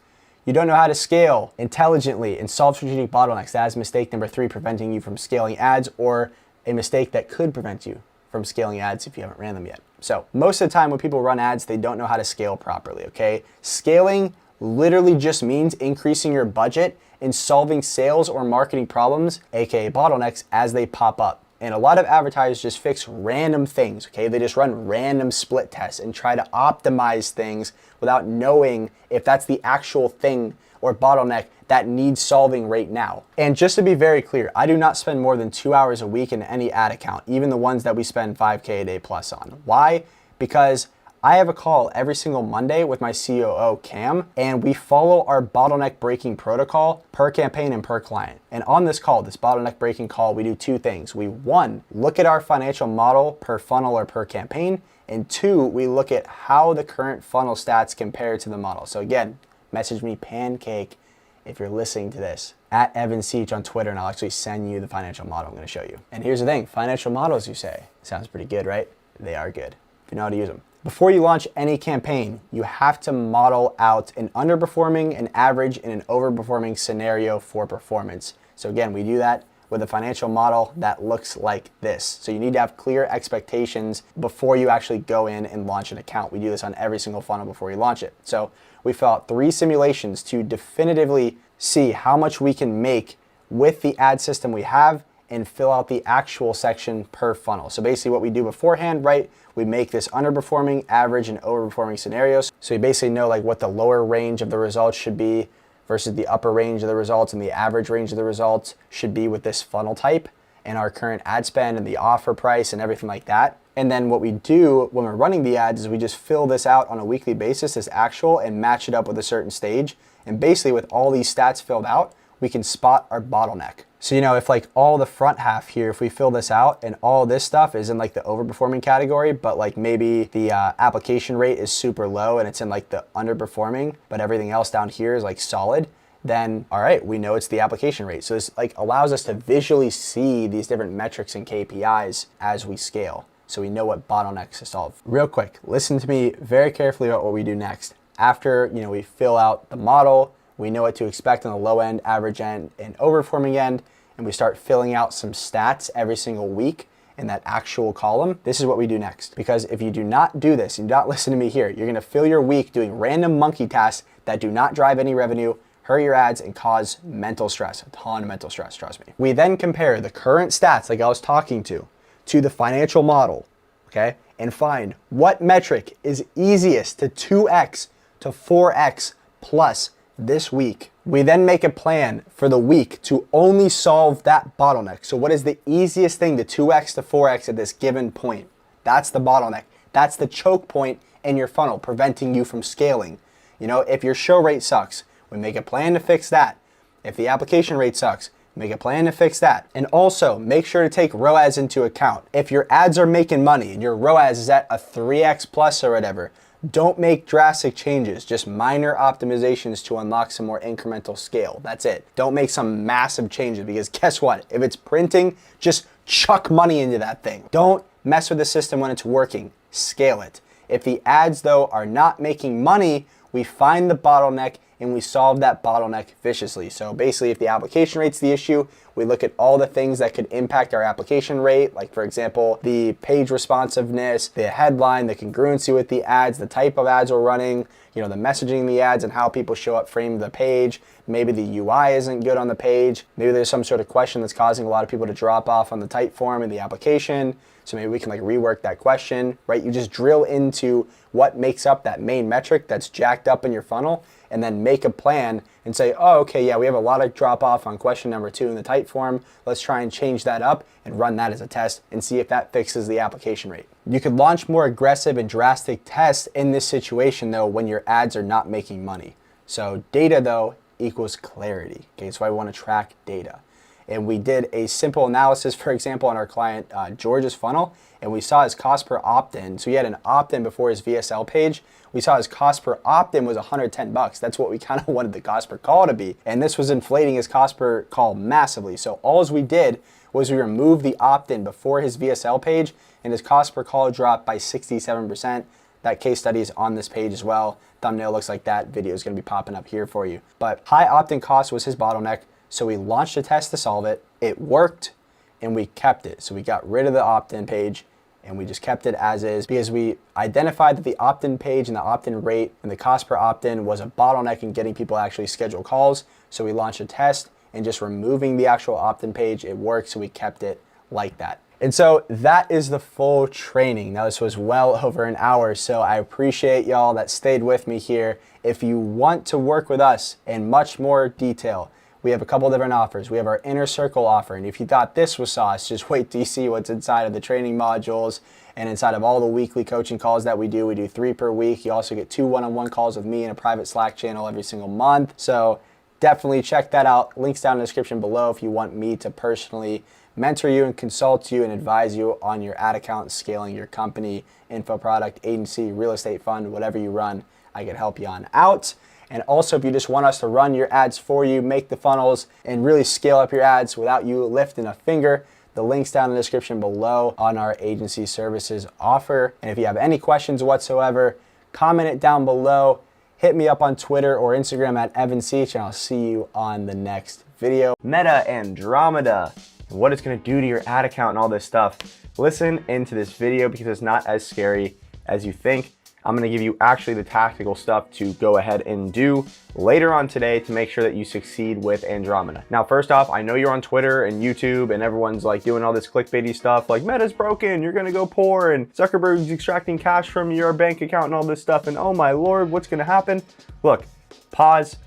you don't know how to scale intelligently and solve strategic bottlenecks. That is mistake number 3, preventing you from scaling ads, or a mistake that could prevent you from scaling ads if you haven't ran them yet. So most of the time when people run ads, they don't know how to scale properly, okay? Scaling literally just means increasing your budget and solving sales or marketing problems, aka bottlenecks, as they pop up. And a lot of advertisers just fix random things, okay? They just run random split tests and try to optimize things without knowing if that's the actual thing or bottleneck that needs solving right now. And just to be very clear, I do not spend more than 2 hours a week in any ad account, even the ones that we spend 5K a day plus on. Why? Because I have a call every single Monday with my COO, Cam, and we follow our bottleneck breaking protocol per campaign and per client. And on this call, this bottleneck breaking call, we do two things. We, one, look at our financial model per funnel or per campaign, and two, we look at how the current funnel stats compare to the model. So again, message me Pancake if you're listening to this, at Evan Seach on Twitter, and I'll actually send you the financial model I'm gonna show you. And here's the thing, financial models, you say, sounds pretty good, right? They are good, if you know how to use them. Before you launch any campaign, you have to model out an underperforming, an average, and an overperforming scenario for performance. So again, we do that with a financial model that looks like this. So you need to have clear expectations before you actually go in and launch an account. We do this on every single funnel before we launch it. So we fill out 3 simulations to definitively see how much we can make with the ad system we have and fill out the actual section per funnel. So basically what we do beforehand, right, we make this underperforming, average, and overperforming scenarios. So you basically know like what the lower range of the results should be versus the upper range of the results, and the average range of the results should be with this funnel type and our current ad spend and the offer price and everything like that. And then what we do when we're running the ads is we just fill this out on a weekly basis as actual and match it up with a certain stage. And basically with all these stats filled out, we can spot our bottleneck. So, you know, if like all the front half here, if we fill this out and all this stuff is in like the overperforming category, but like maybe the application rate is super low and it's in like the underperforming, but everything else down here is like solid, then all right, we know it's the application rate. So this like allows us to visually see these different metrics and KPIs as we scale. So we know what bottlenecks to solve. Real quick, listen to me very carefully about what we do next. After, you know, we fill out the model, we know what to expect on the low end, average end, and overperforming end, and we start filling out some stats every single week in that actual column. This is what we do next. Because if you do not do this, and do not listen to me here, you're gonna fill your week doing random monkey tasks that do not drive any revenue, hurt your ads, and cause mental stress, a ton of mental stress, trust me. We then compare the current stats, like I was talking to the financial model, okay? And find what metric is easiest to 2x to 4x plus this week. We then make a plan for the week to only solve that bottleneck. So what is the easiest thing to 2x to 4x at this given point? That's the bottleneck. That's the choke point in your funnel, preventing you from scaling. You know, if your show rate sucks, we make a plan to fix that. If the application rate sucks, make a plan to fix that. And also make sure to take ROAS into account. If your ads are making money and your ROAS is at a 3x plus or whatever, don't make drastic changes, just minor optimizations to unlock some more incremental scale. That's it. Don't make some massive changes, because guess what? If it's printing, just chuck money into that thing. Don't mess with the system when it's working. Scale it. If the ads though are not making money, we find the bottleneck and we solve that bottleneck viciously. So basically, if the application rate's the issue, we look at all the things that could impact our application rate, like for example, the page responsiveness, the headline, the congruency with the ads, the type of ads we're running, you know, the messaging in the ads and how people show up framed the page. Maybe the UI isn't good on the page. Maybe there's some sort of question that's causing a lot of people to drop off on the type form in the application. So maybe we can like rework that question, right? You just drill into what makes up that main metric that's jacked up in your funnel, and then make a plan and say, oh, okay, yeah, we have a lot of drop off on question number 2 in the type form. Let's try and change that up and run that as a test and see if that fixes the application rate. You could launch more aggressive and drastic tests in this situation though when your ads are not making money. So data though equals clarity. Okay, so I want to track data. And we did a simple analysis, for example, on our client George's funnel, and we saw his cost per opt-in. So he had an opt-in before his VSL page. We saw his cost per opt-in was $110. That's what we kind of wanted the cost per call to be. And this was inflating his cost per call massively. So all we did was we removed the opt-in before his VSL page, and his cost per call dropped by 67%. That case study is on this page as well. Thumbnail looks like that. Video is going to be popping up here for you. But high opt-in cost was his bottleneck. So we launched a test to solve it. It worked, and we kept it. So we got rid of the opt-in page, and we just kept it as is because we identified that the opt-in page and the opt-in rate and the cost per opt-in was a bottleneck in getting people to actually schedule calls. So we launched a test, and just removing the actual opt-in page, it worked, so we kept it like that. And so that is the full training. Now this was well over an hour, so I appreciate y'all that stayed with me here. If you want to work with us in much more detail, we have a couple different offers. We have our Inner Circle offer, and if you thought this was sauce, just wait till you see what's inside of the training modules and inside of all the weekly coaching calls that we do. We do 3 per week. You also get 2 one-on-one calls with me in a private Slack channel every single month. So definitely check that out. Links down in the description below if you want me to personally mentor you and consult you and advise you on your ad account, scaling your company, info product, agency, real estate fund, whatever you run, I can help you on out. And also, if you just want us to run your ads for you, make the funnels, and really scale up your ads without you lifting a finger, the link's down in the description below on our agency services offer. And if you have any questions whatsoever, comment it down below. Hit me up on Twitter or Instagram at EvanSeach, and I'll see you on the next video. Meta Andromeda, and what it's going to do to your ad account and all this stuff. Listen into this video because it's not as scary as you think. I'm going to give you actually the tactical stuff to go ahead and do later on today to make sure that you succeed with Andromeda. Now, first off, I know you're on Twitter and YouTube and everyone's like doing all this clickbaity stuff like Meta's broken, you're going to go poor, and Zuckerberg's extracting cash from your bank account and all this stuff, and oh my Lord, what's going to happen? Look, pause.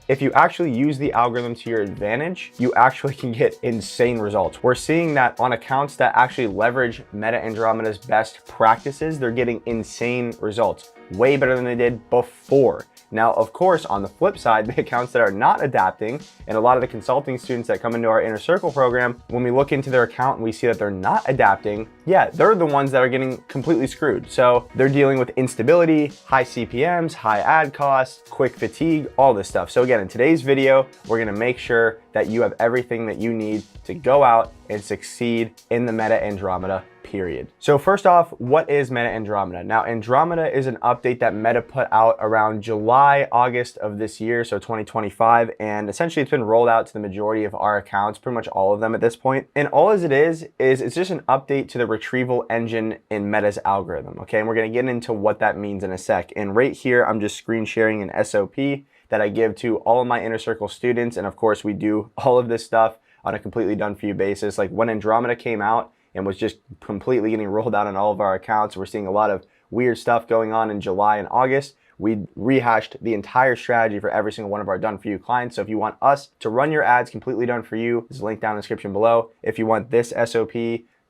If you actually use the algorithm to your advantage, you actually can get insane results. We're seeing that on accounts that actually leverage Meta Andromeda's best practices, they're getting insane results, way better than they did before. Now, of course, on the flip side, the accounts that are not adapting, and a lot of the consulting students that come into our Inner Circle program, when we look into their account and we see that they're not adapting, yeah, they're the ones that are getting completely screwed. So they're dealing with instability, high CPMs, high ad costs, quick fatigue, all this stuff. So again, in today's video, we're gonna make sure that you have everything that you need to go out and succeed in the Meta Andromeda, period. So first off, what is Meta Andromeda? Now, Andromeda is an update that Meta put out around July, August of this year, so 2025, and essentially it's been rolled out to the majority of our accounts, pretty much all of them at this point. And all as it is it's just an update to the retrieval engine in Meta's algorithm, okay? And we're gonna get into what that means in a sec. And right here, I'm just screen sharing an SOP that I give to all of my Inner Circle students, and of course, we do all of this stuff on a completely done for you basis. Like when Andromeda came out and was just completely getting rolled out on all of our accounts, we're seeing a lot of weird stuff going on in July and August. We rehashed the entire strategy for every single one of our done for you clients. So if you want us to run your ads completely done for you, there's a link down in the description below. If you want this SOP,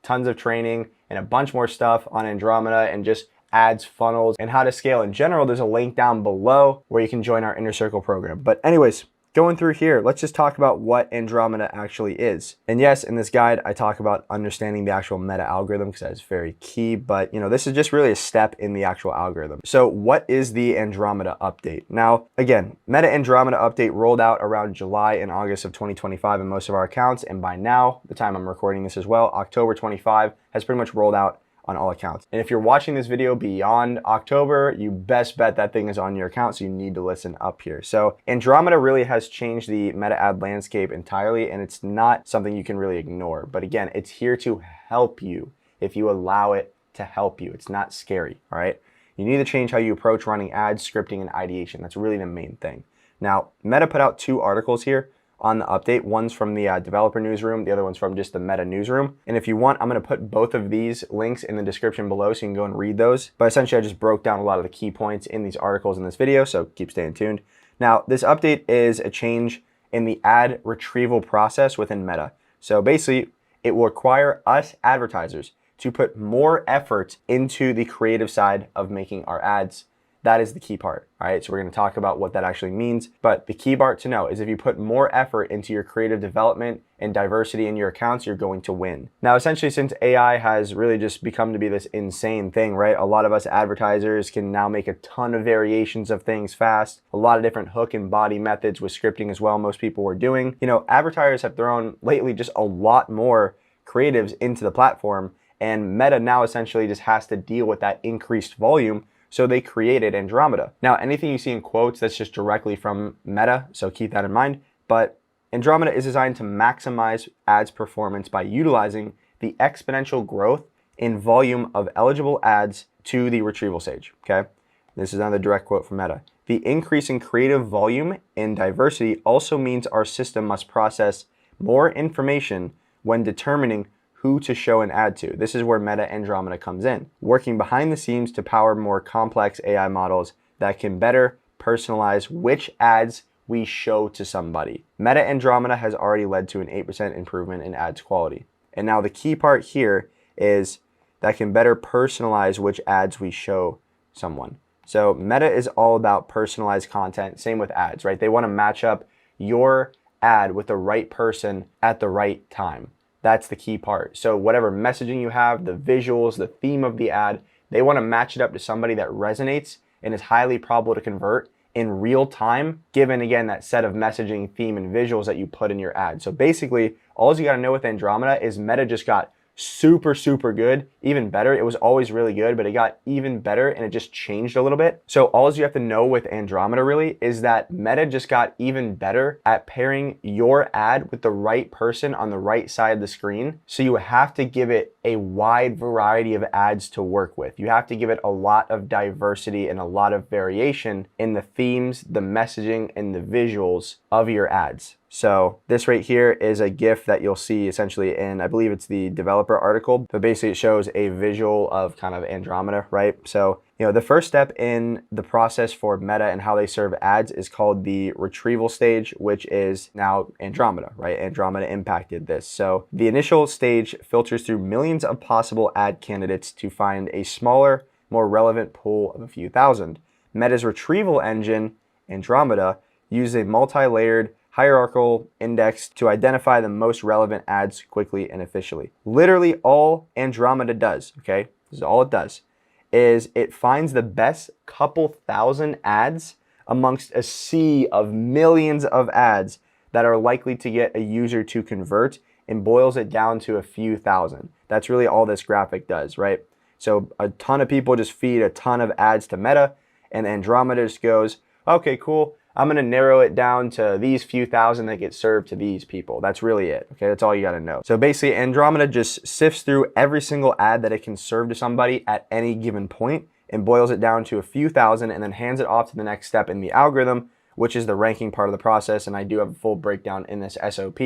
tons of training and a bunch more stuff on Andromeda and just ads, funnels, and how to scale in general, there's a link down below where you can join our Inner Circle program. But anyways, going through here, let's just talk about what Andromeda actually is. And yes, in this guide, I talk about understanding the actual Meta algorithm because that is very key, but this is just really a step in the actual algorithm. So what is the Andromeda update? Now, again, Meta Andromeda update rolled out around July and August of 2025 in most of our accounts. And by now, the time I'm recording this as well, October 25 has pretty much rolled out on all accounts. And if you're watching this video beyond October, you best bet that thing is on your account, so you need to listen up here. So Andromeda really has changed the meta ad landscape entirely, and it's not something you can really ignore. But again, it's here to help you if you allow it to help you. It's not scary, all right? You need to change how you approach running ads, scripting, and ideation. That's really the main thing. Now, Meta put out 2 articles here on the update. One's from the developer newsroom, the other one's from just the Meta newsroom. And if you want, I'm gonna put both of these links in the description below so you can go and read those. But essentially, I just broke down a lot of the key points in these articles in this video, so keep staying tuned. Now, this update is a change in the ad retrieval process within Meta. So basically, it will require us advertisers to put more effort into the creative side of making our ads. That is the key part, all right? So we're gonna talk about what that actually means. But the key part to know is if you put more effort into your creative development and diversity in your accounts, you're going to win. Now, essentially, since AI has really just become to be this insane thing, right? A lot of us advertisers can now make a ton of variations of things fast, a lot of different hook and body methods with scripting as well, most people were doing. Advertisers have thrown lately just a lot more creatives into the platform, and Meta now essentially just has to deal with that increased volume. So they created Andromeda. Now, anything you see in quotes, that's just directly from Meta, so keep that in mind. But Andromeda is designed to maximize ads performance by utilizing the exponential growth in volume of eligible ads to the retrieval stage, okay? This is another direct quote from Meta. The increase in creative volume and diversity also means our system must process more information when determining who to show an ad to. This is where Meta Andromeda comes in, working behind the scenes to power more complex AI models that can better personalize which ads we show to somebody. Meta Andromeda has already led to an 8% improvement in ads quality. And now the key part here is that can better personalize which ads we show someone. So Meta is all about personalized content. Same with ads, right? They want to match up your ad with the right person at the right time. That's the key part. So whatever messaging you have, the visuals, the theme of the ad, they want to match it up to somebody that resonates and is highly probable to convert in real time, given again that set of messaging, theme, and visuals that you put in your ad. So basically, all you got to know with Andromeda is Meta just got super, super good, even better. It was always really good, but it got even better and it just changed a little bit. So all you have to know with Andromeda really is that Meta just got even better at pairing your ad with the right person on the right side of the screen. So you have to give it a wide variety of ads to work with. You have to give it a lot of diversity and a lot of variation in the themes, the messaging, and the visuals of your ads. So this right here is a GIF that you'll see essentially in, I believe it's the developer article, but basically it shows a visual of kind of Andromeda, right? So, the first step in the process for Meta and how they serve ads is called the retrieval stage, which is now Andromeda, right? Andromeda impacted this. So the initial stage filters through millions of possible ad candidates to find a smaller, more relevant pool of a few thousand. Meta's retrieval engine, Andromeda, uses a multi-layered hierarchical index to identify the most relevant ads quickly and efficiently. Literally all Andromeda does, okay, this is all it does, is it finds the best couple thousand ads amongst a sea of millions of ads that are likely to get a user to convert and boils it down to a few thousand. That's really all this graphic does, right? So a ton of people just feed a ton of ads to Meta, and Andromeda just goes, okay, cool, I'm going to narrow it down to these few thousand that get served to these people. That's really it. Okay, that's all you got to know. So basically, Andromeda just sifts through every single ad that it can serve to somebody at any given point and boils it down to a few thousand and then hands it off to the next step in the algorithm, which is the ranking part of the process. And I do have a full breakdown in this SOP.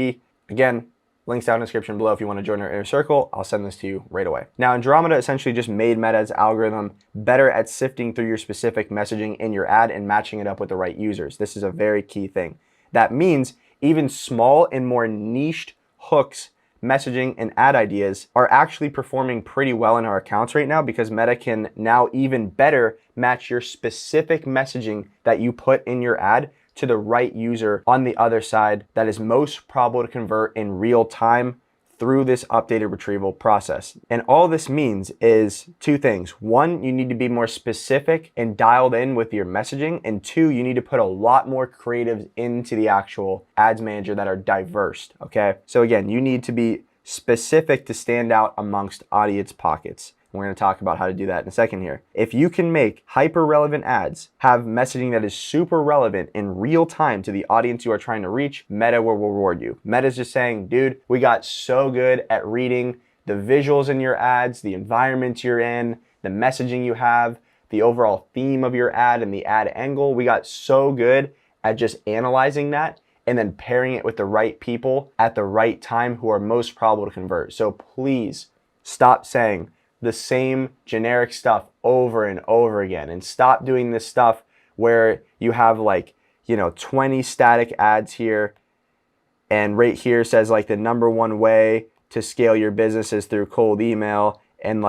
Again, links down in the description below if you want to join our inner circle. I'll send this to you right away. Now, Andromeda essentially just made Meta's algorithm better at sifting through your specific messaging in your ad and matching it up with the right users. This is a very key thing. That means even small and more niched hooks, messaging, and ad ideas are actually performing pretty well in our accounts right now because Meta can now even better match your specific messaging that you put in your ad to the right user on the other side that is most probable to convert in real time through this updated retrieval process. And all this means is two things. One, you need to be more specific and dialed in with your messaging. And two, you need to put a lot more creatives into the actual ads manager that are diverse, okay? So again, you need to be specific to stand out amongst audience pockets. We're going to talk about how to do that in a second here. If you can make hyper relevant ads, have messaging that is super relevant in real time to the audience you are trying to reach, Meta will reward you. Meta's just saying, dude, we got so good at reading the visuals in your ads, the environments you're in, the messaging you have, the overall theme of your ad and the ad angle. We got so good at just analyzing that and then pairing it with the right people at the right time who are most probable to convert. So please stop saying the same generic stuff over and over again and stop doing this stuff where you have 20 static ads here and right here says the number one way to scale your business is through cold email, and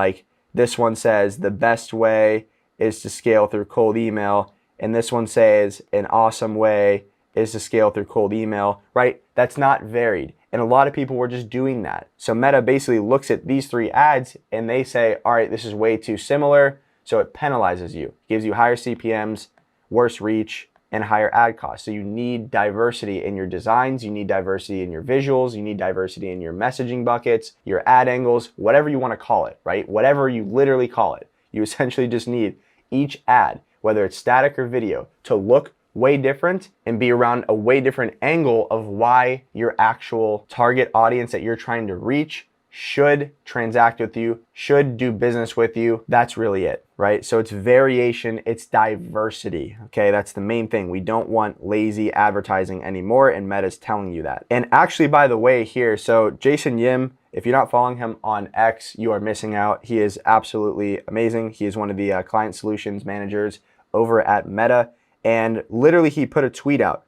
this one says the best way is to scale through cold email, and this one says an awesome way is to scale through cold email, right? That's not varied. And a lot of people were just doing that. So Meta basically looks at these three ads and they say, all right, this is way too similar. So it penalizes you, gives you higher CPMs, worse reach, and higher ad costs. So you need diversity in your designs, you need diversity in your visuals, you need diversity in your messaging buckets, your ad angles, whatever you want to call it, right? Whatever you literally call it. You essentially just need each ad, whether it's static or video, to look way different and be around a way different angle of why your actual target audience that you're trying to reach should transact with you, should do business with you. That's really it, right? So it's variation, it's diversity, okay? That's the main thing. We don't want lazy advertising anymore, and Meta's telling you that. And actually, by the way here, so Jason Yim, if you're not following him on X, you are missing out. He is absolutely amazing. He is one of the client solutions managers over at Meta. And literally he put a tweet out,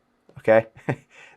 okay?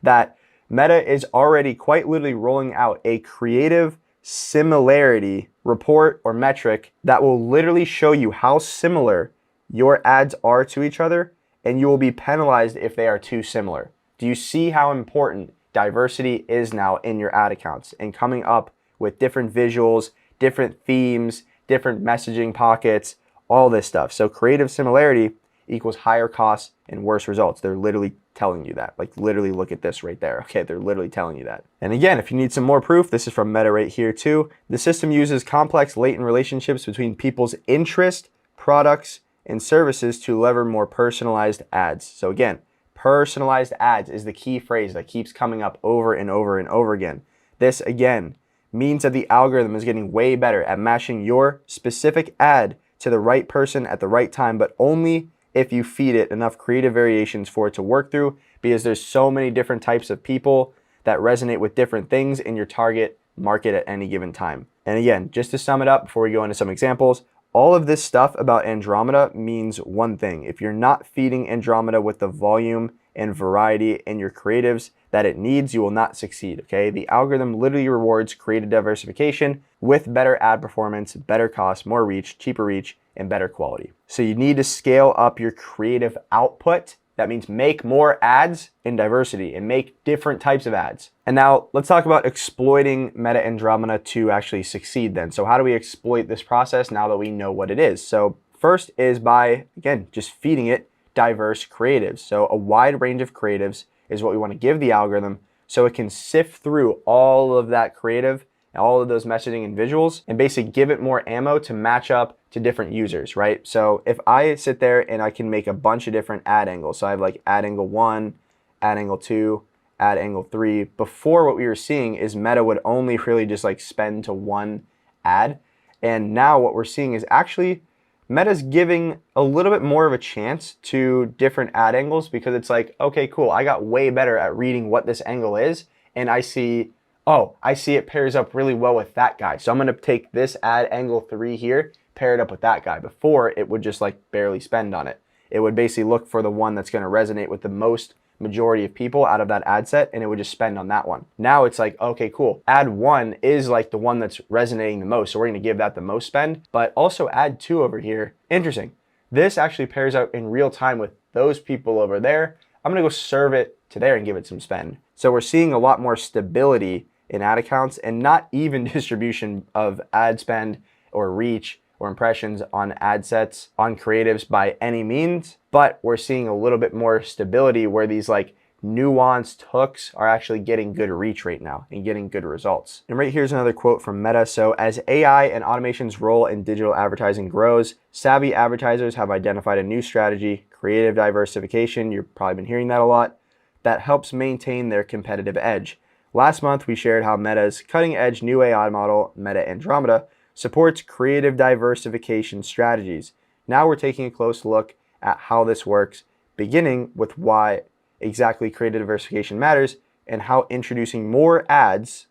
That Meta is already quite literally rolling out a creative similarity report or metric that will literally show you how similar your ads are to each other, and you will be penalized if they are too similar. Do you see how important diversity is now in your ad accounts and coming up with different visuals, different themes, different messaging pockets, all this stuff? So creative similarity equals higher costs and worse results. They're literally telling you that. Like, literally look at this right there. Okay, they're literally telling you that. And again, if you need some more proof, this is from Meta right here too. The system uses complex latent relationships between people's interest, products, and services to lever more personalized ads. So again, personalized ads is the key phrase that keeps coming up over and over and over again. This again means that the algorithm is getting way better at matching your specific ad to the right person at the right time, but only if you feed it enough creative variations for it to work through, because there's so many different types of people that resonate with different things in your target market at any given time. And again, just to sum it up before we go into some examples, all of this stuff about Andromeda means one thing. If you're not feeding Andromeda with the volume and variety in your creatives that it needs, you will not succeed, okay? The algorithm literally rewards creative diversification with better ad performance, better cost, more reach, cheaper reach, and better quality. So you need to scale up your creative output. That means make more ads in diversity and make different types of ads. And now let's talk about exploiting Meta Andromeda to actually succeed then. So how do we exploit this process now that we know what it is? So first is by, again, just feeding it diverse creatives. So a wide range of creatives is what we want to give the algorithm so it can sift through all of that creative, all of those messaging and visuals, and basically give it more ammo to match up to different users, right? So if I sit there and I can make a bunch of different ad angles, so I have like ad angle 1, ad angle 2, ad angle 3. Before, what we were seeing is Meta would only really just like spend to one ad. And now what we're seeing is actually Meta's giving a little bit more of a chance to different ad angles, because it's like, okay, cool, I got way better at reading what this angle is, and I see, oh, I see it pairs up really well with that guy. So I'm gonna take this ad angle 3 here, pair it up with that guy. Before, it would just like barely spend on it. It would basically look for the one that's gonna resonate with the most majority of people out of that ad set, and it would just spend on that one. Now it's like, okay, cool. Ad 1 is like the one that's resonating the most, so we're gonna give that the most spend, but also ad 2 over here, interesting. This actually pairs out in real time with those people over there. I'm gonna go serve it to there and give it some spend. So we're seeing a lot more stability in ad accounts and not even distribution of ad spend or reach or impressions on ad sets, on creatives by any means, but we're seeing a little bit more stability where these like nuanced hooks are actually getting good reach right now and getting good results. And right here's another quote from Meta. So as AI and automation's role in digital advertising grows, savvy advertisers have identified a new strategy, creative diversification, you've probably been hearing that a lot, that helps maintain their competitive edge. Last month, we shared how Meta's cutting-edge new AI model, Meta Andromeda, supports creative diversification strategies. Now we're taking a close look at how this works, beginning with why exactly creative diversification matters and how introducing more ads,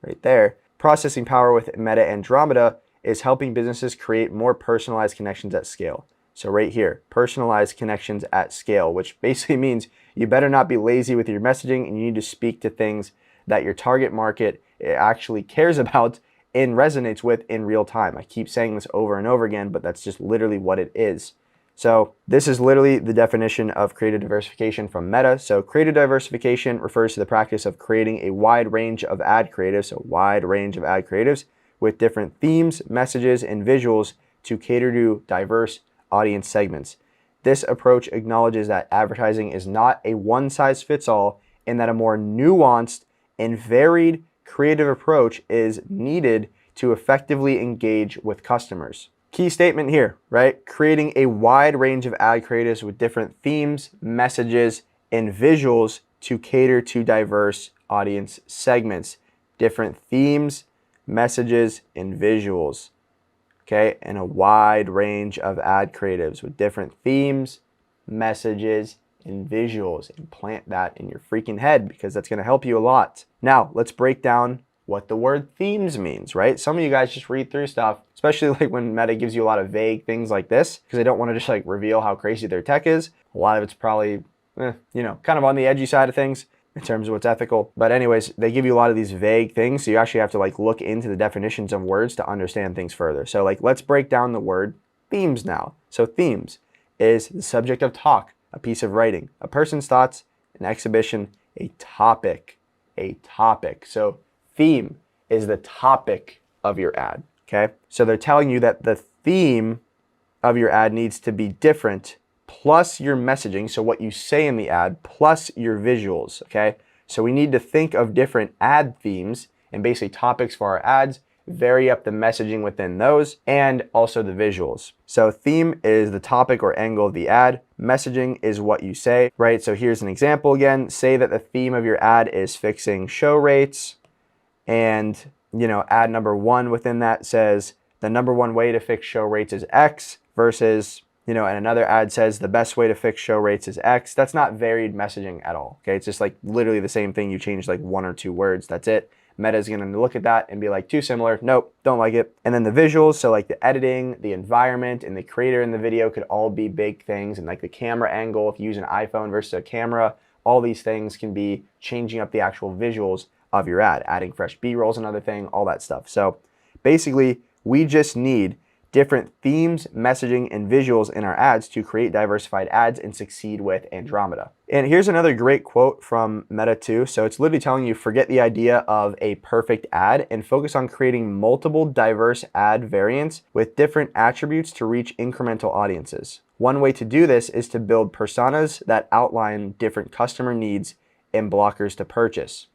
right there, processing power with Meta Andromeda is helping businesses create more personalized connections at scale. So right here, personalized connections at scale, which basically means you better not be lazy with your messaging and you need to speak to things that your target market actually cares about and resonates with in real time. I keep saying this over and over again, but that's just literally what it is. So this is literally the definition of creative diversification from Meta. So creative diversification refers to the practice of creating a wide range of ad creatives, with different themes, messages, and visuals to cater to diverse audience segments. This approach acknowledges that advertising is not a one-size-fits-all and that a more nuanced and varied creative approach is needed to effectively engage with customers. Key statement here, right? Creating a wide range of ad creatives with different themes, messages, and visuals to cater to diverse audience segments. Different themes, messages, and visuals. Okay, and a wide range of ad creatives with different themes, messages, and visuals. Implant that in your freaking head because that's going to help you a lot. Now, let's break down what the word themes means, right? Some of you guys just read through stuff, especially like when Meta gives you a lot of vague things like this, because they don't want to just like reveal how crazy their tech is. A lot of it's probably kind of on the edgy side of things in terms of what's ethical. But anyways, they give you a lot of these vague things. So you actually have to like look into the definitions of words to understand things further. So like, let's break down the word themes now. So themes is the subject of talk, a piece of writing, a person's thoughts, an exhibition, a topic. So theme is the topic of your ad, okay? So they're telling you that the theme of your ad needs to be different, plus your messaging, so what you say in the ad, plus your visuals, okay? So we need to think of different ad themes and basically topics for our ads, vary up the messaging within those, and also the visuals. So theme is the topic or angle of the ad. Messaging is what you say, right? So here's an example again. Say that the theme of your ad is fixing show rates, and ad number 1 within that says the number 1 way to fix show rates is X versus and another ad says the best way to fix show rates is X. That's not varied messaging at all. Okay, it's just like literally the same thing. You change like 1 or 2 words. That's it. Meta is going to look at that and be like, too similar. Nope, don't like it. And then the visuals, so like the editing, the environment, and the creator in the video could all be big things. And like the camera angle, if you use an iPhone versus a camera, all these things can be changing up the actual visuals of your ad, adding fresh B-rolls, another thing, all that stuff. So basically, we just need different themes, messaging, and visuals in our ads to create diversified ads and succeed with Andromeda. And here's another great quote from Meta too. So it's literally telling you, forget the idea of a perfect ad and focus on creating multiple diverse ad variants with different attributes to reach incremental audiences. One way to do this is to build personas that outline different customer needs and blockers to purchase.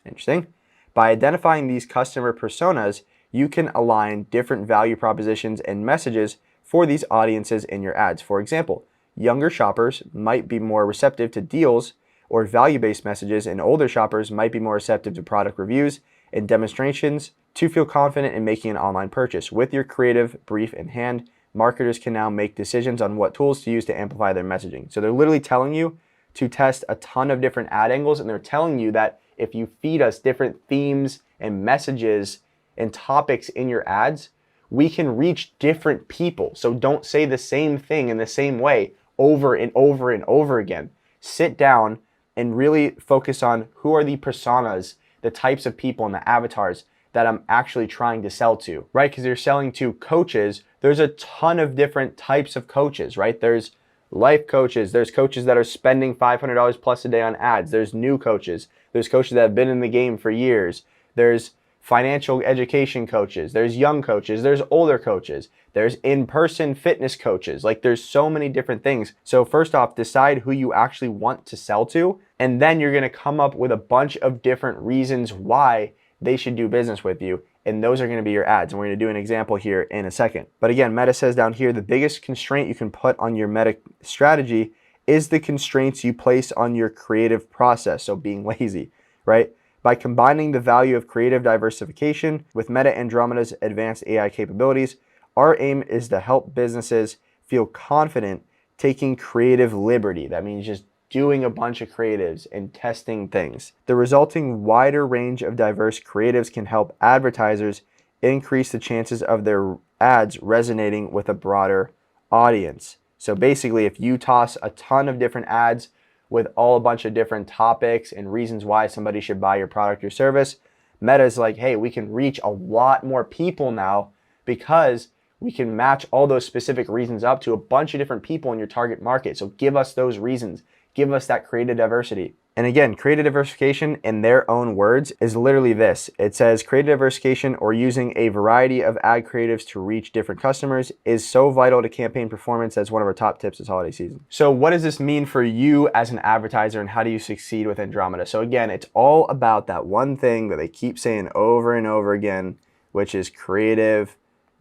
Interesting. By identifying these customer personas, you can align different value propositions and messages for these audiences in your ads. For example, younger shoppers might be more receptive to deals or value-based messages, and older shoppers might be more receptive to product reviews and demonstrations to feel confident in making an online purchase. With your creative brief in hand, marketers can now make decisions on what tools to use to amplify their messaging. So they're literally telling you to test a ton of different ad angles, and they're telling you that if you feed us different themes and messages and topics in your ads, we can reach different people. So don't say the same thing in the same way over and over and over again. Sit down and really focus on who are the personas, the types of people and the avatars that I'm actually trying to sell to, right? Because you're selling to coaches. There's a ton of different types of coaches, right? There's life coaches. There's coaches that are spending $500 plus a day on ads. There's new coaches. There's coaches that have been in the game for years. There's financial education coaches, there's young coaches, there's older coaches, there's in-person fitness coaches. Like there's so many different things. So first off, decide who you actually want to sell to, and then you're gonna come up with a bunch of different reasons why they should do business with you, and those are gonna be your ads. And we're gonna do an example here in a second. But again, Meta says down here, the biggest constraint you can put on your Meta strategy is the constraints you place on your creative process, so being lazy, right? By combining the value of creative diversification with Meta Andromeda's advanced AI capabilities, our aim is to help businesses feel confident taking creative liberty. That means just doing a bunch of creatives and testing things. The resulting wider range of diverse creatives can help advertisers increase the chances of their ads resonating with a broader audience. So basically, if you toss a ton of different ads with all a bunch of different topics and reasons why somebody should buy your product or service, Meta is like, hey, we can reach a lot more people now because we can match all those specific reasons up to a bunch of different people in your target market. So give us those reasons. Give us that creative diversity. And again, creative diversification in their own words is literally this. It says creative diversification or using a variety of ad creatives to reach different customers is so vital to campaign performance. That's one of our top tips this holiday season. So what does this mean for you as an advertiser, and how do you succeed with Andromeda? So again, it's all about that one thing that they keep saying over and over again, which is creative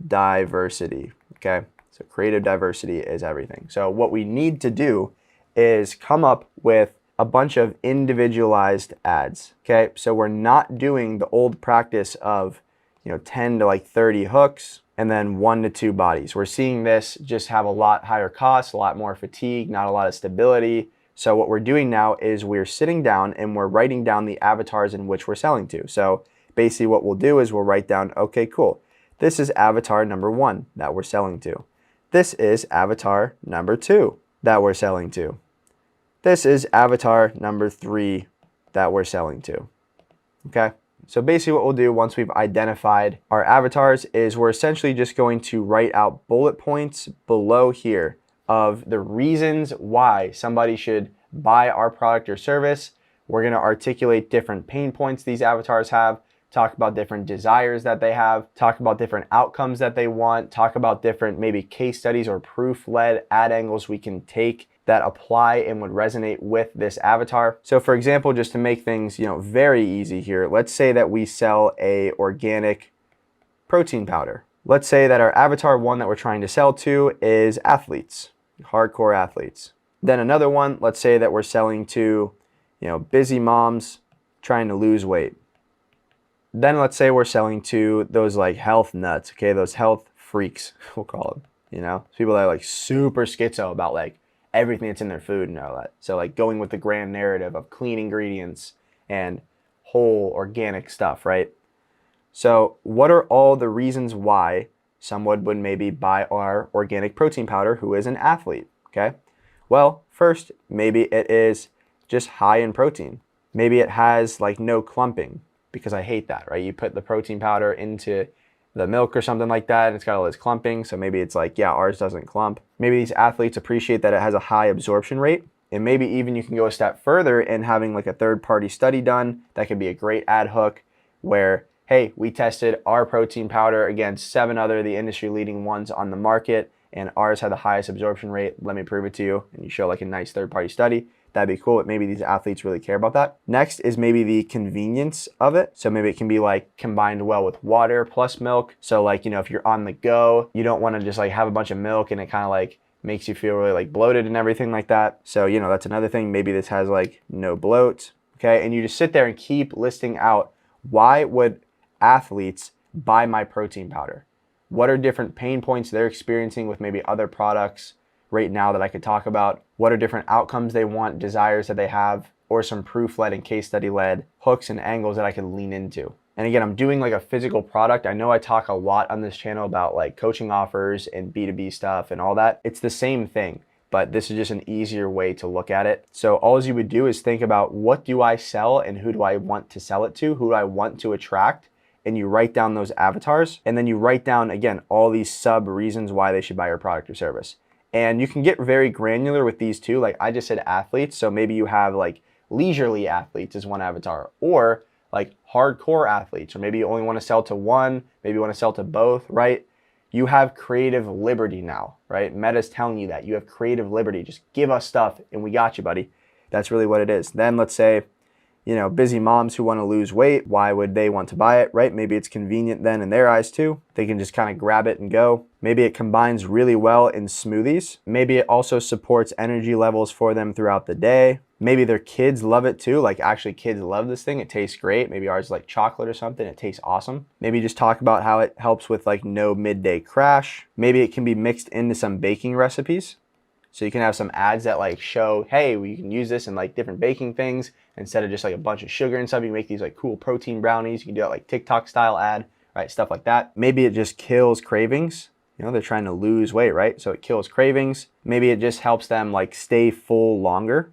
diversity, okay? So creative diversity is everything. So what we need to do is come up with a bunch of individualized ads, okay? So we're not doing the old practice of 10 to like 30 hooks and then 1 to 2 bodies. We're seeing this just have a lot higher costs, a lot more fatigue, not a lot of stability. So what we're doing now is we're sitting down and we're writing down the avatars in which we're selling to. So basically what we'll do is we'll write down, okay, cool. This is avatar number 1 that we're selling to. This is avatar number 2 that we're selling to. This is avatar number 3 that we're selling to. Okay. So basically what we'll do once we've identified our avatars is we're essentially just going to write out bullet points below here of the reasons why somebody should buy our product or service. We're going to articulate different pain points these avatars have, talk about different desires that they have, talk about different outcomes that they want, talk about different maybe case studies or proof-led ad angles we can take that apply and would resonate with this avatar. So for example, just to make things, very easy here, let's say that we sell a organic protein powder. Let's say that our avatar one that we're trying to sell to is athletes, hardcore athletes. Then another one, let's say that we're selling to, busy moms trying to lose weight. Then let's say we're selling to those like health nuts, okay, those health freaks, we'll call them, people that are like super schizo about like everything that's in their food and all that. So like going with the grand narrative of clean ingredients and whole organic stuff, right? So what are all the reasons why someone would maybe buy our organic protein powder who is an athlete, okay? Well, first, maybe it is just high in protein. Maybe it has like no clumping, because I hate that, right? You put the protein powder into the milk or something like that, and it's got all this clumping. So maybe it's like, yeah, ours doesn't clump. Maybe these athletes appreciate that it has a high absorption rate. And maybe even you can go a step further in having like a third-party study done. That could be a great ad hook where, hey, we tested our protein powder against 7 other of the industry-leading ones on the market, and ours had the highest absorption rate. Let me prove it to you. And you show like a nice third-party study. That'd be cool, but maybe these athletes really care about that. Next is maybe the convenience of it. So maybe it can be like combined well with water plus milk. So like, if you're on the go, you don't want to just like have a bunch of milk and it kind of like makes you feel really like bloated and everything like that. So, that's another thing. Maybe this has like no bloat, okay? And you just sit there and keep listing out, why would athletes buy my protein powder? What are different pain points they're experiencing with maybe other products right now that I could talk about? What are different outcomes they want, desires that they have, or some proof-led and case study-led hooks and angles that I can lean into? And again, I'm doing like a physical product. I know I talk a lot on this channel about like coaching offers and B2B stuff and all that. It's the same thing, but this is just an easier way to look at it. So all you would do is think about, what do I sell and who do I want to sell it to? Who do I want to attract? And you write down those avatars, and then you write down, again, all these sub reasons why they should buy your product or service. And you can get very granular with these too. Like I just said athletes, so maybe you have like leisurely athletes as one avatar, or like hardcore athletes, or maybe you only want to sell to one, maybe you want to sell to both, right? You have creative liberty now, right? Meta's telling you that you have creative liberty. Just give us stuff and we got you, buddy. That's really what it is. Then let's say, busy moms who want to lose weight, why would they want to buy it, right? Maybe it's convenient then in their eyes too. They can just kind of grab it and go. Maybe it combines really well in smoothies. Maybe it also supports energy levels for them throughout the day. Maybe their kids love it too. Like actually kids love this thing. It tastes great. Maybe ours is like chocolate or something. It tastes awesome. Maybe just talk about how it helps with like no midday crash. Maybe it can be mixed into some baking recipes. So you can have some ads that like show, hey, you can use this in like different baking things instead of just like a bunch of sugar and stuff. You make these like cool protein brownies. You can do that like TikTok style ad, right? Stuff like that. Maybe it just kills cravings. They're trying to lose weight, right? So it kills cravings. Maybe it just helps them like stay full longer.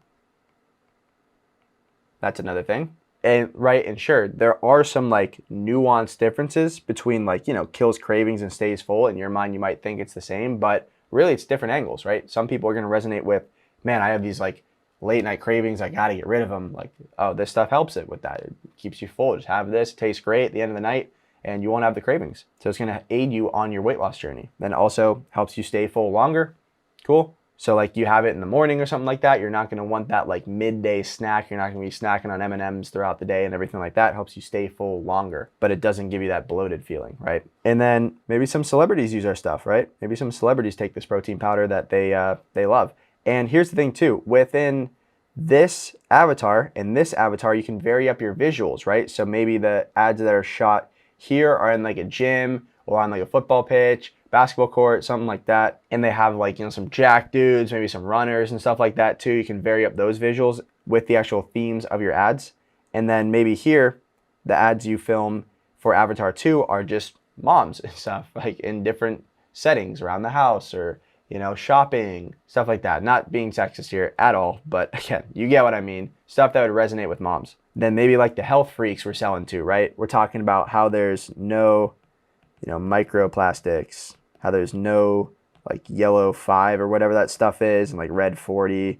That's another thing. And right, and sure, there are some like nuanced differences between like, kills cravings and stays full. In your mind, you might think it's the same, but really it's different angles, right? Some people are going to resonate with, man, I have these like late night cravings. I got to get rid of them. Like, oh, this stuff helps it with that. It keeps you full. Just have this, it tastes great at the end of the night, and you won't have the cravings. So it's going to aid you on your weight loss journey. Then also helps you stay full longer. Cool. So like you have it in the morning or something like that. You're not going to want that like midday snack. You're not going to be snacking on M&Ms throughout the day and everything like that. It helps you stay full longer, but it doesn't give you that bloated feeling, right? And then maybe some celebrities use our stuff, right? Maybe some celebrities take this protein powder that they love. And here's the thing too, within this avatar and this avatar, you can vary up your visuals, right? So maybe the ads that are shot here are in like a gym or on like a football pitch, basketball court, something like that. And they have like, some jack dudes, maybe some runners and stuff like that too. You can vary up those visuals with the actual themes of your ads. And then maybe here, the ads you film for Avatar 2 are just moms and stuff, like in different settings around the house or you know, shopping, stuff like that. Not being sexist here at all, but again, you get what I mean. Stuff that would resonate with moms. Then maybe like the health freaks we're selling to, right? We're talking about how there's no, you know, microplastics, how there's no like yellow 5 or whatever that stuff is, and like red 40.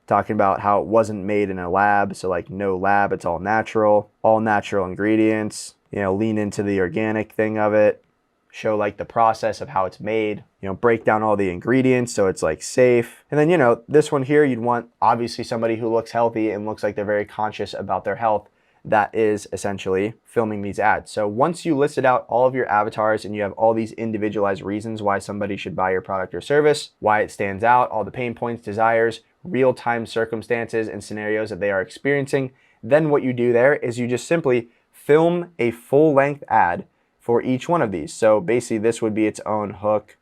Talking about how it wasn't made in a lab, so like no lab, it's all natural ingredients. You know, lean into the organic thing of it. Show like the process of how it's made, you know, break down all the ingredients so it's like safe. And then, you know, this one here, you'd want obviously somebody who looks healthy and looks like they're very conscious about their health. That is essentially filming these ads. So once you listed out all of your avatars and you have all these individualized reasons why somebody should buy your product or service, why it stands out, all the pain points, desires, real-time circumstances and scenarios that they are experiencing, then what you do there is you just simply film a full-length ad for each one of these. So basically this would be its own hook,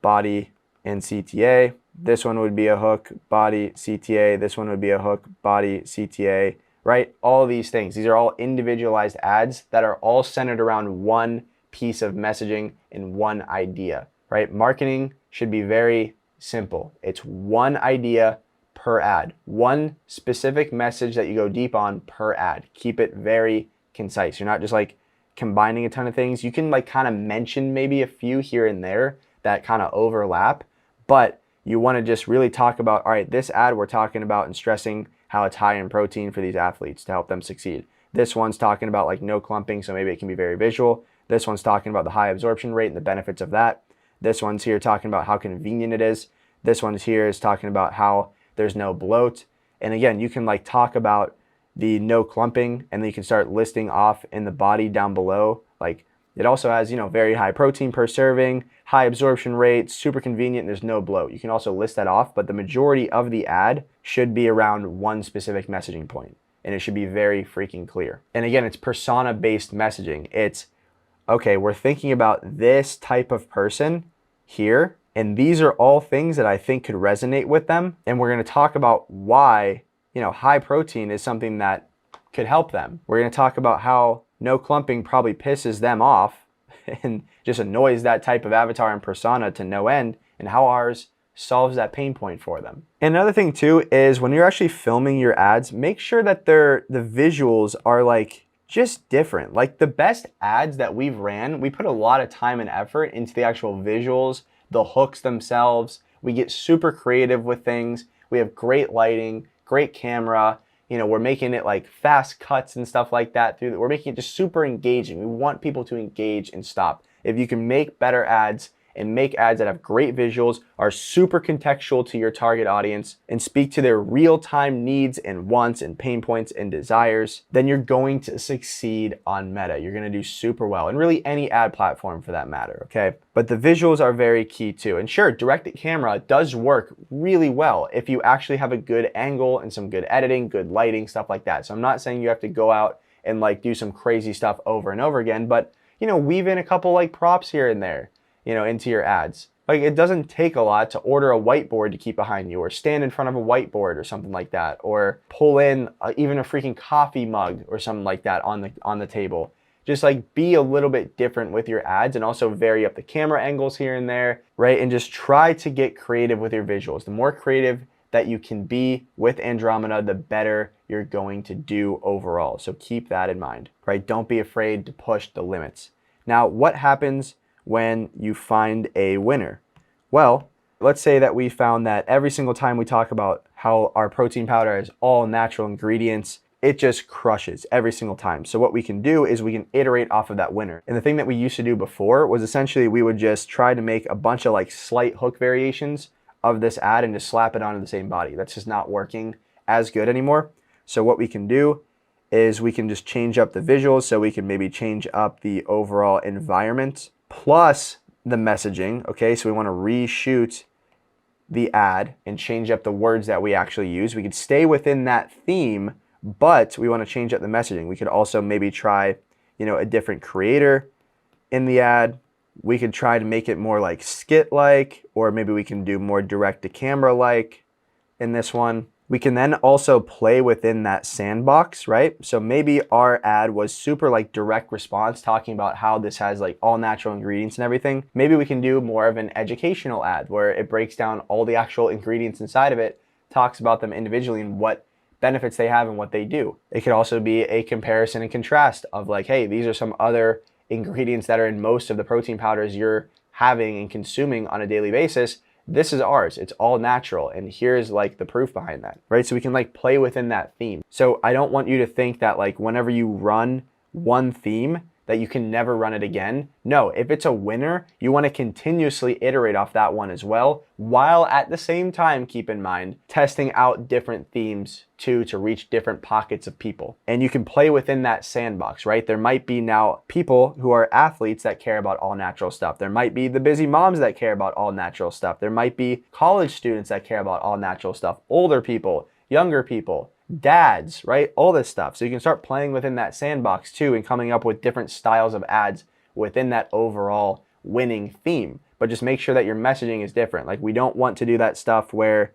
body, and CTA. This one would be a hook, body, CTA. This one would be a hook, body, CTA, right? All of these things. These are all individualized ads that are all centered around one piece of messaging and one idea, right? Marketing should be very simple. It's one idea per ad, one specific message that you go deep on per ad. Keep it very concise. You're not just like combining a ton of things. You can like kind of mention maybe a few here and there that kind of overlap, but you want to just really talk about, all right, this ad we're talking about and stressing how it's high in protein for these athletes to help them succeed. This one's talking about like no clumping, so maybe it can be very visual. This one's talking about the high absorption rate and the benefits of that. This one's here talking about how convenient it is. This one's here is talking about how there's no bloat. And again, you can like talk about the no clumping, and then you can start listing off in the body down below. Like it also has, you know, very high protein per serving, high absorption rate, super convenient, and there's no bloat. You can also list that off, but the majority of the ad should be around one specific messaging point, and it should be very freaking clear. And again, it's persona-based messaging. It's, okay, we're thinking about this type of person here, and these are all things that I think could resonate with them, and we're gonna talk about why, you know, high protein is something that could help them. We're gonna talk about how no clumping probably pisses them off and just annoys that type of avatar and persona to no end, and how ours solves that pain point for them. And another thing too is when you're actually filming your ads, make sure that the visuals are like just different. Like the best ads that we've ran, we put a lot of time and effort into the actual visuals, the hooks themselves. We get super creative with things. We have great lighting, great camera. You know, we're making it like fast cuts and stuff like that. We're making it just super engaging. We want people to engage and stop. If you can make better ads and make ads that have great visuals, are super contextual to your target audience, and speak to their real-time needs and wants and pain points and desires, then you're going to succeed on Meta. You're gonna do super well, and really any ad platform for that matter, okay? But the visuals are very key too. And sure, direct camera does work really well if you actually have a good angle and some good editing, good lighting, stuff like that. So I'm not saying you have to go out and like do some crazy stuff over and over again, but you know, weave in a couple like props here and there, you know, into your ads. Like it doesn't take a lot to order a whiteboard to keep behind you, or stand in front of a whiteboard or something like that, or pull in even a freaking coffee mug or something like that on the table. Just like be a little bit different with your ads, and also vary up the camera angles here and there, right? And just try to get creative with your visuals. The more creative that you can be with Andromeda, the better you're going to do overall. So keep that in mind, right? Don't be afraid to push the limits. Now, what happens when you find a winner? Well, let's say that we found that every single time we talk about how our protein powder has all natural ingredients, it just crushes every single time. So what we can do is we can iterate off of that winner. And the thing that we used to do before was essentially we would just try to make a bunch of like slight hook variations of this ad and just slap it onto the same body. That's just not working as good anymore. So what we can do is we can just change up the visuals. So we can maybe change up the overall environment plus the messaging. Okay, so we want to reshoot the ad and change up the words that we actually use. We could stay within that theme, but we want to change up the messaging. We could also maybe try, you know, a different creator in the ad. We could try to make it more like skit-like, or maybe we can do more direct to camera-like in this one. We can then also play within that sandbox, right? So maybe our ad was super like direct response, talking about how this has like all natural ingredients and everything. Maybe we can do more of an educational ad where it breaks down all the actual ingredients inside of it, talks about them individually and what benefits they have and what they do. It could also be a comparison and contrast of like, hey, these are some other ingredients that are in most of the protein powders you're having and consuming on a daily basis. This is ours. It's all natural. And here's like the proof behind that, right? So we can like play within that theme. So I don't want you to think that like whenever you run one theme that you can never run it again. No, if it's a winner, you want to continuously iterate off that one as well, while at the same time, keep in mind, testing out different themes too to reach different pockets of people. And you can play within that sandbox, right? There might be now people who are athletes that care about all natural stuff. There might be the busy moms that care about all natural stuff. There might be college students that care about all natural stuff, older people, younger people, dads, right? All this stuff. So you can start playing within that sandbox too and coming up with different styles of ads within that overall winning theme. But just make sure that your messaging is different. Like we don't want to do that stuff where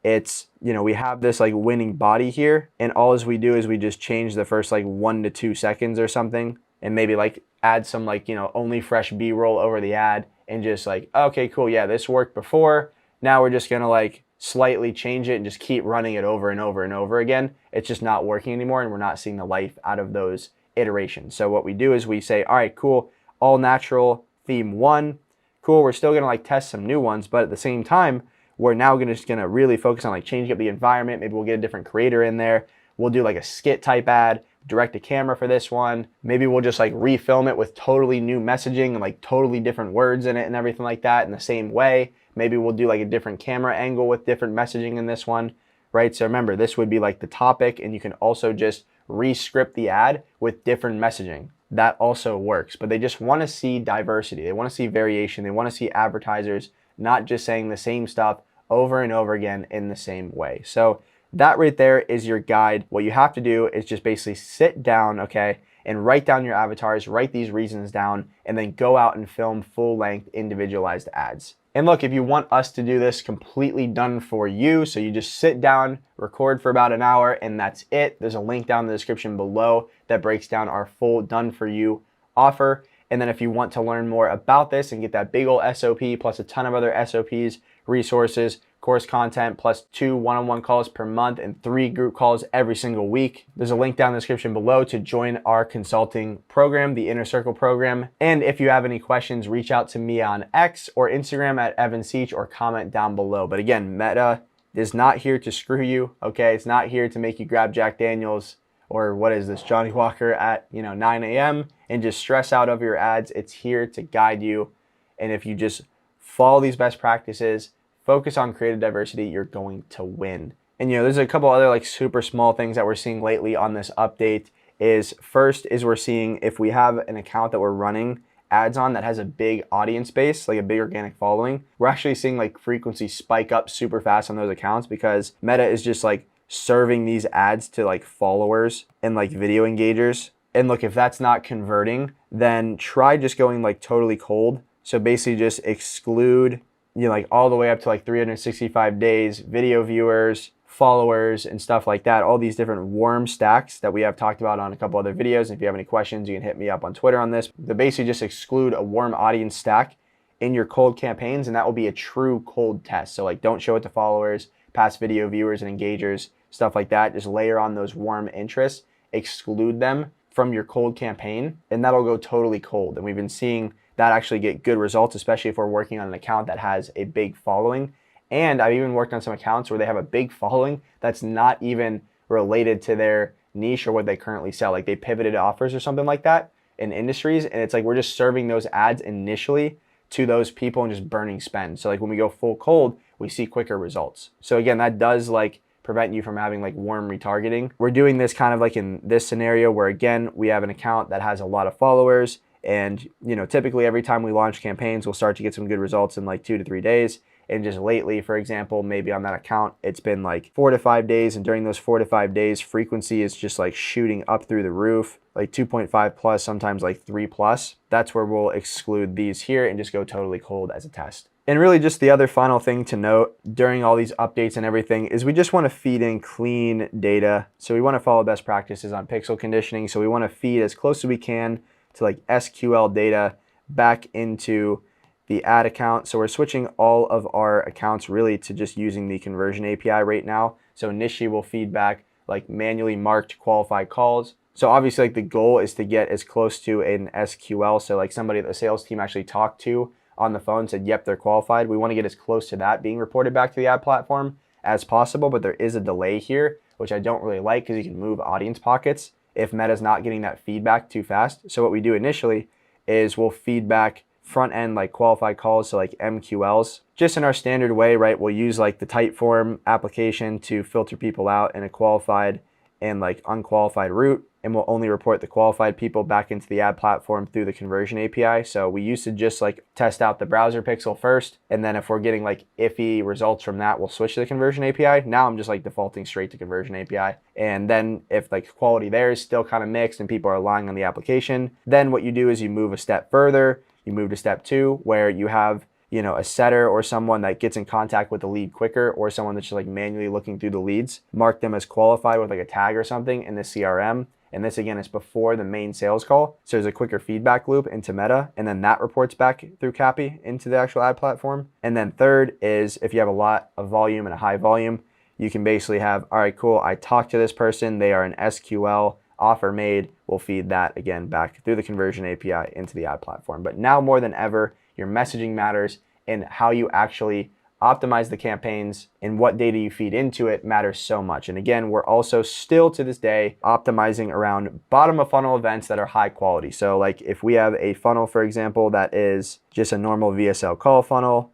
it's, you know, we have this like winning body here and all as we do is we just change the first like 1 to 2 seconds or something and maybe like add some like, you know, only fresh B-roll over the ad and just like, okay, cool. Yeah, this worked before. Now we're just going to like slightly change it and just keep running it over and over and over again. It's just not working anymore and we're not seeing the life out of those iterations. So what we do is we say, all right, cool, all natural theme 1. Cool, we're still gonna like test some new ones, but at the same time, we're now just gonna really focus on like changing up the environment. Maybe we'll get a different creator in there. We'll do like a skit type ad, direct to camera for this one. Maybe we'll just like refilm it with totally new messaging and like totally different words in it and everything like that in the same way. Maybe we'll do like a different camera angle with different messaging in this one, right? So remember, this would be like the topic and you can also just re-script the ad with different messaging. That also works, but they just want to see diversity. They want to see variation. They want to see advertisers not just saying the same stuff over and over again in the same way. So that right there is your guide. What you have to do is just basically sit down, okay, and write down your avatars, write these reasons down, and then go out and film full-length individualized ads. And look, if you want us to do this completely done for you, so you just sit down, record for about an hour, and that's it. There's a link down in the description below that breaks down our full done for you offer. And then if you want to learn more about this and get that big old SOP plus a ton of other SOPs, resources, course content, plus 2 one-on-one calls per month and 3 group calls every single week. There's a link down in the description below to join our consulting program, the Inner Circle program. And if you have any questions, reach out to me on X or Instagram at Evan Seach or comment down below. But again, Meta is not here to screw you, okay? It's not here to make you grab Jack Daniels or what is this, Johnny Walker at 9 a.m. and just stress out over your ads. It's here to guide you. And if you just follow these best practices, focus on creative diversity, you're going to win. And there's a couple other like super small things that we're seeing lately on this update is first is we're seeing if we have an account that we're running ads on that has a big audience base, like a big organic following, we're actually seeing like frequency spike up super fast on those accounts because Meta is just like serving these ads to like followers and like video engagers. And look, if that's not converting, then try just going like totally cold. So basically just exclude like all the way up to like 365 days, video viewers, followers, and stuff like that. All these different warm stacks that we have talked about on a couple other videos. And if you have any questions, you can hit me up on Twitter on this. They basically just exclude a warm audience stack in your cold campaigns, and that will be a true cold test. So like don't show it to followers, past video viewers and engagers, stuff like that. Just layer on those warm interests, exclude them from your cold campaign, and that'll go totally cold. And we've been seeing that actually get good results, especially if we're working on an account that has a big following. And I've even worked on some accounts where they have a big following that's not even related to their niche or what they currently sell. Like they pivoted offers or something like that in industries. And it's like we're just serving those ads initially to those people and just burning spend. So like when we go full cold, we see quicker results. So again, that does like prevent you from having like warm retargeting. We're doing this kind of like in this scenario where again, we have an account that has a lot of followers. And, typically every time we launch campaigns, we'll start to get some good results in like 2 to 3 days. And just lately, for example, maybe on that account, it's been like 4 to 5 days. And during those 4 to 5 days, frequency is just like shooting up through the roof, like 2.5 plus, sometimes like 3 plus. That's where we'll exclude these here and just go totally cold as a test. And really just the other final thing to note during all these updates and everything is we just want to feed in clean data. So we want to follow best practices on pixel conditioning. So we want to feed as close as we can to like SQL data back into the ad account. So we're switching all of our accounts really to just using the conversion API right now. So initially we'll feed back like manually marked qualified calls. So obviously like the goal is to get as close to an SQL. So like somebody the sales team actually talked to on the phone said, yep, they're qualified. We want to get as close to that being reported back to the ad platform as possible, but there is a delay here, which I don't really like because you can move audience pockets if Meta's not getting that feedback too fast. So what we do initially is we'll feed back front end like qualified calls, so like MQLs, just in our standard way, right? We'll use like the Typeform application to filter people out in a qualified and like unqualified route, and we'll only report the qualified people back into the ad platform through the conversion API. So we used to just like test out the browser pixel first, and then if we're getting like iffy results from that, we'll switch to the conversion API. Now I'm just like defaulting straight to conversion API. And then if like quality there is still kind of mixed and people are relying on the application, then what you do is you move a step further. You move to step 2 where you have, you know, a setter or someone that gets in contact with the lead quicker, or someone that's just like manually looking through the leads, mark them as qualified with like a tag or something in the CRM. And this again is before the main sales call. So there's a quicker feedback loop into Meta, and then that reports back through Cappy into the actual ad platform. And then third is if you have a lot of volume and a high volume, you can basically have, all right, cool, I talked to this person, they are an SQL, offer made, we'll feed that again back through the conversion API into the ad platform. But now more than ever, your messaging matters, and how you actually optimize the campaigns and what data you feed into it matters so much. And again, we're also still to this day optimizing around bottom of funnel events that are high quality. So like if we have a funnel, for example, that is just a normal VSL call funnel,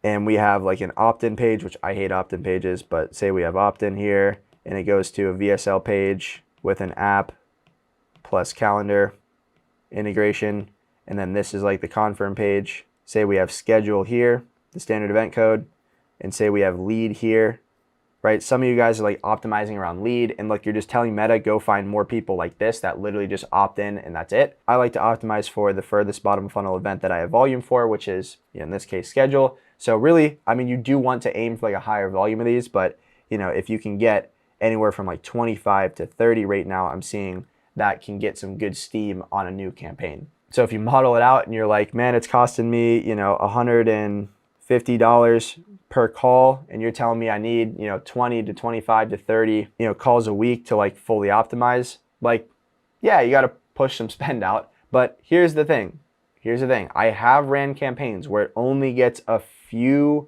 and we have like an opt-in page, which I hate opt-in pages, but say we have opt-in here and it goes to a VSL page with an app plus calendar integration, and then this is like the confirm page. Say we have schedule here, the standard event code, and say we have lead here, right? Some of you guys are like optimizing around lead, and like you're just telling Meta, go find more people like this that literally just opt in and that's it. I like to optimize for the furthest bottom funnel event that I have volume for, which is, you know, in this case, schedule. So really, I mean, you do want to aim for like a higher volume of these, but you know, if you can get anywhere from like 25 to 30 right now, I'm seeing that can get some good steam on a new campaign. So if you model it out and you're like, man, it's costing me, you know, $150 per call, and you're telling me I need, you know, 20 to 25 to 30, you know, calls a week to like fully optimize, like, yeah, you got to push some spend out. But here's the thing. I have ran campaigns where it only gets a few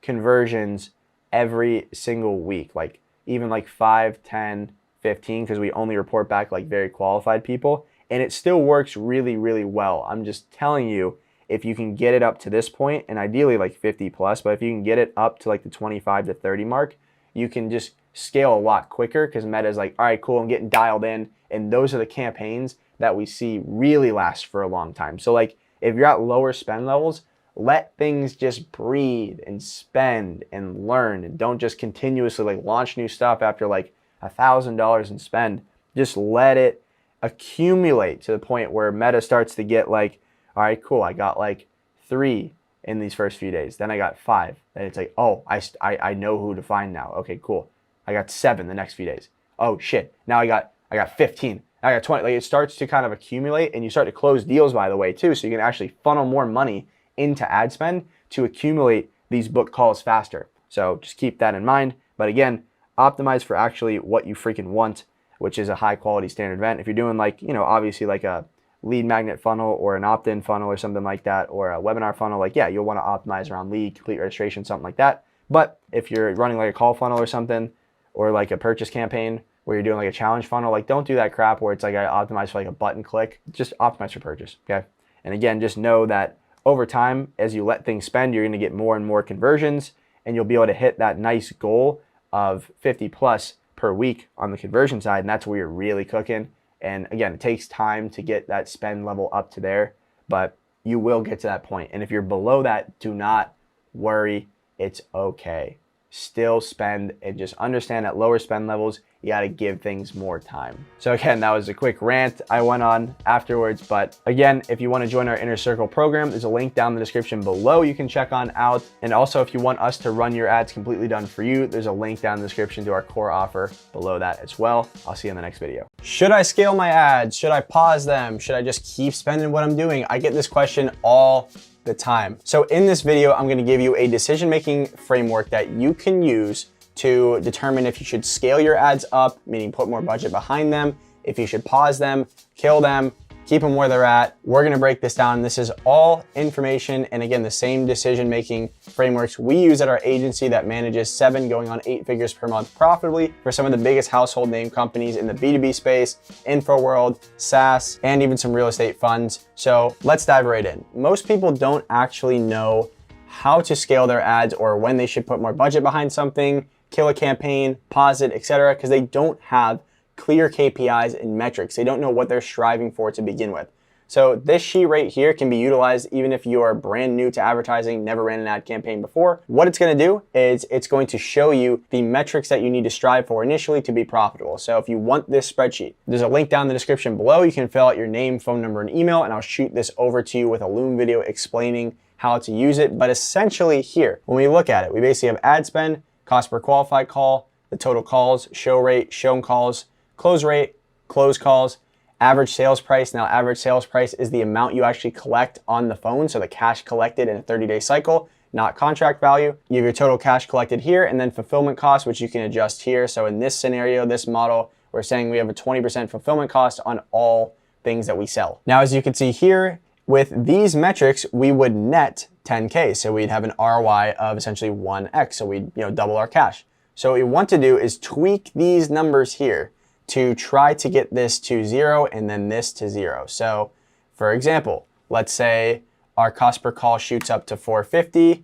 conversions every single week, like even like 5, 10, 15, because we only report back like very qualified people, and it still works really, really well. I'm just telling you, if you can get it up to this point, and ideally like 50 plus, but if you can get it up to like the 25 to 30 mark, you can just scale a lot quicker because Meta's like, all right, cool, I'm getting dialed in. And those are the campaigns that we see really last for a long time. So like if you're at lower spend levels, let things just breathe and spend and learn, and don't just continuously like launch new stuff after like $1,000 in spend. Just let it accumulate to the point where Meta starts to get like, all right, cool, I got like 3 in these first few days. Then I got 5. Then it's like, oh, I know who to find now. Okay, cool. I got 7 the next few days. Oh shit, now I got 15. I got 20. Like it starts to kind of accumulate, and you start to close deals, by the way, too. So you can actually funnel more money into ad spend to accumulate these book calls faster. So just keep that in mind. But again, optimize for actually what you freaking want, which is a high quality standard event. If you're doing like, you know, obviously like a lead magnet funnel or an opt-in funnel or something like that, or a webinar funnel, like, yeah, you'll want to optimize around lead, complete registration, something like that. But if you're running like a call funnel or something, or like a purchase campaign where you're doing like a challenge funnel, like don't do that crap where it's like I optimize for like a button click. Just optimize for purchase, okay? And again, just know that over time, as you let things spend, you're going to get more and more conversions, and you'll be able to hit that nice goal of 50 plus per week on the conversion side. And that's where you're really cooking. And again, it takes time to get that spend level up to there, but you will get to that point. And if you're below that, do not worry. It's okay. Still spend, and just understand that lower spend levels, you got to give things more time. So again, that was a quick rant I went on afterwards. But again, if you want to join our Inner Circle program, there's a link down in the description below you can check on out. And also, if you want us to run your ads completely done for you, there's a link down in the description to our core offer below that as well. I'll see you in the next video. Should I scale my ads? Should I pause them? Should I just keep spending what I'm doing? I get this question all the time. So in this video, I'm going to give you a decision-making framework that you can use to determine if you should scale your ads up, meaning put more budget behind them, if you should pause them, kill them, keep them where they're at. We're gonna break this down. This is all information, and again, the same decision-making frameworks we use at our agency that manages 7 going on 8 figures per month profitably for some of the biggest household name companies in the B2B space, info world, SaaS, and even some real estate funds. So let's dive right in. Most people don't actually know how to scale their ads or when they should put more budget behind something, kill a campaign, pause it, etc., because they don't have clear KPIs and metrics. They don't know what they're striving for to begin with. So this sheet right here can be utilized even if you are brand new to advertising, never ran an ad campaign before. What it's going to do is it's going to show you the metrics that you need to strive for initially to be profitable. So if you want this spreadsheet, there's a link down in the description below. You can fill out your name, phone number, and email, and I'll shoot this over to you with a Loom video explaining how to use it. But essentially here, when we look at it, we basically have ad spend, cost per qualified call, the total calls, show rate, shown calls, close rate, close calls, average sales price. Now, average sales price is the amount you actually collect on the phone, so the cash collected in a 30-day cycle, not contract value. You have your total cash collected here, and then fulfillment cost, which you can adjust here. So in this scenario, this model, we're saying we have a 20% fulfillment cost on all things that we sell. Now, as you can see here, with these metrics, we would net 10K. So we'd have an ROI of essentially 1x. So we'd double our cash. So what we want to do is tweak these numbers here to try to get this to 0 and then this to 0. So for example, let's say our cost per call shoots up to $450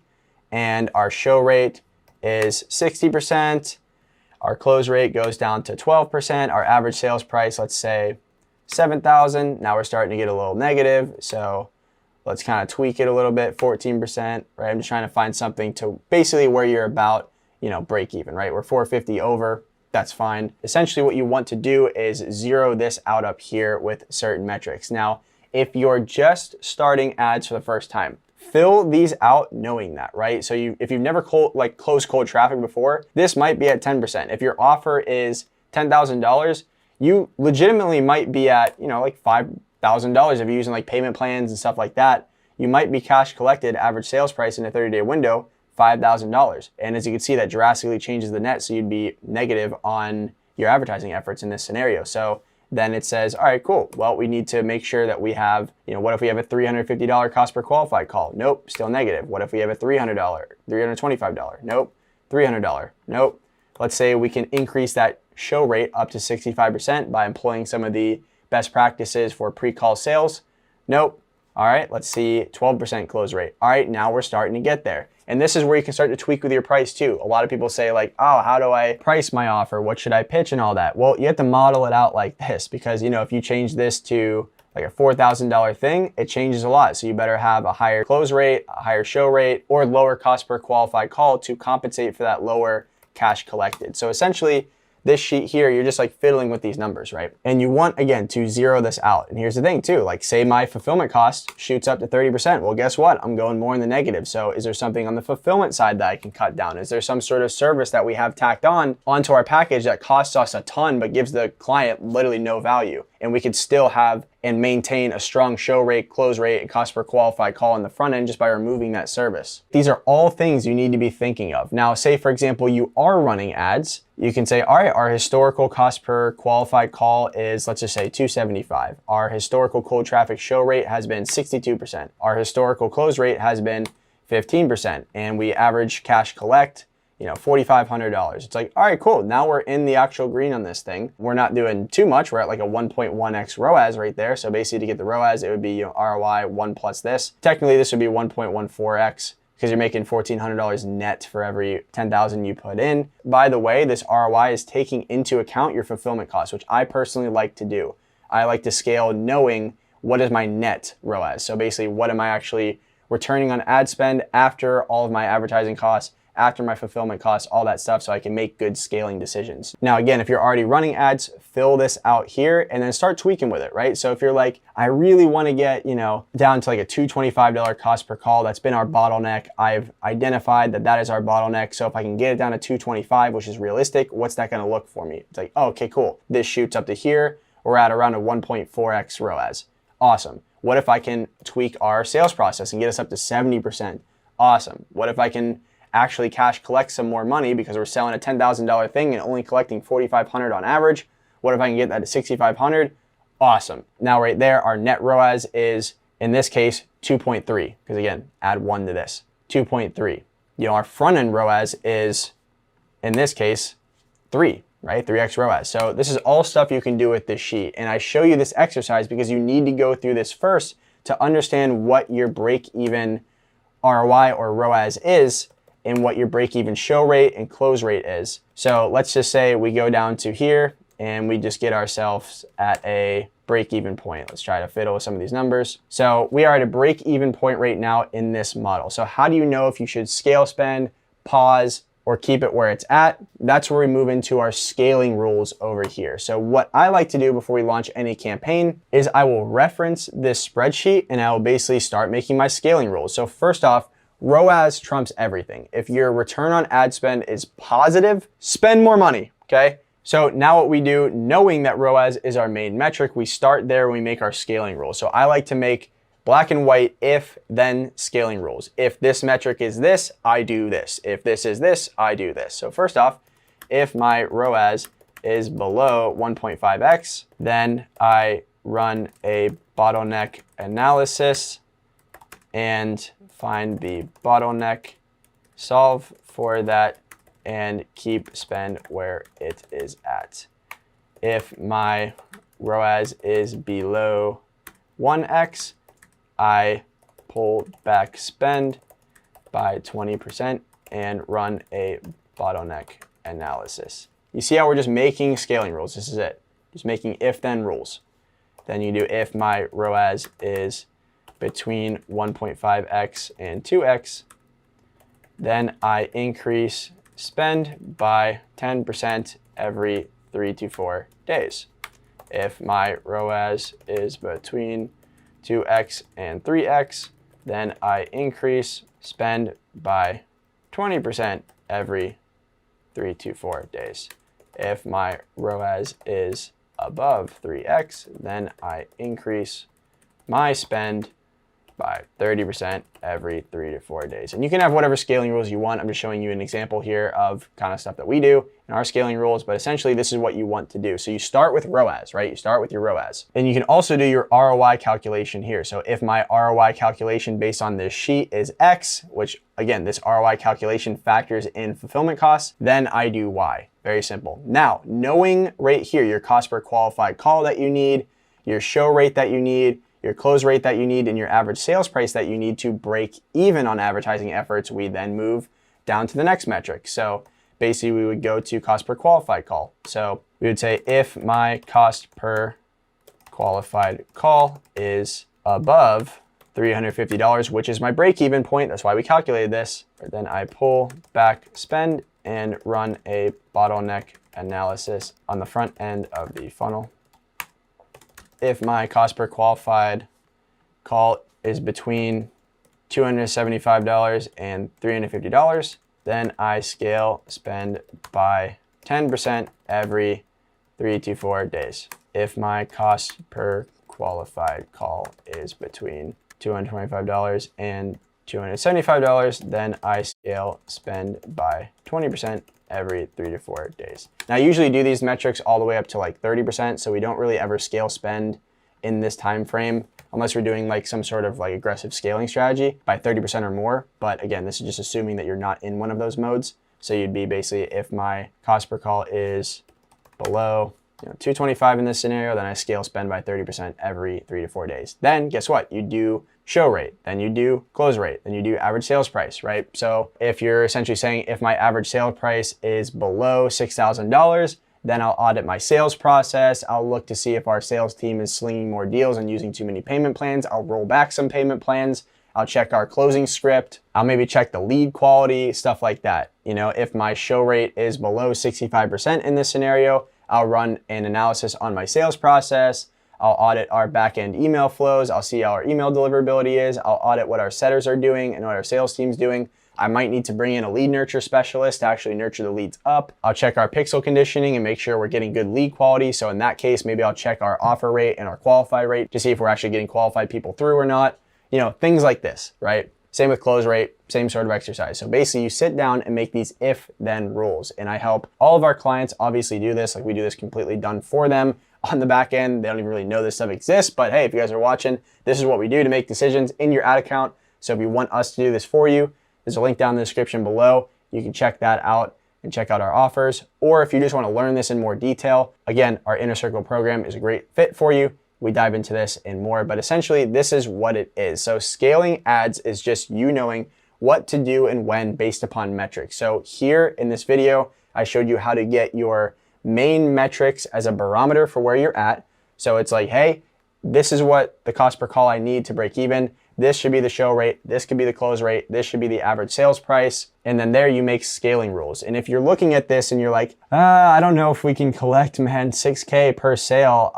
and our show rate is 60%. Our close rate goes down to 12%. Our average sales price, let's say 7,000. Now we're starting to get a little negative. So let's kind of tweak it a little bit, 14%, right? I'm just trying to find something to basically where you're about, break even, right? We're 450 over, that's fine. Essentially what you want to do is zero this out up here with certain metrics. Now, if you're just starting ads for the first time, fill these out knowing that, right? So if you've never closed cold traffic before, this might be at 10%. If your offer is $10,000, you legitimately might be at, like $5,000 if you're using like payment plans and stuff like that. You might be cash collected, average sales price in a 30-day window, $5,000. And as you can see, that drastically changes the net. So you'd be negative on your advertising efforts in this scenario. So then it says, all right, cool. Well, we need to make sure that we have, what if we have a $350 cost per qualified call? Nope, still negative. What if we have a $300, $325? Nope, $300. Nope. Let's say we can increase that show rate up to 65% by employing some of the best practices for pre-call sales. Nope. All right, let's see, 12% close rate. All right, now we're starting to get there. And this is where you can start to tweak with your price too. A lot of people say like, oh, how do I price my offer? What should I pitch and all that? Well, you have to model it out like this because, if you change this to like a $4,000 thing, it changes a lot. So you better have a higher close rate, a higher show rate, or lower cost per qualified call to compensate for that lower cash collected. So essentially, this sheet here, you're just like fiddling with these numbers, right? And you want, again, to zero this out. And here's the thing too, like say my fulfillment cost shoots up to 30%. Well, guess what? I'm going more in the negative. So is there something on the fulfillment side that I can cut down? Is there some sort of service that we have tacked on onto our package that costs us a ton, but gives the client literally no value? And we could still have and maintain a strong show rate, close rate, and cost per qualified call on the front end just by removing that service. These are all things you need to be thinking of. Now, say for example, you are running ads, you can say, all right, our historical cost per qualified call is, let's just say $275. Our historical cold traffic show rate has been 62%. Our historical close rate has been 15%. And we average cash collect, $4,500. It's like, all right, cool. Now we're in the actual green on this thing. We're not doing too much. We're at like a 1.1x ROAS right there. So basically to get the ROAS, it would be ROI 1 plus this. Technically, this would be 1.14x because you're making $1,400 net for every 10,000 you put in. By the way, this ROI is taking into account your fulfillment costs, which I personally like to do. I like to scale knowing what is my net ROAS. So basically, what am I actually returning on ad spend after all of my advertising costs, after my fulfillment costs, all that stuff, so I can make good scaling decisions. Now, again, if you're already running ads, fill this out here and then start tweaking with it, right? So if you're like, I really want to get, down to like a $225 cost per call, that's been our bottleneck. I've identified that that is our bottleneck. So if I can get it down to 225, which is realistic, what's that going to look for me? It's like, oh, okay, cool. This shoots up to here. We're at around a 1.4x ROAS. Awesome. What if I can tweak our sales process and get us up to 70%? Awesome. What if I can actually cash collect some more money because we're selling a $10,000 thing and only collecting $4,500 on average? What if I can get that to $6,500? Awesome. Now right there, our net ROAS is, in this case, 2.3, because again, add 1 to this, 2.3. Our front end ROAS is, in this case, 3, right? 3x ROAS. So this is all stuff you can do with this sheet. And I show you this exercise because you need to go through this first to understand what your break-even ROI or ROAS is and what your break-even show rate and close rate is. So let's just say we go down to here and we just get ourselves at a break-even point. Let's try to fiddle with some of these numbers. So we are at a break-even point right now in this model. So how do you know if you should scale spend, pause, or keep it where it's at? That's where we move into our scaling rules over here. So what I like to do before we launch any campaign is I will reference this spreadsheet and I will basically start making my scaling rules. So first off, ROAS trumps everything. If your return on ad spend is positive, spend more money, okay? So now what we do, knowing that ROAS is our main metric, we start there when we make our scaling rules. So I like to make black and white if, then scaling rules. If this metric is this, I do this. If this is this, I do this. So first off, if my ROAS is below 1.5x, then I run a bottleneck analysis and find the bottleneck, solve for that, and keep spend where it is at. If my ROAS is below 1x, I pull back spend by 20% and run a bottleneck analysis. You see how we're just making scaling rules? This is it. Just making if-then rules. Then you do if my ROAS is between 1.5x and 2x, then I increase spend by 10% every 3 to 4 days. If my ROAS is between 2x and 3x, then I increase spend by 20% every 3 to 4 days. If my ROAS is above 3x, then I increase my spend by 30% every 3 to 4 days. And you can have whatever scaling rules you want. I'm just showing you an example here of kind of stuff that we do in our scaling rules, but essentially this is what you want to do. So you start with ROAS, right? You start with your ROAS. And you can also do your ROI calculation here. So if my ROI calculation based on this sheet is X, which again, this ROI calculation factors in fulfillment costs, then I do Y. Very simple. Now, knowing right here your cost per qualified call that you need, your show rate that you need, your close rate that you need, and your average sales price that you need to break even on advertising efforts, we then move down to the next metric. So basically we would go to cost per qualified call. So we would say if my cost per qualified call is above $350, which is my break-even point, that's why we calculated this, then I pull back spend and run a bottleneck analysis on the front end of the funnel. If my cost per qualified call is between $275 and $350, then I scale spend by 10% every 3 to 4 days. If my cost per qualified call is between $225 and $275, then I scale spend by 20% every 3 to 4 days. Now, I usually do these metrics all the way up to like 30%, so we don't really ever scale spend in this time frame unless we're doing like some sort of like aggressive scaling strategy by 30% or more. But again, this is just assuming that you're not in one of those modes. So you'd be basically, if my cost per call is below $225 in this scenario, then I scale spend by 30% every 3 to 4 days. Then guess what? You do show rate, then you do close rate, then you do average sales price, right? So if you're essentially saying if my average sale price is below $6,000, then I'll audit my sales process. I'll look to see if our sales team is slinging more deals and using too many payment plans. I'll roll back some payment plans. I'll check our closing script. I'll maybe check the lead quality, stuff like that. You know, if my show rate is below 65% in this scenario, I'll run an analysis on my sales process. I'll audit our back-end email flows. I'll see how our email deliverability is. I'll audit what our setters are doing and what our sales team's doing. I might need to bring in a lead nurture specialist to actually nurture the leads up. I'll check our pixel conditioning and make sure we're getting good lead quality. So in that case, maybe I'll check our offer rate and our qualify rate to see if we're actually getting qualified people through or not. You know, things like this, right? Same with close rate, same sort of exercise. So basically you sit down and make these if-then rules. And I help all of our clients obviously do this. Like we do this completely done for them on the back end. They don't even really know this stuff exists, but hey, if you guys are watching, this is what we do to make decisions in your ad account. So if you want us to do this for you, there's a link down in the description below. You can check that out and check out our offers. Or if you just want to learn this in more detail, again, our Inner Circle program is a great fit for you. We dive into this and more, but essentially this is what it is. So scaling ads is just you knowing what to do and when based upon metrics. So here in this video, I showed you how to get your main metrics as a barometer for where you're at. So it's like, hey, this is what the cost per call I need to break even. This should be the show rate. This could be the close rate. This should be the average sales price. And then there you make scaling rules. And if you're looking at this and you're like, I don't know if we can collect, man, 6K per sale.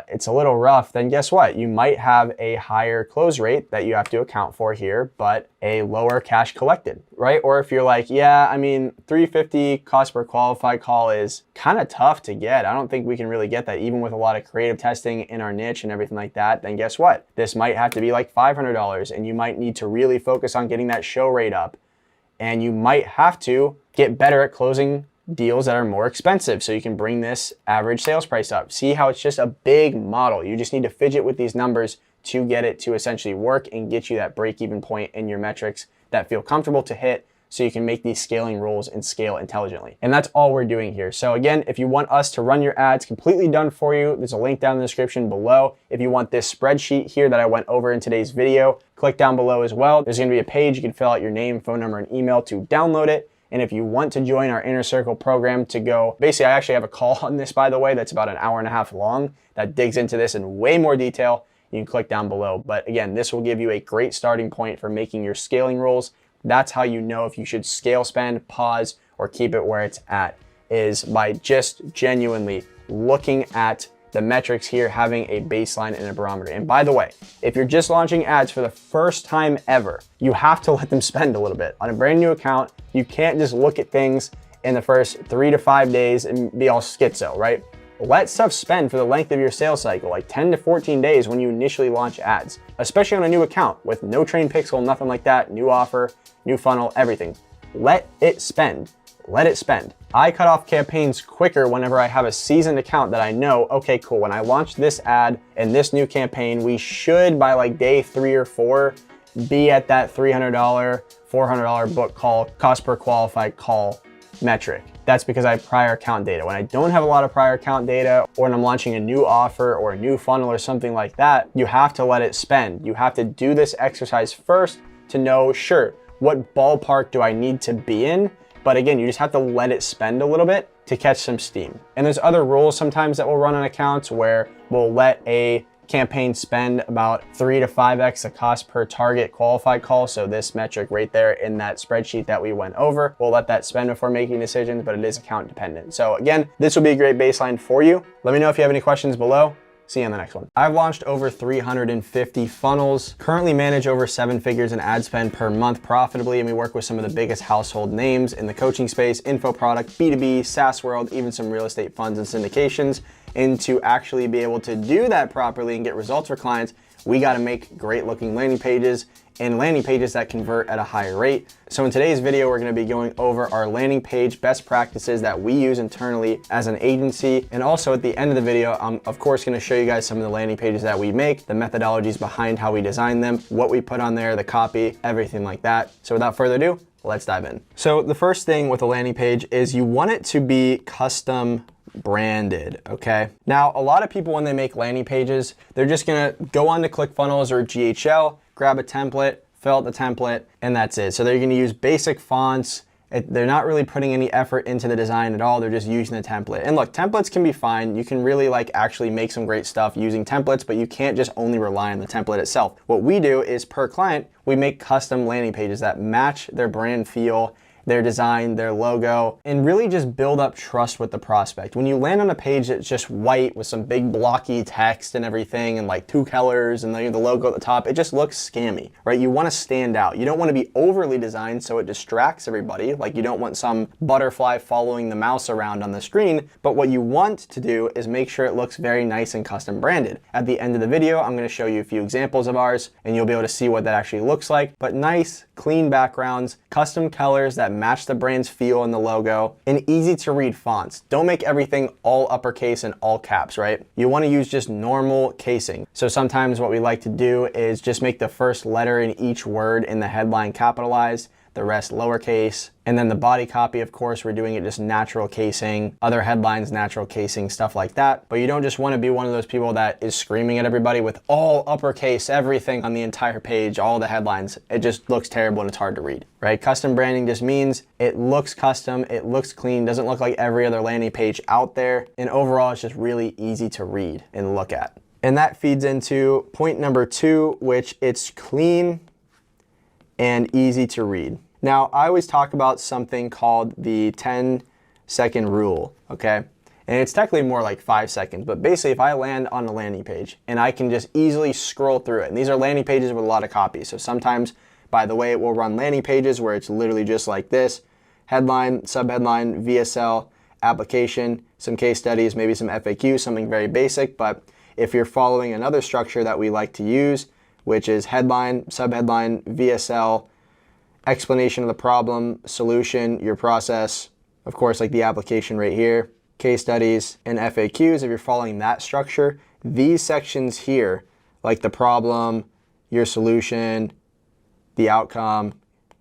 It's a little rough. Then guess what? You might have a higher close rate that you have to account for here, but a lower cash collected, right? Or if you're like, yeah, I mean, 350 cost per qualified call is kind of tough to get. I don't think we can really get that even with a lot of creative testing in our niche and everything like that. Then guess what? This might have to be like $500 and you might need to really focus on getting that show rate up. And you might have to get better at closing deals that are more expensive so you can bring this average sales price up. See how it's just a big model. You just need to fidget with these numbers to get it to essentially work and get you that break-even point in your metrics that feel comfortable to hit so you can make these scaling rules and scale intelligently. And that's all we're doing here. So again, if you want us to run your ads completely done for you, there's a link down in the description below. If you want this spreadsheet here that I went over in today's video, click down below as well. There's gonna be a page you can fill out your name, phone number, and email to download it. And if you want to join our Inner Circle program to go, basically I actually have a call on this, by the way, that's about an hour and a half long that digs into this in way more detail. You can click down below. But again, this will give you a great starting point for making your scaling rules. That's how you know if you should scale spend, pause, or keep it where it's at, is by just genuinely looking at the metrics here, having a baseline and a barometer. And by the way, if you're just launching ads for the first time ever, you have to let them spend a little bit. On a brand new account, you can't just look at things in the first 3 to 5 days and be all schizo, right? Let stuff spend for the length of your sales cycle, like 10 to 14 days when you initially launch ads, especially on a new account with no trained pixel, nothing like that, new offer, new funnel, everything. Let it spend. Let it spend. I cut off campaigns quicker whenever I have a seasoned account that I know, okay, cool, when I launch this ad and this new campaign, we should by like day 3 or 4 be at that $300, $400 book call, cost per qualified call metric. That's because I have prior account data. When I don't have a lot of prior account data, or when I'm launching a new offer or a new funnel or something like that, you have to let it spend. You have to do this exercise first to know, sure, what ballpark do I need to be in? But again, you just have to let it spend a little bit to catch some steam. And there's other rules sometimes that we'll run on accounts where we'll let a campaign spend about 3 to 5x the cost per target qualified call. So this metric right there in that spreadsheet that we went over, we'll let that spend before making decisions, but it is account dependent. So again, this will be a great baseline for you. Let me know if you have any questions below. See you on the next one. I've launched over 350 funnels, currently manage over 7 figures in ad spend per month profitably, and we work with some of the biggest household names in the coaching space, info product, B2B, SaaS world, even some real estate funds and syndications. And to actually be able to do that properly and get results for clients, we got to make great looking landing pages and landing pages that convert at a higher rate. So in today's video, we're going to be going over our landing page best practices that we use internally as an agency. And also at the end of the video, I'm of course going to show you guys some of the landing pages that we make, the methodologies behind how we design them, what we put on there, the copy, everything like that. So without further ado, let's dive in. So the first thing with a landing page is you want it to be custom branded, okay? Now, a lot of people when they make landing pages, they're just gonna go on to ClickFunnels or GHL, grab a template, fill out the template, and that's it. So they're gonna use basic fonts They're not really putting any effort into the design at all. They're just using the template. And look, templates can be fine. You can really like actually make some great stuff using templates, but you can't just only rely on the template itself. What we do is per client, we make custom landing pages that match their brand feel, their design, their logo, and really just build up trust with the prospect. When you land on a page that's just white with some big blocky text and everything and like 2 colors and the logo at the top, it just looks scammy, right? You want to stand out. You don't want to be overly designed so it distracts everybody. Like you don't want some butterfly following the mouse around on the screen, but what you want to do is make sure it looks very nice and custom branded. At the end of the video, I'm going to show you a few examples of ours and you'll be able to see what that actually looks like, but nice, clean backgrounds, custom colors that match the brand's feel and the logo, and easy to read fonts. Don't make everything all uppercase and all caps, right? You want to use just normal casing. So sometimes what we like to do is just make the first letter in each word in the headline capitalized, the rest lowercase, and then the body copy, of course, we're doing it just natural casing, other headlines, natural casing, stuff like that. But you don't just want to be one of those people that is screaming at everybody with all uppercase, everything on the entire page, all the headlines. It just looks terrible and it's hard to read, right? Custom branding just means it looks custom, it looks clean, doesn't look like every other landing page out there. And overall, it's just really easy to read and look at. And that feeds into point number 2, which it's clean and easy to read. Now, I always talk about something called the 10-second rule, okay? And it's technically more like 5 seconds, but basically if I land on a landing page and I can just easily scroll through it, and these are landing pages with a lot of copies. So sometimes, by the way, it will run landing pages where it's literally just like this: headline, subheadline, VSL, application, some case studies, maybe some FAQ, something very basic. But if you're following another structure that we like to use, which is headline, subheadline, VSL, explanation of the problem, solution, your process, of course, like the application right here, case studies, and FAQs. If you're following that structure, these sections here, like the problem, your solution, the outcome,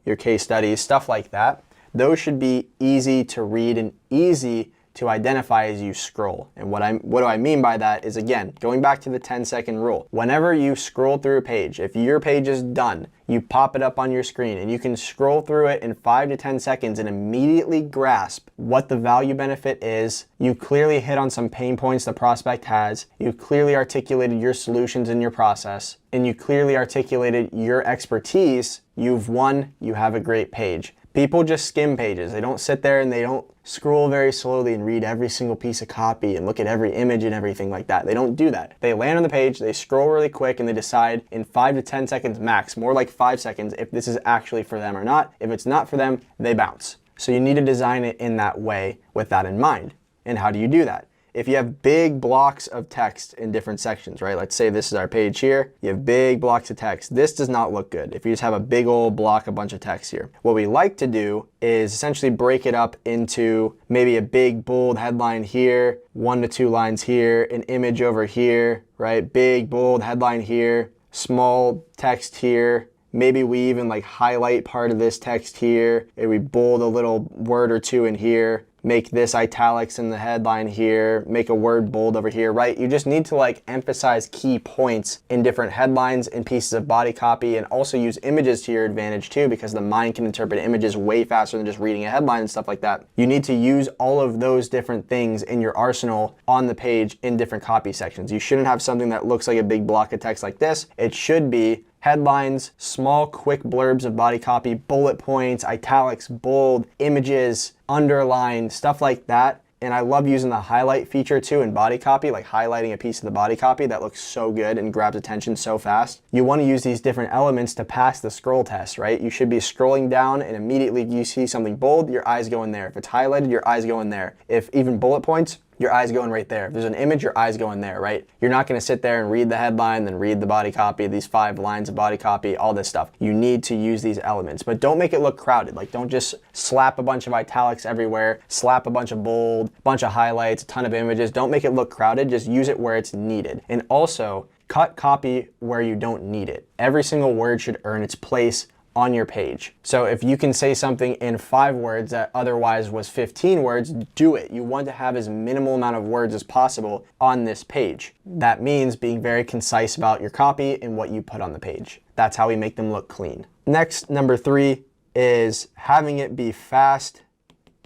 your case studies, stuff like that, those should be easy to read and easy to identify as you scroll. And what do I mean by that is, again, going back to the 10-second rule. Whenever you scroll through a page, if your page is done, you pop it up on your screen and you can scroll through it in 5 to 10 seconds and immediately grasp what the value benefit is. You clearly hit on some pain points the prospect has. You've clearly articulated your solutions in your process, and you clearly articulated your expertise. You've won. You have a great page. People just skim pages. They don't sit there and they don't scroll very slowly and read every single piece of copy and look at every image and everything like that. They don't do that. They land on the page, they scroll really quick, and they decide in 5 to 10 seconds max, more like 5 seconds, if this is actually for them or not. If it's not for them, they bounce. So you need to design it in that way with that in mind. And how do you do that? If you have big blocks of text in different sections, right? Let's say this is our page here. You have big blocks of text. This does not look good if you just have a big old block, a bunch of text here. What we like to do is essentially break it up into maybe a big bold headline here, 1 to 2 lines here, an image over here, right? Big bold headline here, small text here. Maybe we even like highlight part of this text here, and we bold a little word or two in here, make this italics in the headline here, make a word bold over here, right? You just need to like emphasize key points in different headlines and pieces of body copy, and also use images to your advantage too, because the mind can interpret images way faster than just reading a headline and stuff like that. You need to use all of those different things in your arsenal on the page in different copy sections. You shouldn't have something that looks like a big block of text like this. It should be headlines, small quick blurbs of body copy, bullet points, italics, bold, images, underline, stuff like that. And I love using the highlight feature too in body copy, like highlighting a piece of the body copy that looks so good and grabs attention so fast. You want to use these different elements to pass the scroll test, right? You should be scrolling down and immediately you see something bold, your eyes go in there. If it's highlighted, your eyes go in there. If even bullet points, your eyes going right there. If there's an image, your eyes going there, right? You're not gonna sit there and read the headline, then read the body copy, these 5 lines of body copy, all this stuff. You need to use these elements, but don't make it look crowded. Like, don't just slap a bunch of italics everywhere, slap a bunch of bold, bunch of highlights, a ton of images. Don't make it look crowded, just use it where it's needed. And also, cut copy where you don't need it. Every single word should earn its place on your page. So if you can say something in 5 words that otherwise was 15 words, do it. You want to have as minimal amount of words as possible on this page. That means being very concise about your copy and what you put on the page. That's how we make them look clean. Next, number 3, is having it be fast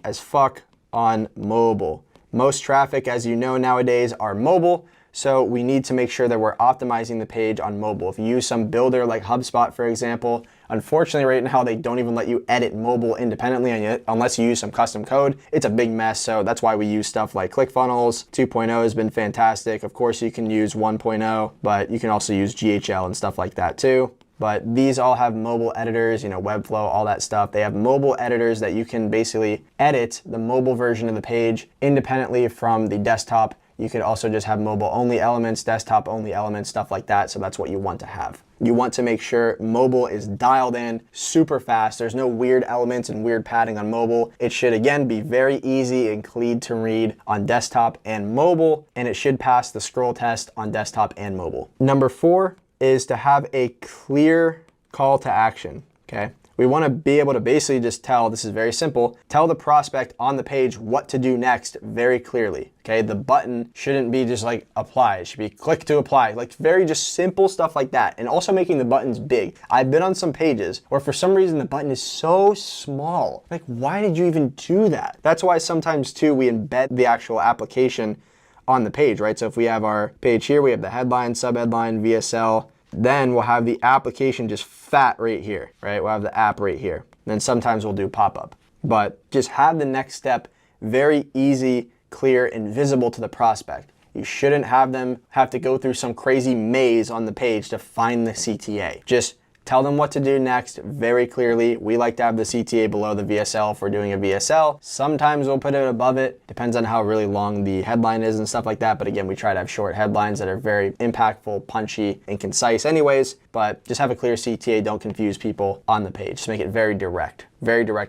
as fuck on mobile. Most traffic, as you know, nowadays are mobile. So we need to make sure that we're optimizing the page on mobile. If you use some builder like HubSpot, for example, unfortunately right now they don't even let you edit mobile independently unless you use some custom code. It's a big mess, so that's why we use stuff like ClickFunnels. 2.0 has been fantastic. Of course you can use 1.0, but you can also use GHL and stuff like that too. But these all have mobile editors, Webflow, all that stuff. They have mobile editors that you can basically edit the mobile version of the page independently from the desktop. You could also just have mobile only elements, desktop only elements, stuff like that. So that's what you want to have. You want to make sure mobile is dialed in super fast. There's no weird elements and weird padding on mobile. It should, again, be very easy and clean to read on desktop and mobile, and it should pass the scroll test on desktop and mobile. Number 4 is to have a clear call to action, okay? We want to be able to basically just tell, this is very simple, tell the prospect on the page what to do next very clearly, okay? The button shouldn't be just like apply. It should be click to apply, like very just simple stuff like that. And also making the buttons big. I've been on some pages where for some reason the button is so small. Like, why did you even do that? That's why sometimes too, we embed the actual application on the page, right? So if we have our page here, we have the headline, subheadline, VSL, then we'll have the application just fat right here, right? We'll have the app right here. And then sometimes we'll do pop-up. But just have the next step very easy, clear, and visible to the prospect. You shouldn't have them have to go through some crazy maze on the page to find the CTA. Just tell them what to do next very clearly. We like to have the CTA below the VSL if we're doing a VSL. Sometimes we'll put it above it. Depends on how really long the headline is and stuff like that. But again, we try to have short headlines that are very impactful, punchy, and concise anyways. But just have a clear CTA. Don't confuse people on the page. Just make it very direct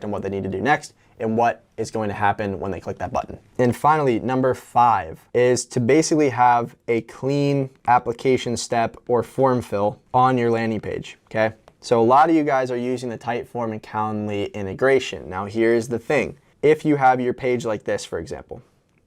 on what they need to do next and what is going to happen when they click that button. And finally, number 5 is to basically have a clean application step or form fill on your landing page, okay? So a lot of you guys are using the Typeform and Calendly integration. Now here's the thing. If you have your page like this, for example,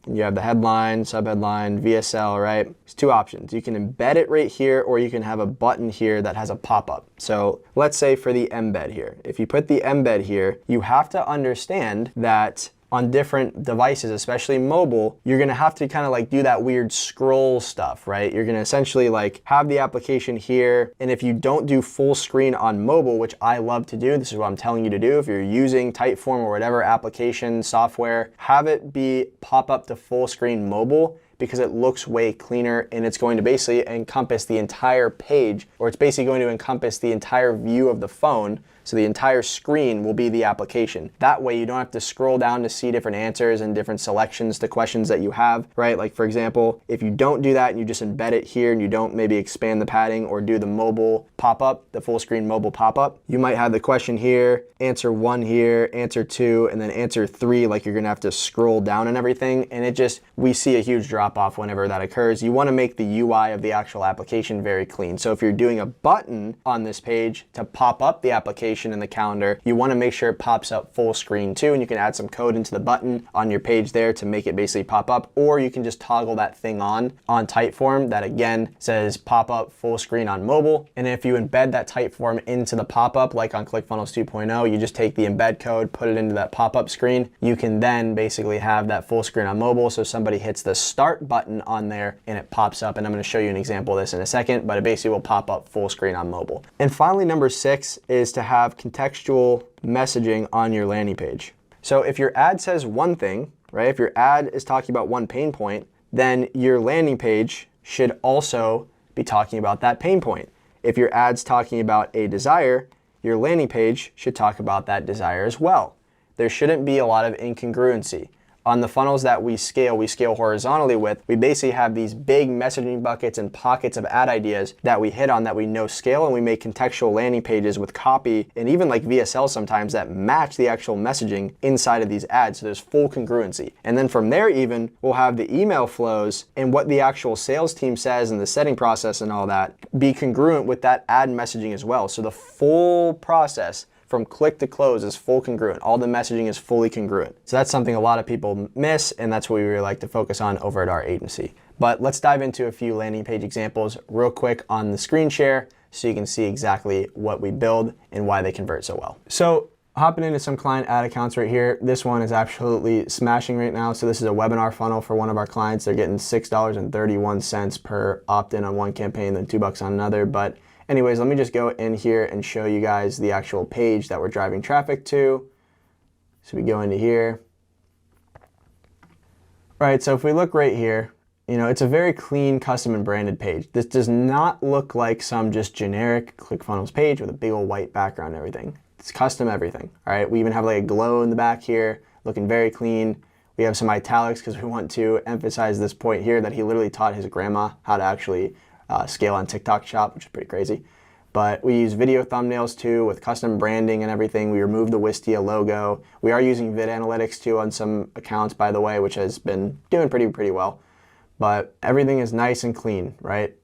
you have the headline, subheadline, VSL, right? There's 2 options. You can embed it right here, or you can have a button here that has a pop-up. So let's say for the embed here, if you put the embed here, you have to understand that on different devices, especially mobile, you're gonna have to kind of like do that weird scroll stuff, right? You're gonna essentially like have the application here, and if you don't do full screen on mobile, which I love to do, this is what I'm telling you to do, if you're using Typeform or whatever application, software, have it be pop up to full screen mobile, because it looks way cleaner and it's going to basically encompass the entire page, or it's basically going to encompass the entire view of the phone. So the entire screen will be the application. That way you don't have to scroll down to see different answers and different selections to questions that you have, right? Like for example, if you don't do that and you just embed it here and you don't maybe expand the padding or do the mobile pop-up, the full screen mobile pop-up, you might have the question here, answer 1 here, answer 2, and then answer 3, like you're gonna have to scroll down and everything. And it just, we see a huge drop off whenever that occurs. You wanna make the UI of the actual application very clean. So if you're doing a button on this page to pop up the application in the calendar, you want to make sure it pops up full screen too, and you can add some code into the button on your page there to make it basically pop up, or you can just toggle that thing on Typeform that again says pop up full screen on mobile. And if you embed that Typeform into the pop-up like on ClickFunnels 2.0, you just take the embed code, put it into that pop-up screen. You can then basically have that full screen on mobile, so somebody hits the start button on there and it pops up, and I'm going to show you an example of this in a second, but it basically will pop up full screen on mobile. And finally, number 6 is to have contextual messaging on your landing page. So if your ad says one thing, right? If your ad is talking about one pain point, then your landing page should also be talking about that pain point. If your ad's talking about a desire, your landing page should talk about that desire as well. There shouldn't be a lot of incongruency. On the funnels that we scale horizontally with, we basically have these big messaging buckets and pockets of ad ideas that we hit on that we know scale, and we make contextual landing pages with copy and even like VSL sometimes that match the actual messaging inside of these ads. So there's full congruency. And then from there even, we'll have the email flows and what the actual sales team says and the setting process and all that be congruent with that ad messaging as well. So the full process from click to close is full congruent. All the messaging is fully congruent. So that's something a lot of people miss, and that's what we really like to focus on over at our agency. But let's dive into a few landing page examples real quick on the screen share so you can see exactly what we build and why they convert so well. So Hopping into some client ad accounts right here. This one is absolutely smashing right now. So this is a webinar funnel for one of our clients. They're getting $6.31 per opt-in on one campaign, then $2 on another. But anyways, let me just go in here and show you guys the actual page that we're driving traffic to. So we go into here. All right, so if we look right here, you know, it's a very clean, custom and branded page. This does not look like some just generic ClickFunnels page with a big old white background and everything. It's custom everything, all right? We even have like a glow in the back here, looking very clean. We have some italics because we want to emphasize this point here that he literally taught his grandma how to actually scale on TikTok Shop, which is pretty crazy. But we use video thumbnails too with custom branding and everything. We removed the Wistia logo. We are using vid analytics too on some accounts, by the way, which has been doing pretty well. But everything is nice and clean, right?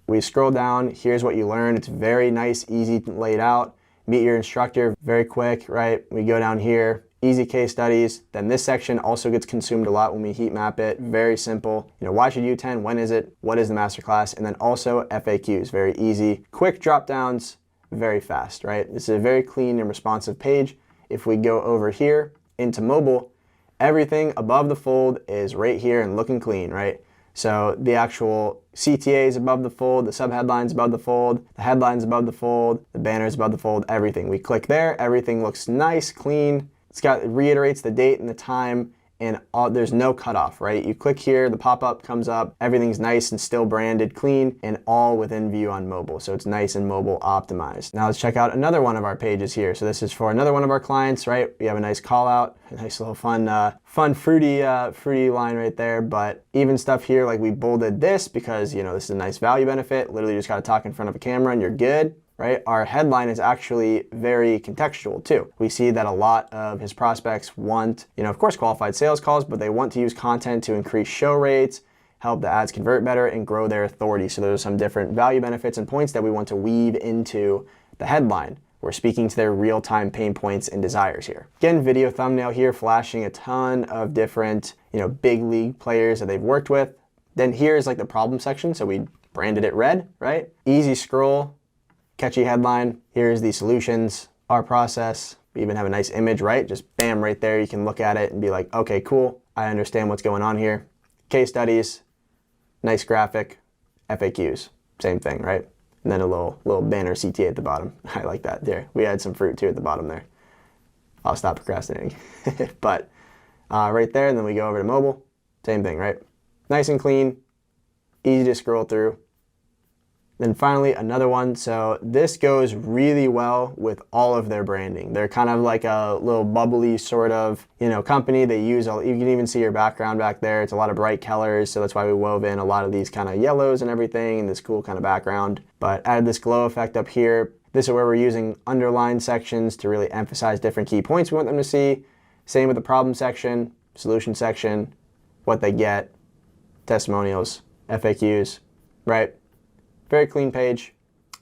We scroll down, here's what you learned. It's very nice, easy laid out. Meet your instructor, very quick, right? We go down here, easy case studies. Then this section also gets consumed a lot when we heat map it. Very simple. You know, why should you attend? When is it? What is the masterclass? And then also FAQs, very easy. Quick drop downs, very fast, right? This is a very clean and responsive page. If we go over here into mobile, everything above the fold is right here and looking clean, right? So the actual CTA is above the fold, the subheadlines above the fold, the headlines above the fold, the banners above the fold, everything. We click there, everything looks nice, clean. It reiterates the date and the time, and there's no cutoff, right? You click here, the pop-up comes up, everything's nice and still branded, clean, and all within view on mobile. So it's nice and mobile optimized. Now let's check out another one of our pages here. So this is for another one of our clients, right? We have a nice call out, a nice little fun fruity line right there. But even stuff here, like we bolded this because, you know, this is a nice value benefit. Literally just got to talk in front of a camera and you're good. Right? Our headline is actually very contextual too. We see that a lot of his prospects want, you know, of course, qualified sales calls, but they want to use content to increase show rates, help the ads convert better, and grow their authority. So there's some different value benefits and points that we want to weave into the headline. We're speaking to their real-time pain points and desires here. Again, video thumbnail here, flashing a ton of different, you know, big league players that they've worked with. Then here's like the problem section. So we branded it red, right? Easy scroll. Catchy headline, here's the solutions, our process. We even have a nice image, right? Just bam, right there. You can look at it and be like, okay, cool. I understand what's going on here. Case studies, nice graphic, FAQs, same thing, right? And then a little banner CTA at the bottom. I like that there. We had some fruit too at the bottom there. I'll stop procrastinating. But right there, and then we go over to mobile, same thing, right? Nice and clean, easy to scroll through. Then finally, another one. So this goes really well with all of their branding. They're kind of like a little bubbly sort of, you know, company. They use, you can even see your background back there. It's a lot of bright colors. So that's why we wove in a lot of these kind of yellows and everything and this cool kind of background. But added this glow effect up here. This is where we're using underlined sections to really emphasize different key points we want them to see. Same with the problem section, solution section, what they get, testimonials, FAQs, right? Very clean page.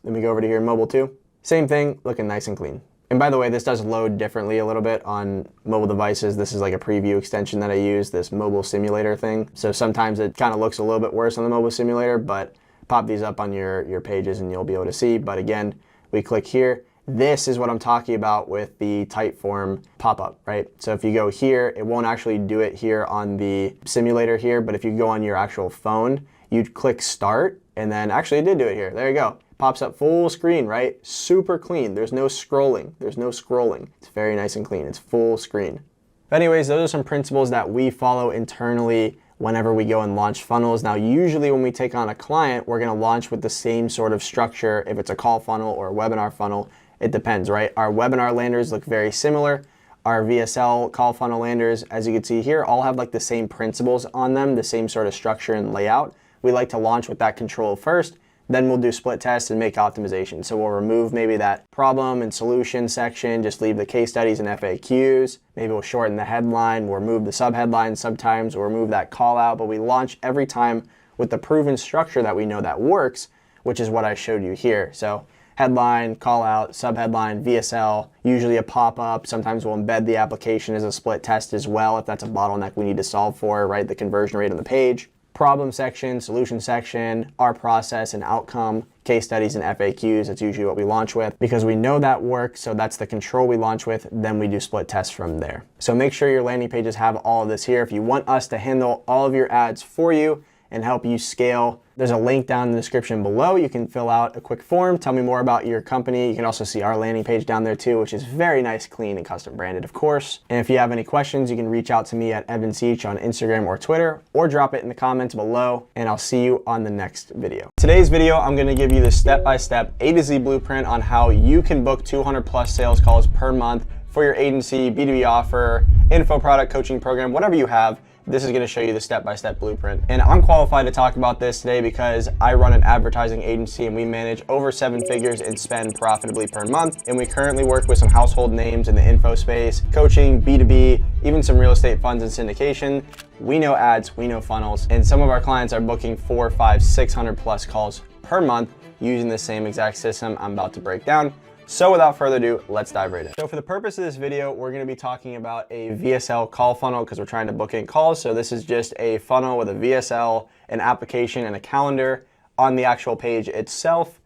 Then we go over to here, mobile too. Same thing, looking nice and clean. And by the way, this does load differently a little bit on mobile devices. This is like a preview extension that I use, this mobile simulator thing. So sometimes it kind of looks a little bit worse on the mobile simulator, but pop these up on your pages and you'll be able to see. But again, we click here. This is what I'm talking about with the Typeform pop-up, right? So if you go here, it won't actually do it here on the simulator here, but if you go on your actual phone, you'd click start, and then actually it did do it here. There you go. Pops up full screen, right? Super clean. There's no scrolling. There's no scrolling. It's very nice and clean. It's full screen. But anyways, those are some principles that we follow internally whenever we go and launch funnels. Now, usually when we take on a client, we're gonna launch with the same sort of structure. If it's a call funnel or a webinar funnel, it depends, right? Our webinar landers look very similar. Our VSL call funnel landers, as you can see here, all have like the same principles on them, the same sort of structure and layout. We like to launch with that control first, then we'll do split tests and make optimization. So we'll remove maybe that problem and solution section, just leave the case studies and FAQs. Maybe we'll shorten the headline, we'll remove the subheadline sometimes, we'll remove that call out, but we launch every time with the proven structure that we know that works, which is what I showed you here. So headline, call out, subheadline, VSL, usually a pop-up. Sometimes we'll embed the application as a split test as well if that's a bottleneck we need to solve for, right? The conversion rate on the page. problem section, solution section, our process and outcome, case studies and FAQs. That's usually what we launch with because we know that works. So that's the control we launch with. Then we do split tests from there. So make sure your landing pages have all of this here. If you want us to handle all of your ads for you and help you scale, there's a link down in the description below. You can fill out a quick form, tell me more about your company. You can also see our landing page down there too, which is very nice, clean, and custom branded, of course. And if you have any questions, you can reach out to me at Evan Seach on Instagram or Twitter, or drop it in the comments below, and I'll see you on the next video. Today's video, I'm gonna give you the step-by-step A to Z blueprint on how you can book 200 plus sales calls per month for your agency, B2B offer, info product coaching program, whatever you have. This is gonna show you the step-by-step blueprint. And I'm qualified to talk about this today because I run an advertising agency and we manage over 7 figures and spend profitably per month. And we currently work with some household names in the info space, coaching, B2B, even some real estate funds and syndication. We know ads, we know funnels, and some of our clients are booking 400, 500, 600 plus calls per month using the same exact system I'm about to break down. So without further ado, let's dive right in. So for the purpose of this video, we're gonna be talking about a VSL call funnel because we're trying to book in calls. So this is just a funnel with a VSL, an application, and a calendar on the actual page itself.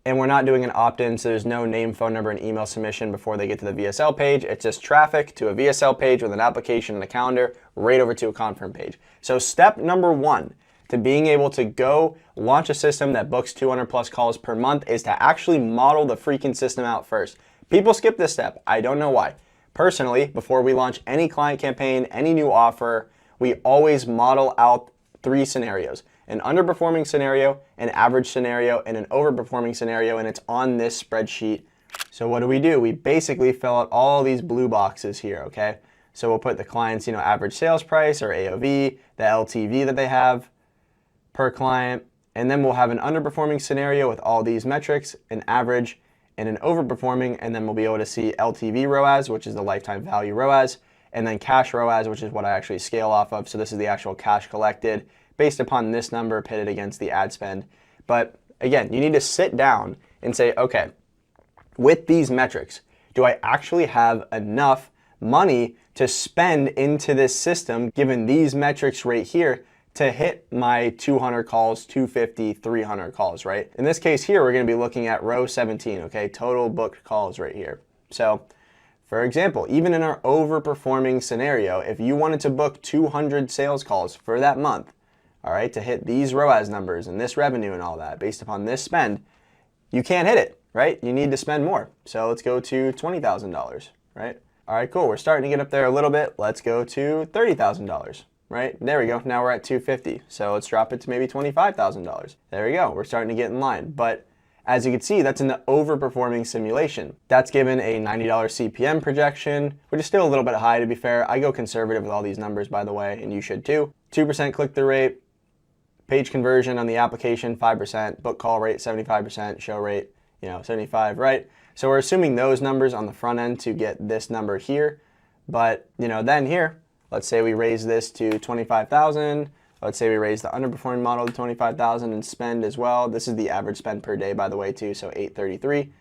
And we're not doing an opt-in, so there's no name, phone number, and email submission before they get to the VSL page. It's just traffic to a VSL page with an application and a calendar right over to a confirm page. So step number 1 to being able to go launch a system that books 200 plus calls per month is to actually model the freaking system out first. People skip this step. I don't know why. Personally, before we launch any client campaign, any new offer, we always model out 3 scenarios: an underperforming scenario, an average scenario, and an overperforming scenario, and it's on this spreadsheet. So what do? We basically fill out all these blue boxes here, okay? So we'll put the client's, average sales price or AOV, the LTV that they have per client, and then we'll have an underperforming scenario with all these metrics, an average, and an overperforming, and then we'll be able to see LTV ROAS, which is the lifetime value ROAS, and then cash ROAS, which is what I actually scale off of. So this is the actual cash collected based upon this number pitted against the ad spend. But again, you need to sit down and say, okay, with these metrics, do I actually have enough money to spend into this system given these metrics right here to hit my 200 calls, 250, 300 calls, right? In this case here, we're gonna be looking at row 17, okay? Total booked calls right here. So for example, even in our overperforming scenario, if you wanted to book 200 sales calls for that month, all right, to hit these ROAS numbers and this revenue and all that based upon this spend, you can't hit it, right? You need to spend more. So let's go to $20,000, right? All right, cool, we're starting to get up there a little bit. Let's go to $30,000. Right? There we go. Now we're at 250. So let's drop it to maybe $25,000. There we go. We're starting to get in line. But as you can see, that's in the overperforming simulation. That's given a $90 CPM projection, which is still a little bit high to be fair. I go conservative with all these numbers, by the way, and you should too. 2% click-through rate, page conversion on the application, 5%, book call rate, 75%, show rate, 75, right? So we're assuming those numbers on the front end to get this number here. But, then here, let's say we raise this to 25,000. Let's say we raise the underperforming model to 25,000 and spend as well. This is the average spend per day, by the way, too, so 833.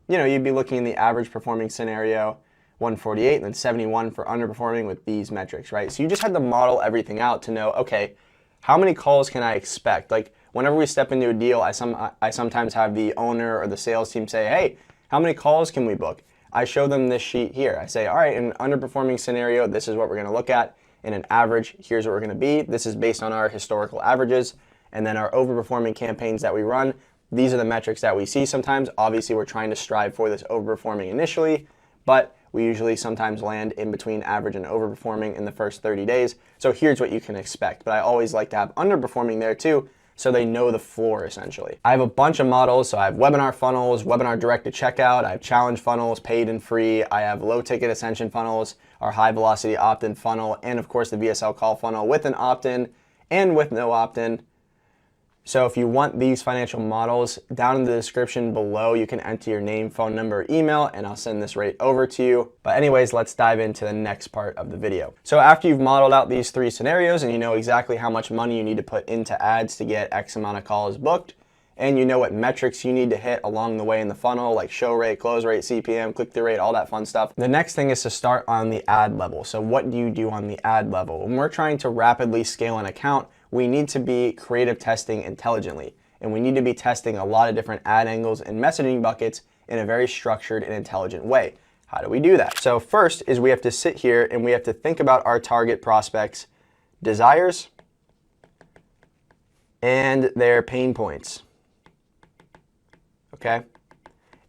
You'd be looking in the average performing scenario, 148, and then 71 for underperforming with these metrics, right? So you just had to model everything out to know, okay, how many calls can I expect? Like whenever we step into a deal, I sometimes have the owner or the sales team say, hey, how many calls can we book? I show them this sheet here. I say, all right, in an underperforming scenario, this is what we're gonna look at. In an average, here's what we're gonna be. This is based on our historical averages. And then our overperforming campaigns that we run, these are the metrics that we see sometimes. Obviously, we're trying to strive for this overperforming initially, but we usually sometimes land in between average and overperforming in the first 30 days. So here's what you can expect. But I always like to have underperforming there too, so they know the floor essentially. I have a bunch of models. So I have webinar funnels, webinar direct to checkout, I have challenge funnels, paid and free. I have low ticket ascension funnels, our high velocity opt-in funnel, and of course the VSL call funnel with an opt-in and with no opt-in. So if you want these financial models, down in the description below, you can enter your name, phone number, email, and I'll send this right over to you. But anyways, let's dive into the next part of the video. So after you've modeled out these 3 scenarios and you know exactly how much money you need to put into ads to get X amount of calls booked, and you know what metrics you need to hit along the way in the funnel, like show rate, close rate, CPM, click-through rate, all that fun stuff. The next thing is to start on the ad level. So what do you do on the ad level? When we're trying to rapidly scale an account, we need to be creative testing intelligently. And we need to be testing a lot of different ad angles and messaging buckets in a very structured and intelligent way. How do we do that? So first is we have to sit here and we have to think about our target prospects' desires and their pain points. Okay?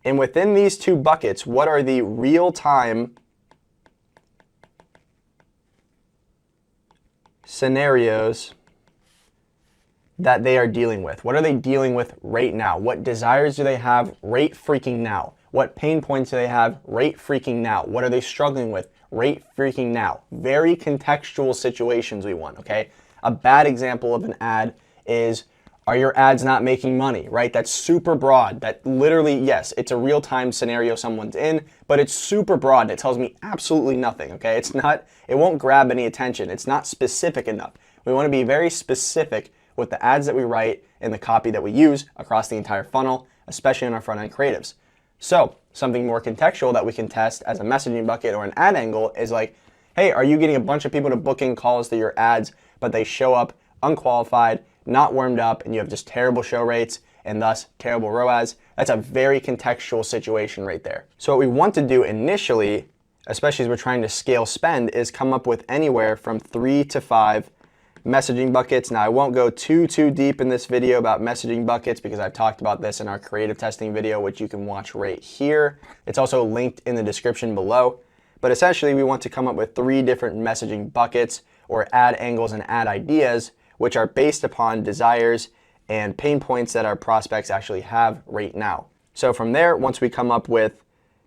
And within these two buckets, what are the real-time scenarios that they are dealing with? What are they dealing with right now? What desires do they have right freaking now? What pain points do they have right freaking now? What are they struggling with right freaking now? Very contextual situations we want, okay? A bad example of an ad is, are your ads not making money, right? That's super broad. That literally, yes, it's a real-time scenario someone's in, but it's super broad. It tells me absolutely nothing, okay? It won't grab any attention. It's not specific enough. We want to be very specific with the ads that we write and the copy that we use across the entire funnel, especially in our front-end creatives. So something more contextual that we can test as a messaging bucket or an ad angle is like, hey, are you getting a bunch of people to book in calls to your ads, but they show up unqualified, not warmed up, and you have just terrible show rates and thus terrible ROAS? That's a very contextual situation right there. So what we want to do initially, especially as we're trying to scale spend, is come up with anywhere from 3 to 5 messaging buckets. Now I won't go too deep in this video about messaging buckets because I've talked about this in our creative testing video, which you can watch right here. It's also linked in the description below. But essentially we want to come up with 3 different messaging buckets or ad angles and ad ideas, which are based upon desires and pain points that our prospects actually have right now. So from there, once we come up with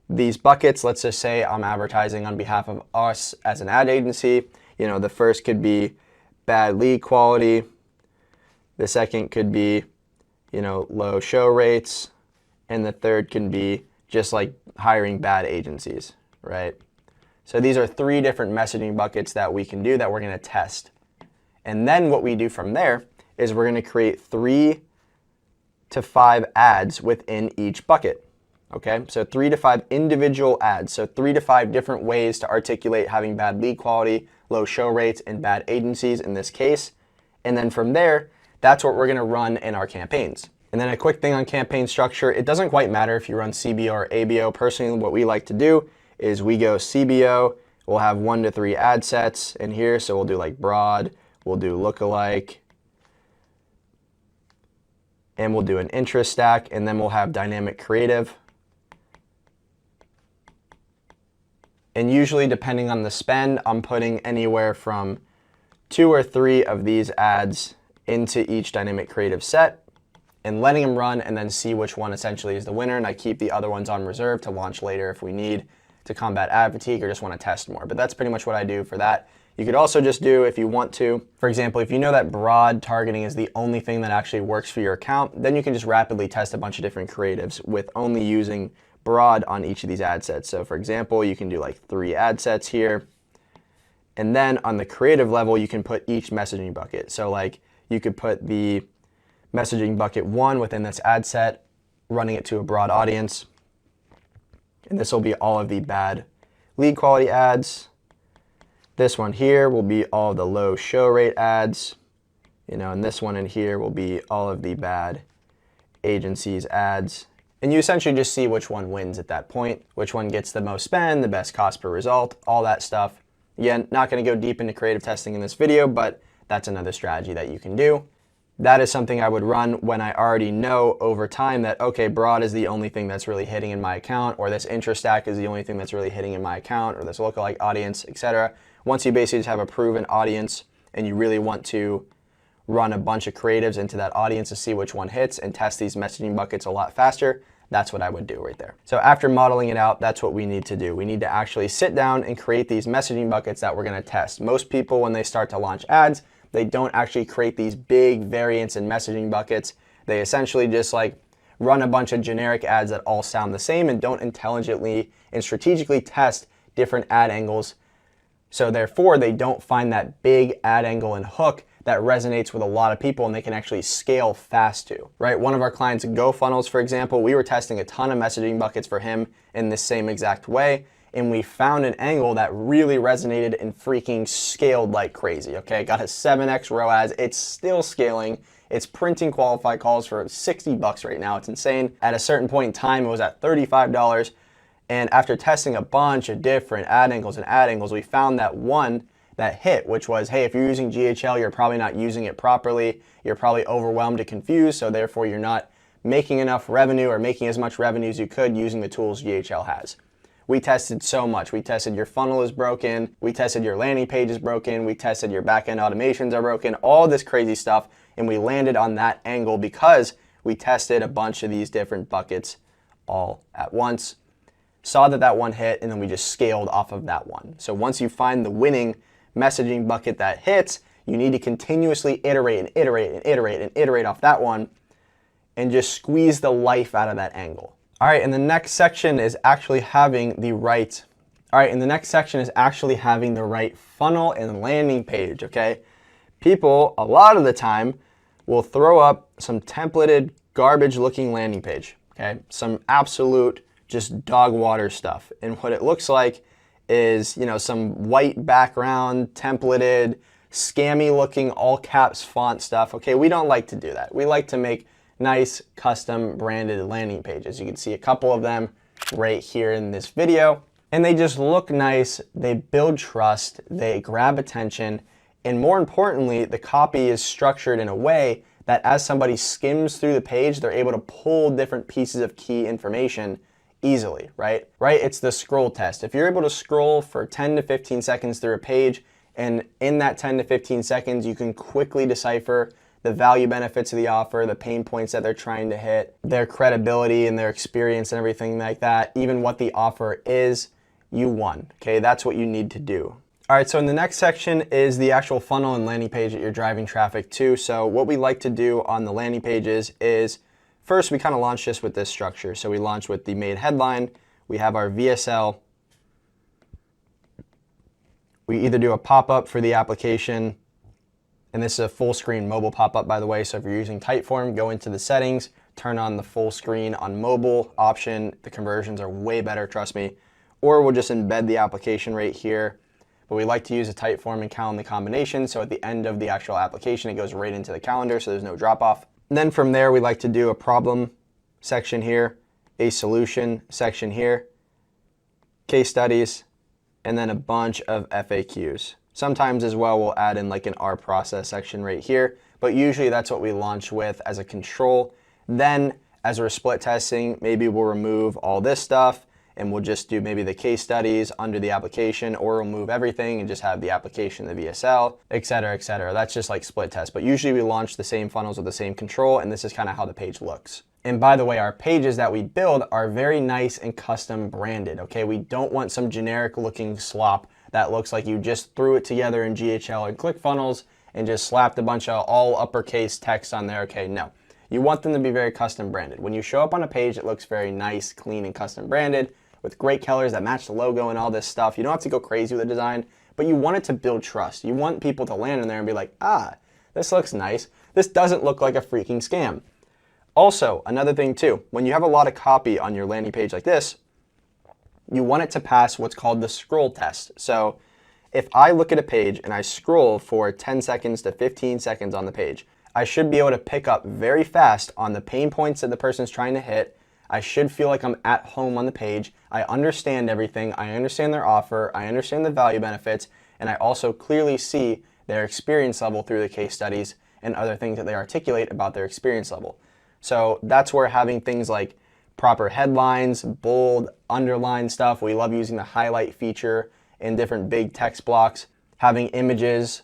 these buckets, let's just say I'm advertising on behalf of us as an ad agency. You know, the first could be bad lead quality. The second could be, you know, low show rates. And the third can be just like hiring bad agencies, right? So these are 3 different messaging buckets that we can do that we're going to test. And then what we do from there is we're going to create 3 to 5 ads within each bucket. Okay, so 3 to 5 individual ads. So 3 to 5 different ways to articulate having bad lead quality, low show rates, and bad agencies in this case. And then from there, that's what we're going to run in our campaigns. And then a quick thing on campaign structure, it doesn't quite matter if you run CBO or ABO. Personally, what we like to do is we go CBO, we'll have 1 to 3 ad sets in here. So we'll do like broad, we'll do lookalike, and we'll do an interest stack, and then we'll have dynamic creative. And usually, depending on the spend, I'm putting anywhere from 2 or 3 of these ads into each dynamic creative set and letting them run and then see which one essentially is the winner. And I keep the other ones on reserve to launch later if we need to combat ad fatigue or just want to test more. But that's pretty much what I do for that. You could also just do, if you want to, for example, if you know that broad targeting is the only thing that actually works for your account, then you can just rapidly test a bunch of different creatives with only using broad on each of these ad sets. So for example, you can do like 3 ad sets here. And then on the creative level, you can put each messaging bucket. So like you could put the messaging bucket 1 within this ad set, running it to a broad audience. And this will be all of the bad lead quality ads. This one here will be all of the low show rate ads, you know, and this one in here will be all of the bad agencies ads. And you essentially just see which one wins at that point, which one gets the most spend, the best cost per result, all that stuff. Again, not going to go deep into creative testing in this video, but that's another strategy that you can do. That is something I would run when I already know over time that, okay, broad is the only thing that's really hitting in my account, or this interest stack is the only thing that's really hitting in my account, or this lookalike audience, etc. Once you basically just have a proven audience and you really want to run a bunch of creatives into that audience to see which one hits and test these messaging buckets a lot faster, that's what I would do right there. So after modeling it out, that's what we need to do. We need to actually sit down and create these messaging buckets that we're going to test. Most people, when they start to launch ads, they don't actually create these big variants in messaging buckets. They essentially just like run a bunch of generic ads that all sound the same and don't intelligently and strategically test different ad angles. So therefore, they don't find that big ad angle and hook that resonates with a lot of people and they can actually scale fast to, right? One of our clients, GoFunnels, for example, we were testing a ton of messaging buckets for him in the same exact way. and we found an angle that really resonated and freaking scaled like crazy, okay? Got a 7x ROAS, it's still scaling. It's printing qualified calls for 60 bucks right now. It's insane. At a certain point in time, it was at $35. And after testing a bunch of different ad angles, we found that one that hit, which was, hey, if you're using GHL, you're probably not using it properly. You're probably overwhelmed and confused, so therefore you're not making enough revenue or making as much revenue as you could using the tools GHL has. We tested so much. We tested your funnel is broken. We tested your landing page is broken. We tested your back-end automations are broken, all this crazy stuff. And we landed on that angle because we tested a bunch of these different buckets all at once, saw that that one hit, and then we just scaled off of that one. So once you find the winning messaging bucket that hits, you need to continuously iterate and iterate and iterate and iterate off that one and just squeeze the life out of that angle. All right, and the next section is actually having the right funnel and landing page, okay? People, a lot of the time, will throw up some templated, garbage-looking landing page, okay? Some absolute just dog water stuff. And what it looks like is, you know, some white background, templated, scammy-looking, all-caps font stuff, okay? We don't like to do that. We like to make nice, custom branded landing pages. You can see a couple of them right here in this video. And they just look nice, they build trust, they grab attention, and more importantly, the copy is structured in a way that as somebody skims through the page, they're able to pull different pieces of key information easily, right? It's the scroll test. If you're able to scroll for 10 to 15 seconds through a page, and in that 10 to 15 seconds, you can quickly decipher the value benefits of the offer, the pain points that they're trying to hit, their credibility and their experience and everything like that, even what the offer is, you won, okay? That's what you need to do. All right, so in the next section is the actual funnel and landing page that you're driving traffic to. So what we like to do on the landing pages is, first we kind of launch this with this structure. So we launch with the main headline, we have our VSL, we either do a pop-up for the application, and this is a full screen mobile pop-up, by the way. So if you're using Typeform, go into the settings, turn on the full screen on mobile option. The conversions are way better, trust me. Or we'll just embed the application right here. But we like to use a Typeform and Calendly combination. So at the end of the actual application, it goes right into the calendar, so there's no drop off. And then from there, we like to do a problem section here, a solution section here, case studies, and then a bunch of FAQs. Sometimes as well, we'll add in like an R process section right here, but usually that's what we launch with as a control. Then as we're split testing, maybe we'll remove all this stuff and we'll just do maybe the case studies under the application, or we'll move everything and just have the application, the VSL, et cetera, et cetera. That's just like split test, but usually we launch the same funnels with the same control, and this is kind of how the page looks. And by the way, our pages that we build are very nice and custom branded, okay? We don't want some generic looking slop that looks like you just threw it together in GHL and ClickFunnels and just slapped a bunch of all uppercase text on there. Okay, no. You want them to be very custom branded. When you show up on a page, it looks very nice, clean, and custom branded with great colors that match the logo and all this stuff. You don't have to go crazy with the design, but you want it to build trust. You want people to land in there and be like, ah, this looks nice. This doesn't look like a freaking scam. Also, another thing too, when you have a lot of copy on your landing page like this, you want it to pass what's called the scroll test. So if I look at a page and I scroll for 10 seconds to 15 seconds on the page, I should be able to pick up very fast on the pain points that the person's trying to hit. I should feel like I'm at home on the page. I understand everything. I understand their offer. I understand the value benefits. And I also clearly see their experience level through the case studies and other things that they articulate about their experience level. So that's where having things like proper headlines, bold, underline stuff. We love using the highlight feature in different big text blocks, having images,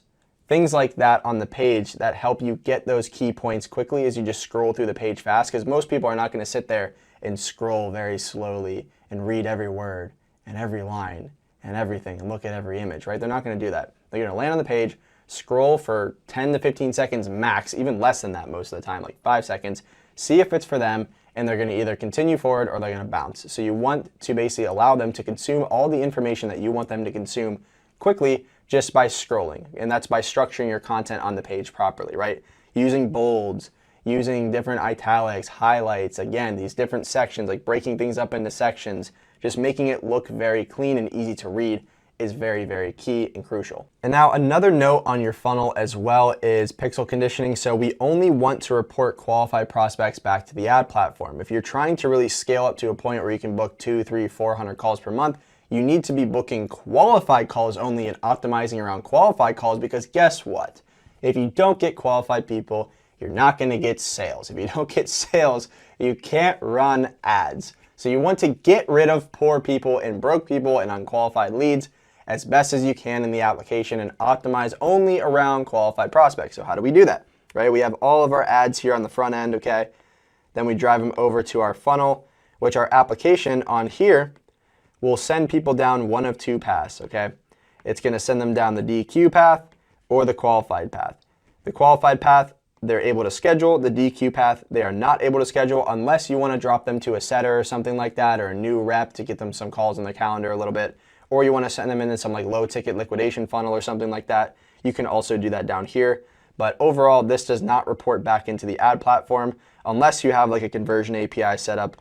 things like that on the page that help you get those key points quickly as you just scroll through the page fast, because most people are not going to sit there and scroll very slowly and read every word and every line and everything and look at every image, right? They're not going to do that. They're going to land on the page, scroll for 10 to 15 seconds max, even less than that most of the time, like 5 seconds, see if it's for them, and they're going to either continue forward or they're going to bounce. So you want to basically allow them to consume all the information that you want them to consume quickly just by scrolling. And that's by structuring your content on the page properly, right? Using bolds, using different italics, highlights, again, these different sections, like breaking things up into sections, just making it look very clean and easy to read is very, very key and crucial. And now another note on your funnel as well is pixel conditioning. So we only want to report qualified prospects back to the ad platform. If you're trying to really scale up to a point where you can book 200, 300, 400 calls per month, you need to be booking qualified calls only and optimizing around qualified calls, because guess what? If you don't get qualified people, you're not going to get sales. If you don't get sales, you can't run ads. So you want to get rid of poor people and broke people and unqualified leads as best as you can in the application and optimize only around qualified prospects. So how do we do that? Right? We have all of our ads here on the front end, okay? Then we drive them over to our funnel, which our application on here will send people down one of two paths, okay? It's going to send them down the DQ path or the qualified path. The qualified path, they're able to schedule. The DQ path, they are not able to schedule unless you want to drop them to a setter or something like that, or a new rep to get them some calls on their calendar a little bit, or you want to send them into some like low ticket liquidation funnel or something like that. You can also do that down here. But overall, this does not report back into the ad platform unless you have like a conversion API set up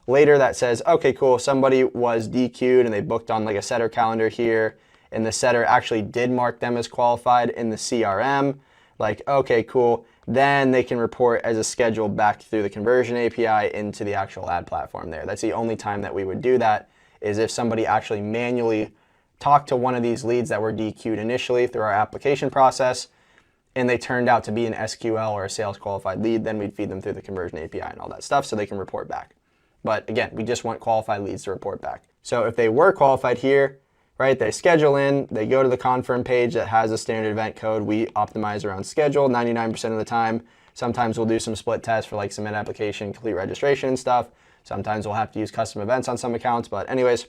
later that says, okay, cool, somebody was DQ'd and they booked on like a setter calendar here, and the setter actually did mark them as qualified in the CRM. Like, okay, cool. Then they can report as a schedule back through the conversion API into the actual ad platform there. That's the only time that we would do that, is if somebody actually manually talked to one of these leads that were DQ'd initially through our application process, and they turned out to be an SQL or a sales qualified lead, then we'd feed them through the conversion API and all that stuff so they can report back. But again, we just want qualified leads to report back. So if they were qualified here, right, they schedule in, they go to the confirm page that has a standard event code. We optimize around schedule 99% of the time. Sometimes we'll do some split tests for like submit application, complete registration and stuff. Sometimes we'll have to use custom events on some accounts. But anyways,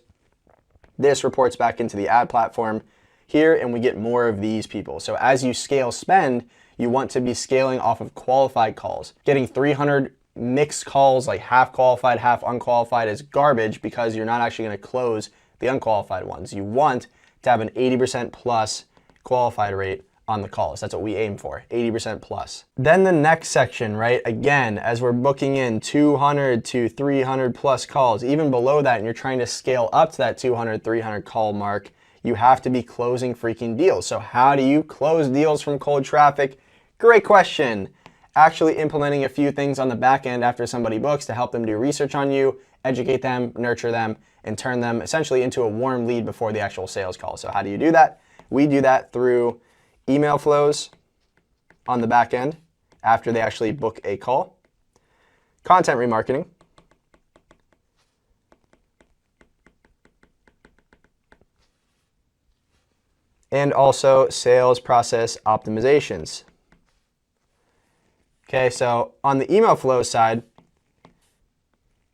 this reports back into the ad platform here, and we get more of these people. So as you scale spend, you want to be scaling off of qualified calls. Getting 300 mixed calls, like half qualified, half unqualified, is garbage because you're not actually going to close the unqualified ones. You want to have an 80% plus qualified rate on the calls. That's what we aim for, 80% plus. Then the next section, right? Again, as we're booking in 200 to 300 plus calls, even below that, and you're trying to scale up to that 200, 300 call mark, you have to be closing freaking deals. So how do you close deals from cold traffic? Great question. Actually implementing a few things on the back end after somebody books to help them do research on you, educate them, nurture them, and turn them essentially into a warm lead before the actual sales call. So how do you do that? We do that through email flows on the back end after they actually book a call, content remarketing, and also sales process optimizations. Okay, so on the email flow side,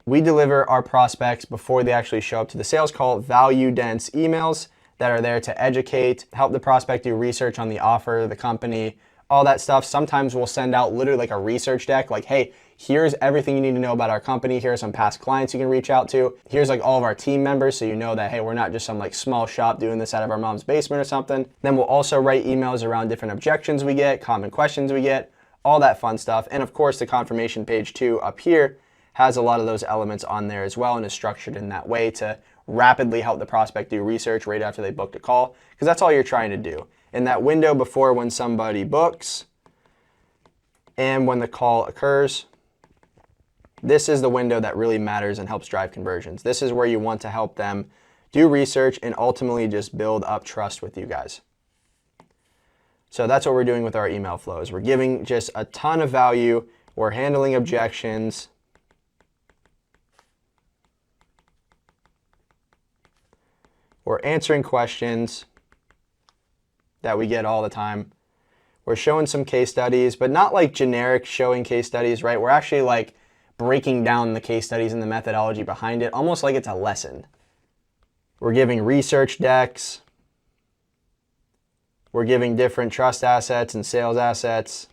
we deliver our prospects before they actually show up to the sales call, value-dense emails that are there to educate, help the prospect do research on the offer, the company, all that stuff. Sometimes we'll send out literally like a research deck, like, hey, here's everything you need to know about our company. Here are some past clients you can reach out to. Here's like all of our team members, so you know that, hey, we're not just some like small shop doing this out of our mom's basement or something. Then we'll also write emails around different objections we get, common questions we get, all that fun stuff. And of course, the confirmation page too up here has a lot of those elements on there as well, and is structured in that way to rapidly help the prospect do research right after they booked a call, because that's all you're trying to do. In that window before when somebody books and when the call occurs, this is the window that really matters and helps drive conversions. This is where you want to help them do research and ultimately just build up trust with you guys. So that's what we're doing with our email flows. We're giving just a ton of value. We're handling objections. We're answering questions that we get all the time. We're showing some case studies, but not like generic showing case studies, right? We're actually like breaking down the case studies and the methodology behind it, almost like it's a lesson. We're giving research decks. We're giving different trust assets and sales assets.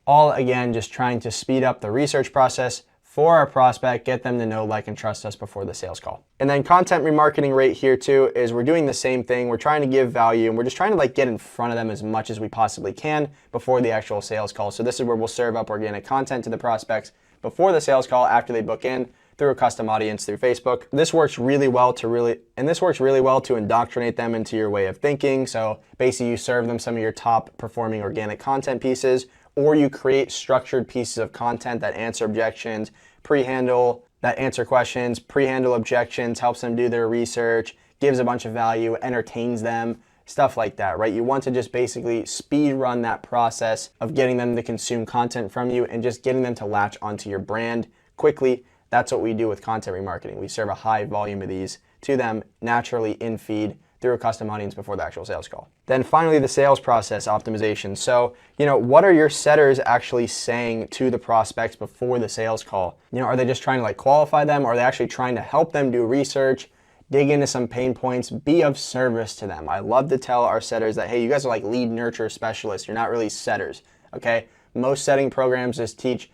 All again, just trying to speed up the research process for our prospect, get them to know, like, and trust us before the sales call. And then content remarketing rate here too is we're doing the same thing. We're trying to give value and we're just trying to like get in front of them as much as we possibly can before the actual sales call. So this is where we'll serve up organic content to the prospects before the sales call after they book in through a custom audience through Facebook. This works really well to indoctrinate them into your way of thinking. So basically you serve them some of your top performing organic content pieces, or you create structured pieces of content that answer objections, that answer questions, pre-handle objections, helps them do their research, gives a bunch of value, entertains them, stuff like that, right? You want to just basically speed run that process of getting them to consume content from you and just getting them to latch onto your brand quickly. That's what we do with content remarketing. We serve a high volume of these to them naturally in feed through a custom audience before the actual sales call. Then finally, the sales process optimization. So, what are your setters actually saying to the prospects before the sales call? Are they just trying to like qualify them? Or are they actually trying to help them do research, dig into some pain points, be of service to them? I love to tell our setters that, hey, you guys are like lead nurture specialists. You're not really setters, okay? Most setting programs just teach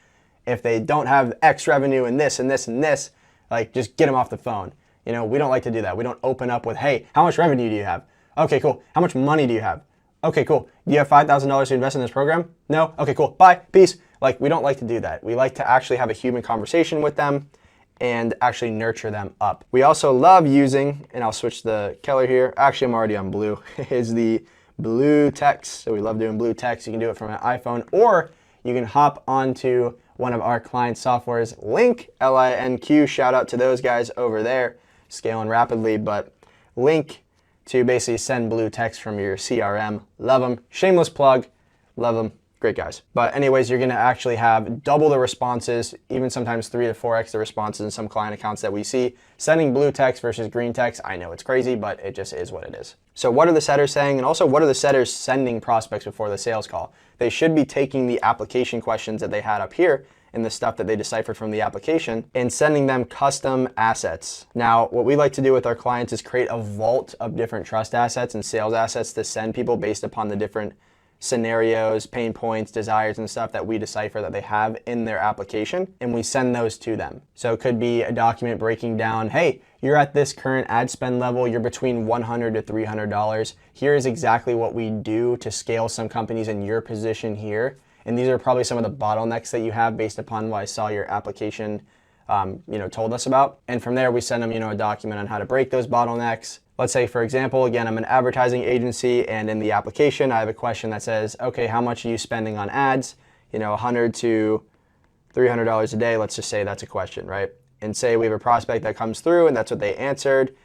if they don't have X revenue and this and this and this, like just get them off the phone. We don't like to do that. We don't open up with, hey, how much revenue do you have? Okay, cool. How much money do you have? Okay, cool. Do you have $5,000 to invest in this program? No? Okay, cool. Bye. Peace. Like, we don't like to do that. We like to actually have a human conversation with them and actually nurture them up. We also love using, and I'll switch the color here. Actually, I'm already on blue, is the blue text. So we love doing blue text. You can do it from an iPhone, or you can hop onto one of our client softwares, Link, L-I-N-Q. Shout out to those guys over there, scaling rapidly, but Link to basically send blue text from your CRM. Love them. Shameless plug. Love them. Great guys. But anyways, you're going to actually have double the responses, even sometimes 3 to 4x the responses in some client accounts that we see. Sending blue text versus green text, I know it's crazy, but it just is what it is. So what are the setters saying? And also, what are the setters sending prospects before the sales call? They should be taking the application questions that they had up here and the stuff that they deciphered from the application and sending them custom assets. Now, what we like to do with our clients is create a vault of different trust assets and sales assets to send people based upon the different scenarios, pain points, desires, and stuff that we decipher that they have in their application, and we send those to them. So it could be a document breaking down, hey, you're at this current ad spend level, you're between $100 to $300. Here's exactly what we do to scale some companies in your position here. And these are probably some of the bottlenecks that you have based upon what I saw your application told us about. And from there, we send them a document on how to break those bottlenecks. Let's say, for example, again, I'm an advertising agency, and in the application, I have a question that says, okay, how much are you spending on ads? $100 to $300 a day. Let's just say that's a question, right? And say we have a prospect that comes through, and that's what they answered.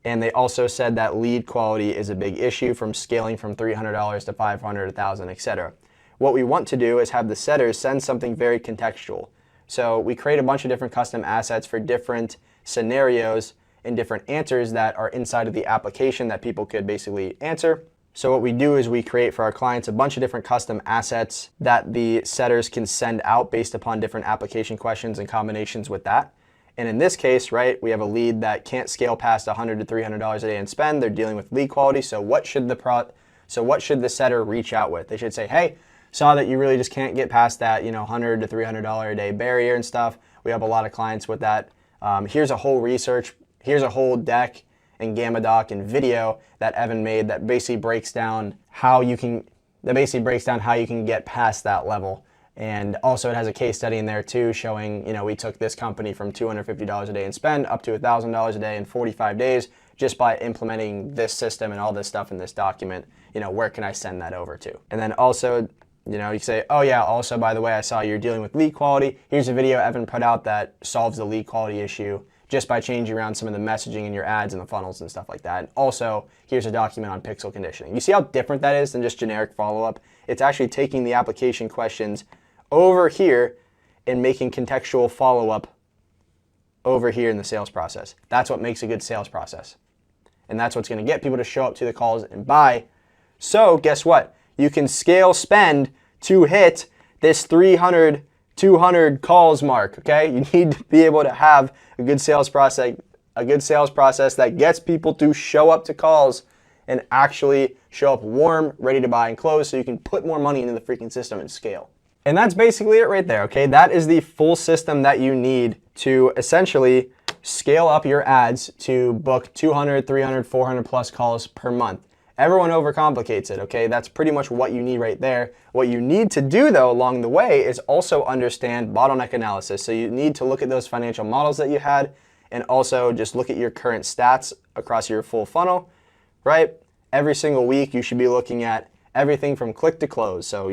And they also said that lead quality is a big issue from scaling from $300 to $500, $1,000, etc. What we want to do is have the setters send something very contextual. So we create a bunch of different custom assets for different scenarios and different answers that are inside of the application that people could basically answer. So what we do is we create for our clients a bunch of different custom assets that the setters can send out based upon different application questions and combinations with that. And in this case, right, we have a lead that can't scale past $100 to $300 a day in spend. They're dealing with lead quality. So what should the setter reach out with? They should say, hey, saw that you really just can't get past that, $100 to $300 a day barrier and stuff. We have a lot of clients with that. Here's a whole deck and Gamma Doc and video that Evan made that basically breaks down how you can get past that level. And also it has a case study in there too showing, we took this company from $250 a day in spend up to $1,000 a day in 45 days just by implementing this system and all this stuff in this document. Where can I send that over to? And then also, you say, oh yeah, also, by the way, I saw you're dealing with lead quality. Here's a video Evan put out that solves the lead quality issue just by changing around some of the messaging in your ads and the funnels and stuff like that. And also, here's a document on pixel conditioning. You see how different that is than just generic follow-up? It's actually taking the application questions over here and making contextual follow-up over here in the sales process. That's what makes a good sales process. And that's what's going to get people to show up to the calls and buy. So guess what? You can scale spend to hit this 300, 200 calls mark, okay? You need to be able to have a good sales process that gets people to show up to calls and actually show up warm, ready to buy and close so you can put more money into the freaking system and scale. And that's basically it right there, okay? That is the full system that you need to essentially scale up your ads to book 200, 300, 400 plus calls per month. Everyone overcomplicates it, okay? That's pretty much what you need right there. What you need to do though along the way is also understand bottleneck analysis. So you need to look at those financial models that you had and also just look at your current stats across your full funnel, right? Every single week you should be looking at everything from click to close. So,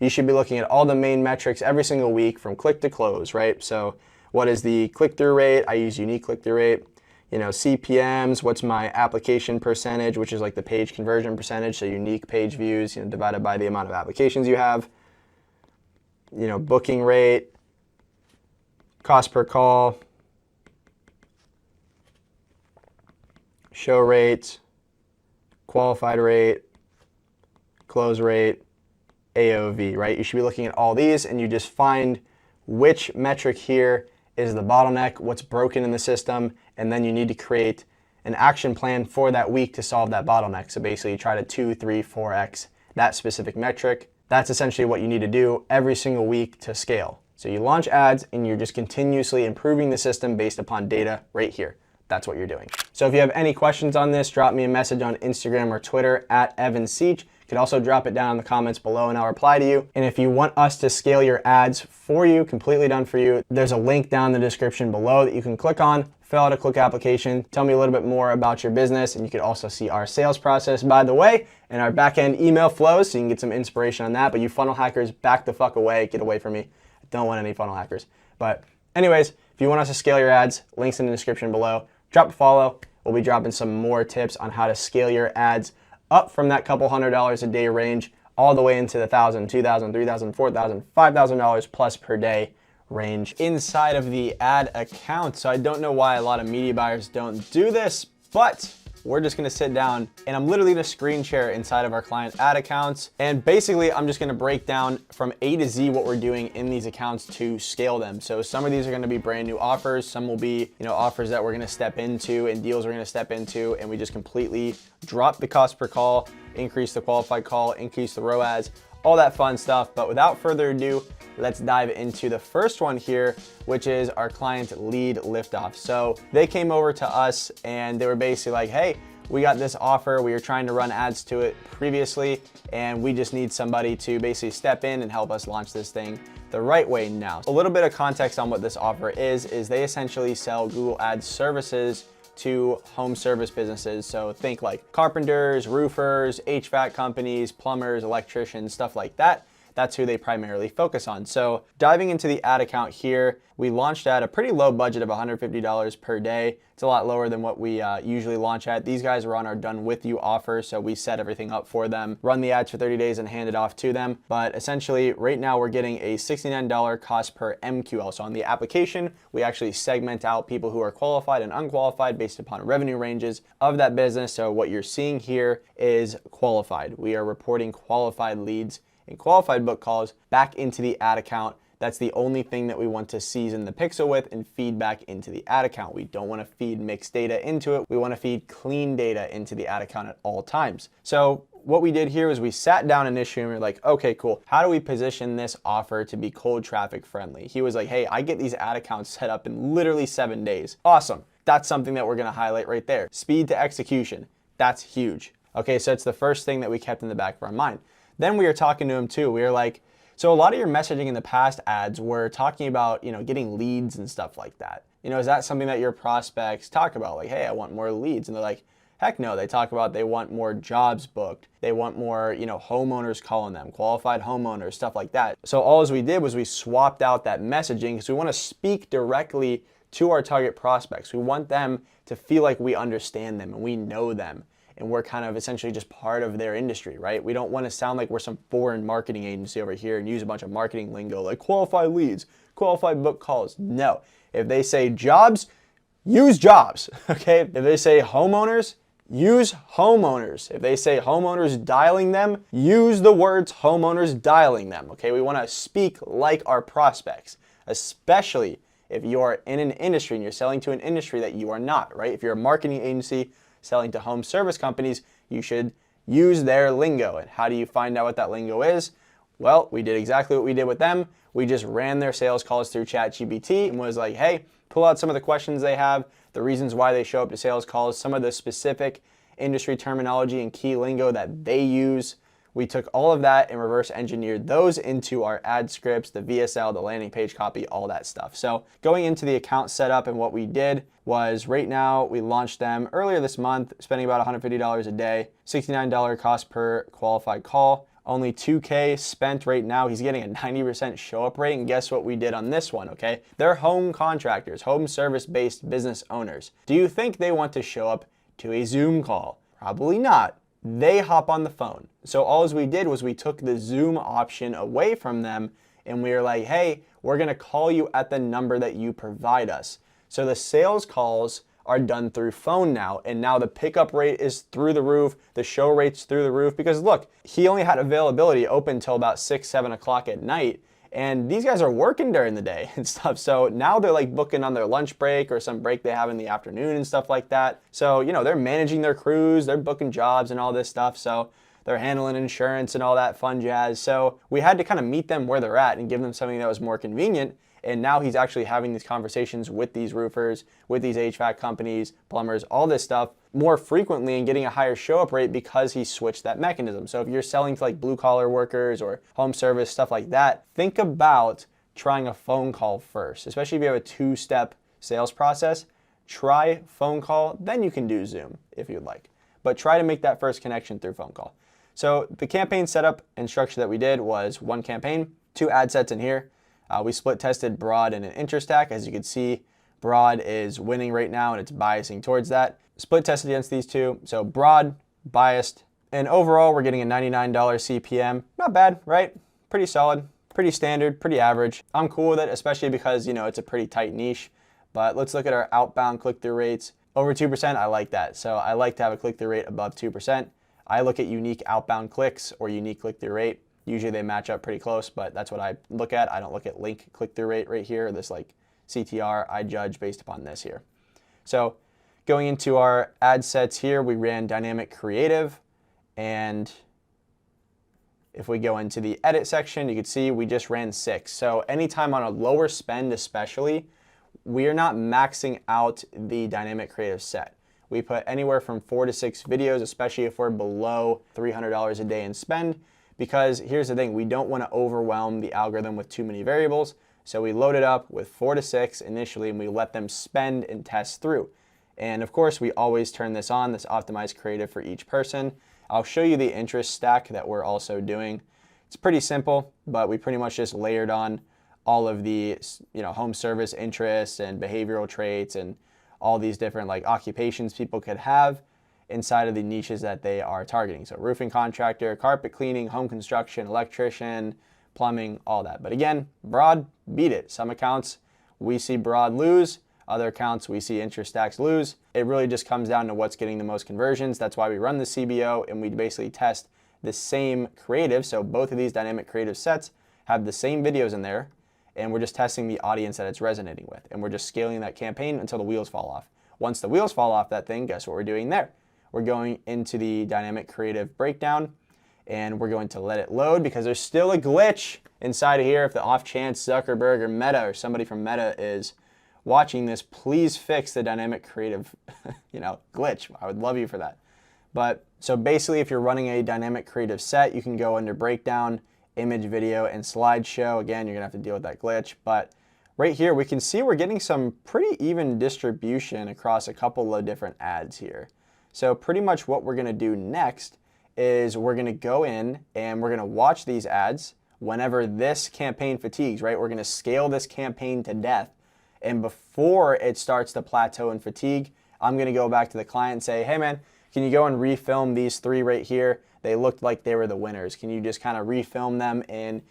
you should be looking at all the main metrics every single week from click to close, right? So what is the click-through rate? I use unique click-through rate. CPMs, what's my application percentage, which is like the page conversion percentage, so unique page views, divided by the amount of applications you have. Booking rate, cost per call, show rate, qualified rate, close rate, AOV, right? You should be looking at all these and you just find which metric here is the bottleneck, what's broken in the system, and then you need to create an action plan for that week to solve that bottleneck. So basically you try to 2, 3, 4x that specific metric. That's essentially what you need to do every single week to scale. So you launch ads and you're just continuously improving the system based upon data right here. That's what you're doing. So if you have any questions on this, drop me a message on Instagram or Twitter at Evan Seach. You can also drop it down in the comments below and I'll reply to you. And if you want us to scale your ads for you, completely done for you, there's a link down in the description below that you can click on, fill out a quick application, tell me a little bit more about your business, and you can also see our sales process, by the way, and our back-end email flows so you can get some inspiration on that. But you funnel hackers, back the fuck away, get away from me. I don't want any funnel hackers. But anyways, if you want us to scale your ads, links in the description below. Drop a follow. We'll be dropping some more tips on how to scale your ads up from that couple $100 a day range all the way into the $1,000, $2,000, $3,000, $4,000, $5,000 plus per day range inside of the ad account. So I don't know why a lot of media buyers don't do this, but we're just gonna sit down and I'm literally gonna screen share inside of our client ad accounts. And basically I'm just gonna break down from A to Z what we're doing in these accounts to scale them. So some of these are gonna be brand new offers. Some will be, offers that we're gonna step into and deals we're gonna step into, and we just completely drop the cost per call, increase the qualified call, increase the ROAS, all that fun stuff. But without further ado, let's dive into the first one here, which is our client lead liftoff. So they came over to us and they were basically like, hey, we got this offer. We were trying to run ads to it previously, and we just need somebody to basically step in and help us launch this thing the right way now. A little bit of context on what this offer is they essentially sell Google Ads services to home service businesses. So think like carpenters, roofers, HVAC companies, plumbers, electricians, stuff like that. That's who they primarily focus on. So diving into the ad account here, we launched at a pretty low budget of $150 per day. It's a lot lower than what we usually launch at. These guys are on our done with you offer, so we set everything up for them, run the ads for 30 days and hand it off to them. But essentially right now we're getting a $69 cost per MQL. So on the application, we actually segment out people who are qualified and unqualified based upon revenue ranges of that business. So what you're seeing here is qualified. We are reporting qualified leads and qualified book calls back into the ad account. That's the only thing that we want to season the pixel with and feed back into the ad account. We don't want to feed mixed data into it. We want to feed clean data into the ad account at all times. So what we did here was we sat down initially and we were like, okay, cool. How do we position this offer to be cold traffic friendly? He was like, hey, I get these ad accounts set up in literally 7 days. Awesome. That's something that we're going to highlight right there. Speed to execution. That's huge. Okay, so it's the first thing that we kept in the back of our mind. Then we were talking to him too. We were like, so a lot of your messaging in the past ads were talking about, getting leads and stuff like that. Is that something that your prospects talk about? Like, hey, I want more leads. And they're like, heck no. They talk about they want more jobs booked. They want more, homeowners calling them, qualified homeowners, stuff like that. So all as we did was we swapped out that messaging because we want to speak directly to our target prospects. We want them to feel like we understand them and we know them. And we're kind of essentially just part of their industry, right? We don't want to sound like we're some foreign marketing agency over here and use a bunch of marketing lingo like qualified leads, qualified book calls. No. If they say jobs, use jobs, okay? If they say homeowners, use homeowners. If they say homeowners dialing them, use the words homeowners dialing them, okay? We want to speak like our prospects, especially if you're in an industry and you're selling to an industry that you are not, right? If you're a marketing agency selling to home service companies, you should use their lingo. And how do you find out what that lingo is? Well, we did exactly what we did with them. We just ran their sales calls through ChatGPT and was like, hey, pull out some of the questions they have, the reasons why they show up to sales calls, some of the specific industry terminology and key lingo that they use. We took all of that and reverse engineered those into our ad scripts, the VSL, the landing page copy, all that stuff. So going into the account setup, and what we did was right now we launched them earlier this month, spending about $150 a day, $69 cost per qualified call. Only 2K spent right now. He's getting a 90% show up rate. And guess what we did on this one, okay? They're home contractors, home service-based business owners. Do you think they want to show up to a Zoom call? Probably not. They hop on the phone. So all we did was we took the Zoom option away from them and we were like, hey, we're gonna call you at the number that you provide us. So the sales calls are done through phone now, and now the pickup rate is through the roof, the show rate's through the roof, because look, he only had availability open until about 6, 7 o'clock at night, and these guys are working during the day and stuff. So now they're like booking on their lunch break or some break they have in the afternoon and stuff like that. So, you know, they're managing their crews, they're booking jobs and all this stuff. So they're handling insurance and all that fun jazz. So we had to kind of meet them where they're at and give them something that was more convenient. And now he's actually having these conversations with these roofers, with these HVAC companies, plumbers, all this stuff more frequently and getting a higher show up rate because he switched that mechanism. So if you're selling to like blue collar workers or home service, stuff like that, think about trying a phone call first, especially if you have a 2-step sales process. Try phone call, then you can do Zoom if you'd like. But try to make that first connection through phone call. So the campaign setup and structure that we did was 1 campaign, 2 ad sets in here. We split tested broad and an interstack. As you can see, broad is winning right now and it's biasing towards that. Split tested against these two. So broad, biased, and overall we're getting a $99 CPM. Not bad, right? Pretty solid, pretty standard, pretty average. I'm cool with it, especially because, you know, it's a pretty tight niche. But let's look at our outbound click-through rates. Over 2%, I like that. So I like to have a click-through rate above 2%. I look at unique outbound clicks or unique click-through rate. Usually they match up pretty close, but that's what I look at. I don't look at link click-through rate right here, this like CTR. I judge based upon this here. So going into our ad sets here, we ran dynamic creative. And if we go into the edit section, you can see we just ran 6. So anytime on a lower spend especially, we are not maxing out the dynamic creative set. We put anywhere from 4 to 6 videos, especially if we're below $300 a day in spend. Because here's the thing, we don't want to overwhelm the algorithm with too many variables. So we load it up with 4 to 6 initially and we let them spend and test through. And of course, we always turn this on, this optimized creative for each person. I'll show you the interest stack that we're also doing. It's pretty simple, but we pretty much just layered on all of the, you know, home service interests and behavioral traits and all these different like occupations people could have inside of the niches that they are targeting. So roofing contractor, carpet cleaning, home construction, electrician, plumbing, all that. But again, broad, beat it. Some accounts we see broad lose, other accounts we see interest stacks lose. It really just comes down to what's getting the most conversions. That's why we run the CBO and we basically test the same creative. So both of these dynamic creative sets have the same videos in there and we're just testing the audience that it's resonating with. And we're just scaling that campaign until the wheels fall off. Once the wheels fall off that thing, guess what we're doing there? We're going into the dynamic creative breakdown and we're going to let it load because there's still a glitch inside of here. If the off chance Zuckerberg or Meta or somebody from Meta is watching this, please fix the dynamic creative glitch. I would love you for that. But so basically if you're running a dynamic creative set, you can go under breakdown, image, video, and slideshow. Again, you're gonna have to deal with that glitch. But right here, we can see we're getting some pretty even distribution across a couple of different ads here. So pretty much what we're gonna do next is we're gonna go in and we're gonna watch these ads whenever this campaign fatigues, right? We're gonna scale this campaign to death. And before it starts to plateau and fatigue, I'm gonna go back to the client and say, hey man, can you go and refilm these 3 right here? They looked like they were the winners. Can you just kind of refilm them in,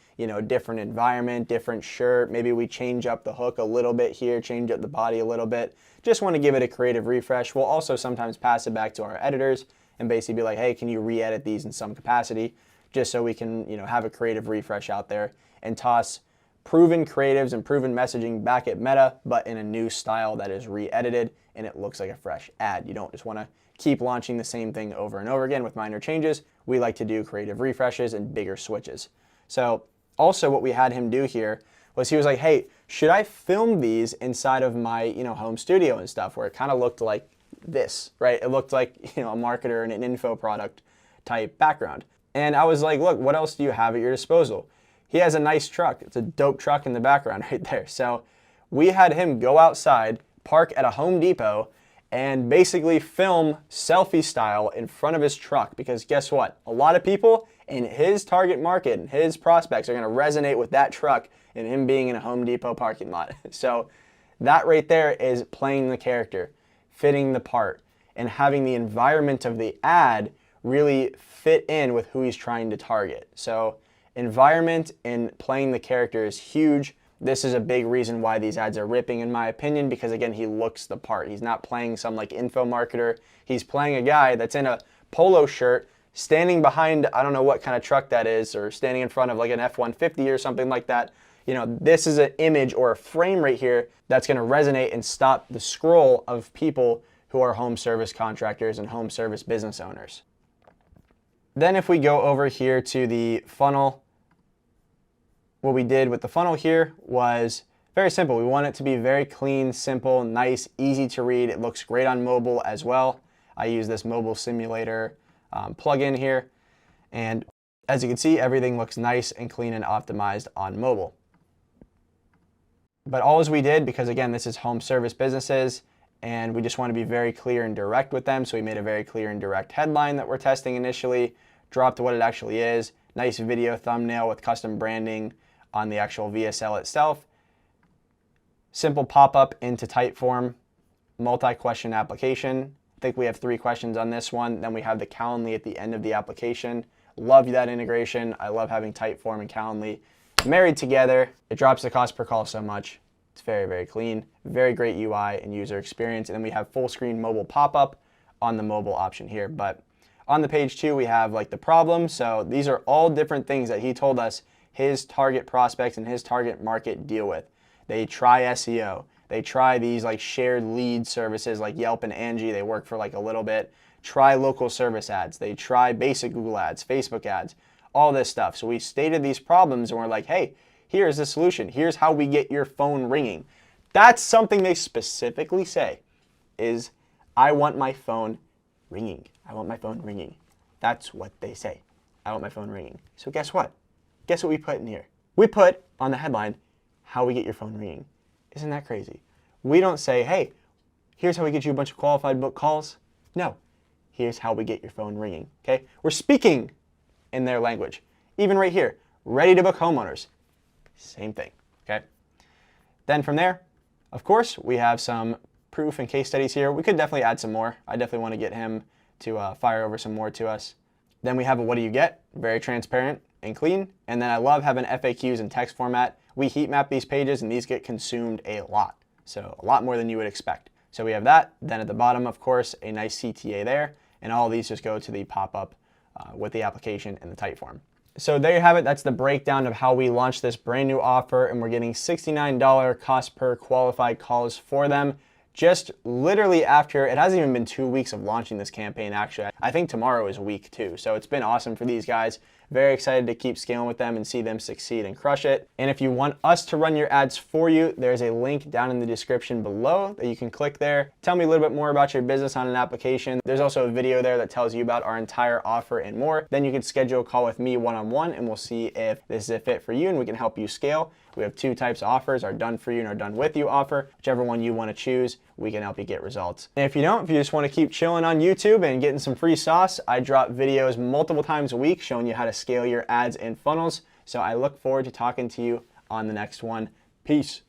different environment, different shirt? Maybe we change up the hook a little bit here, change up the body a little bit. Just want to give it a creative refresh. We'll also sometimes pass it back to our editors and basically be like, hey, can you re-edit these in some capacity? Just so we can, have a creative refresh out there and toss proven creatives and proven messaging back at Meta, but in a new style that is re-edited and it looks like a fresh ad. You don't just want to keep launching the same thing over and over again with minor changes. We like to do creative refreshes and bigger switches. So also what we had him do here was he was like, hey, should I film these inside of my, home studio and stuff, where it kind of looked like this, right? It looked like, a marketer and an info product type background. And I was like, look, what else do you have at your disposal? He has a nice truck. It's a dope truck in the background right there. So we had him go outside, park at a Home Depot, and basically film selfie style in front of his truck, because guess what? A lot of people in his target market and his prospects are going to resonate with that truck and him being in a Home Depot parking lot. So that right there is playing the character, fitting the part, and having the environment of the ad really fit in with who he's trying to target. So environment and playing the character is huge. This is a big reason why these ads are ripping, in my opinion, because again, he looks the part. He's not playing some like info marketer. He's playing a guy that's in a polo shirt, standing behind, I don't know what kind of truck that is, or standing in front of like an F-150 or something like that. This is an image or a frame right here that's going to resonate and stop the scroll of people who are home service contractors and home service business owners. Then if we go over here to the funnel, what we did with the funnel here was very simple. We want it to be very clean, simple, nice, easy to read. It looks great on mobile as well. I use this mobile simulator plugin here. And as you can see, everything looks nice and clean and optimized on mobile. But all as we did, because again, this is home service businesses, and we just want to be very clear and direct with them. So we made a very clear and direct headline that we're testing initially, dropped what it actually is, nice video thumbnail with custom branding on the actual VSL itself, simple pop-up into Typeform, multi-question application. I think we have 3 questions on this one. Then we have the Calendly at the end of the application. Love that integration. I love having Typeform and Calendly married together. It drops the cost per call so much. It's very, very clean, very great UI and user experience. And then we have full screen mobile pop-up on the mobile option here. But on the page 2, we have like the problem. So these are all different things that he told us his target prospects and his target market deal with. They try SEO. They try these like shared lead services like Yelp and Angie. They work for like a little bit. Try local service ads. They try basic Google ads, Facebook ads, all this stuff. So we stated these problems and we're like, hey, here's the solution. Here's how we get your phone ringing. That's something they specifically say is, I want my phone ringing. I want my phone ringing. That's what they say. I want my phone ringing. So guess what? Guess what we put in here? We put on the headline, how we get your phone ringing. Isn't that crazy? We don't say, hey, here's how we get you a bunch of qualified book calls. No, here's how we get your phone ringing, okay? We're speaking in their language. Even right here, ready to book homeowners. Same thing, okay? Then from there, of course, we have some proof and case studies here. We could definitely add some more. I definitely want to get him to fire over some more to us. Then we have a what do you get? Very transparent and clean. And then I love having FAQs in text format. We heat map these pages and these get consumed a lot. So a lot more than you would expect. So we have that. Then at the bottom, of course, a nice CTA there. And all of these just go to the pop-up with the application and the Typeform. So there you have it. That's the breakdown of how we launched this brand new offer, and we're getting $69 cost per qualified calls for them. Just literally after, it hasn't even been 2 weeks of launching this campaign actually. I think tomorrow is week 2. So it's been awesome for these guys. Very excited to keep scaling with them and see them succeed and crush it. And if you want us to run your ads for you, there's a link down in the description below that you can click there. Tell me a little bit more about your business on an application. There's also a video there that tells you about our entire offer and more. Then you can schedule a call with me one-on-one and we'll see if this is a fit for you and we can help you scale. We have 2 types of offers, our done for you and our done with you offer. Whichever one you want to choose, we can help you get results. And if you don't, if you just want to keep chilling on YouTube and getting some free sauce, I drop videos multiple times a week showing you how to scale your ads and funnels. So I look forward to talking to you on the next one. Peace.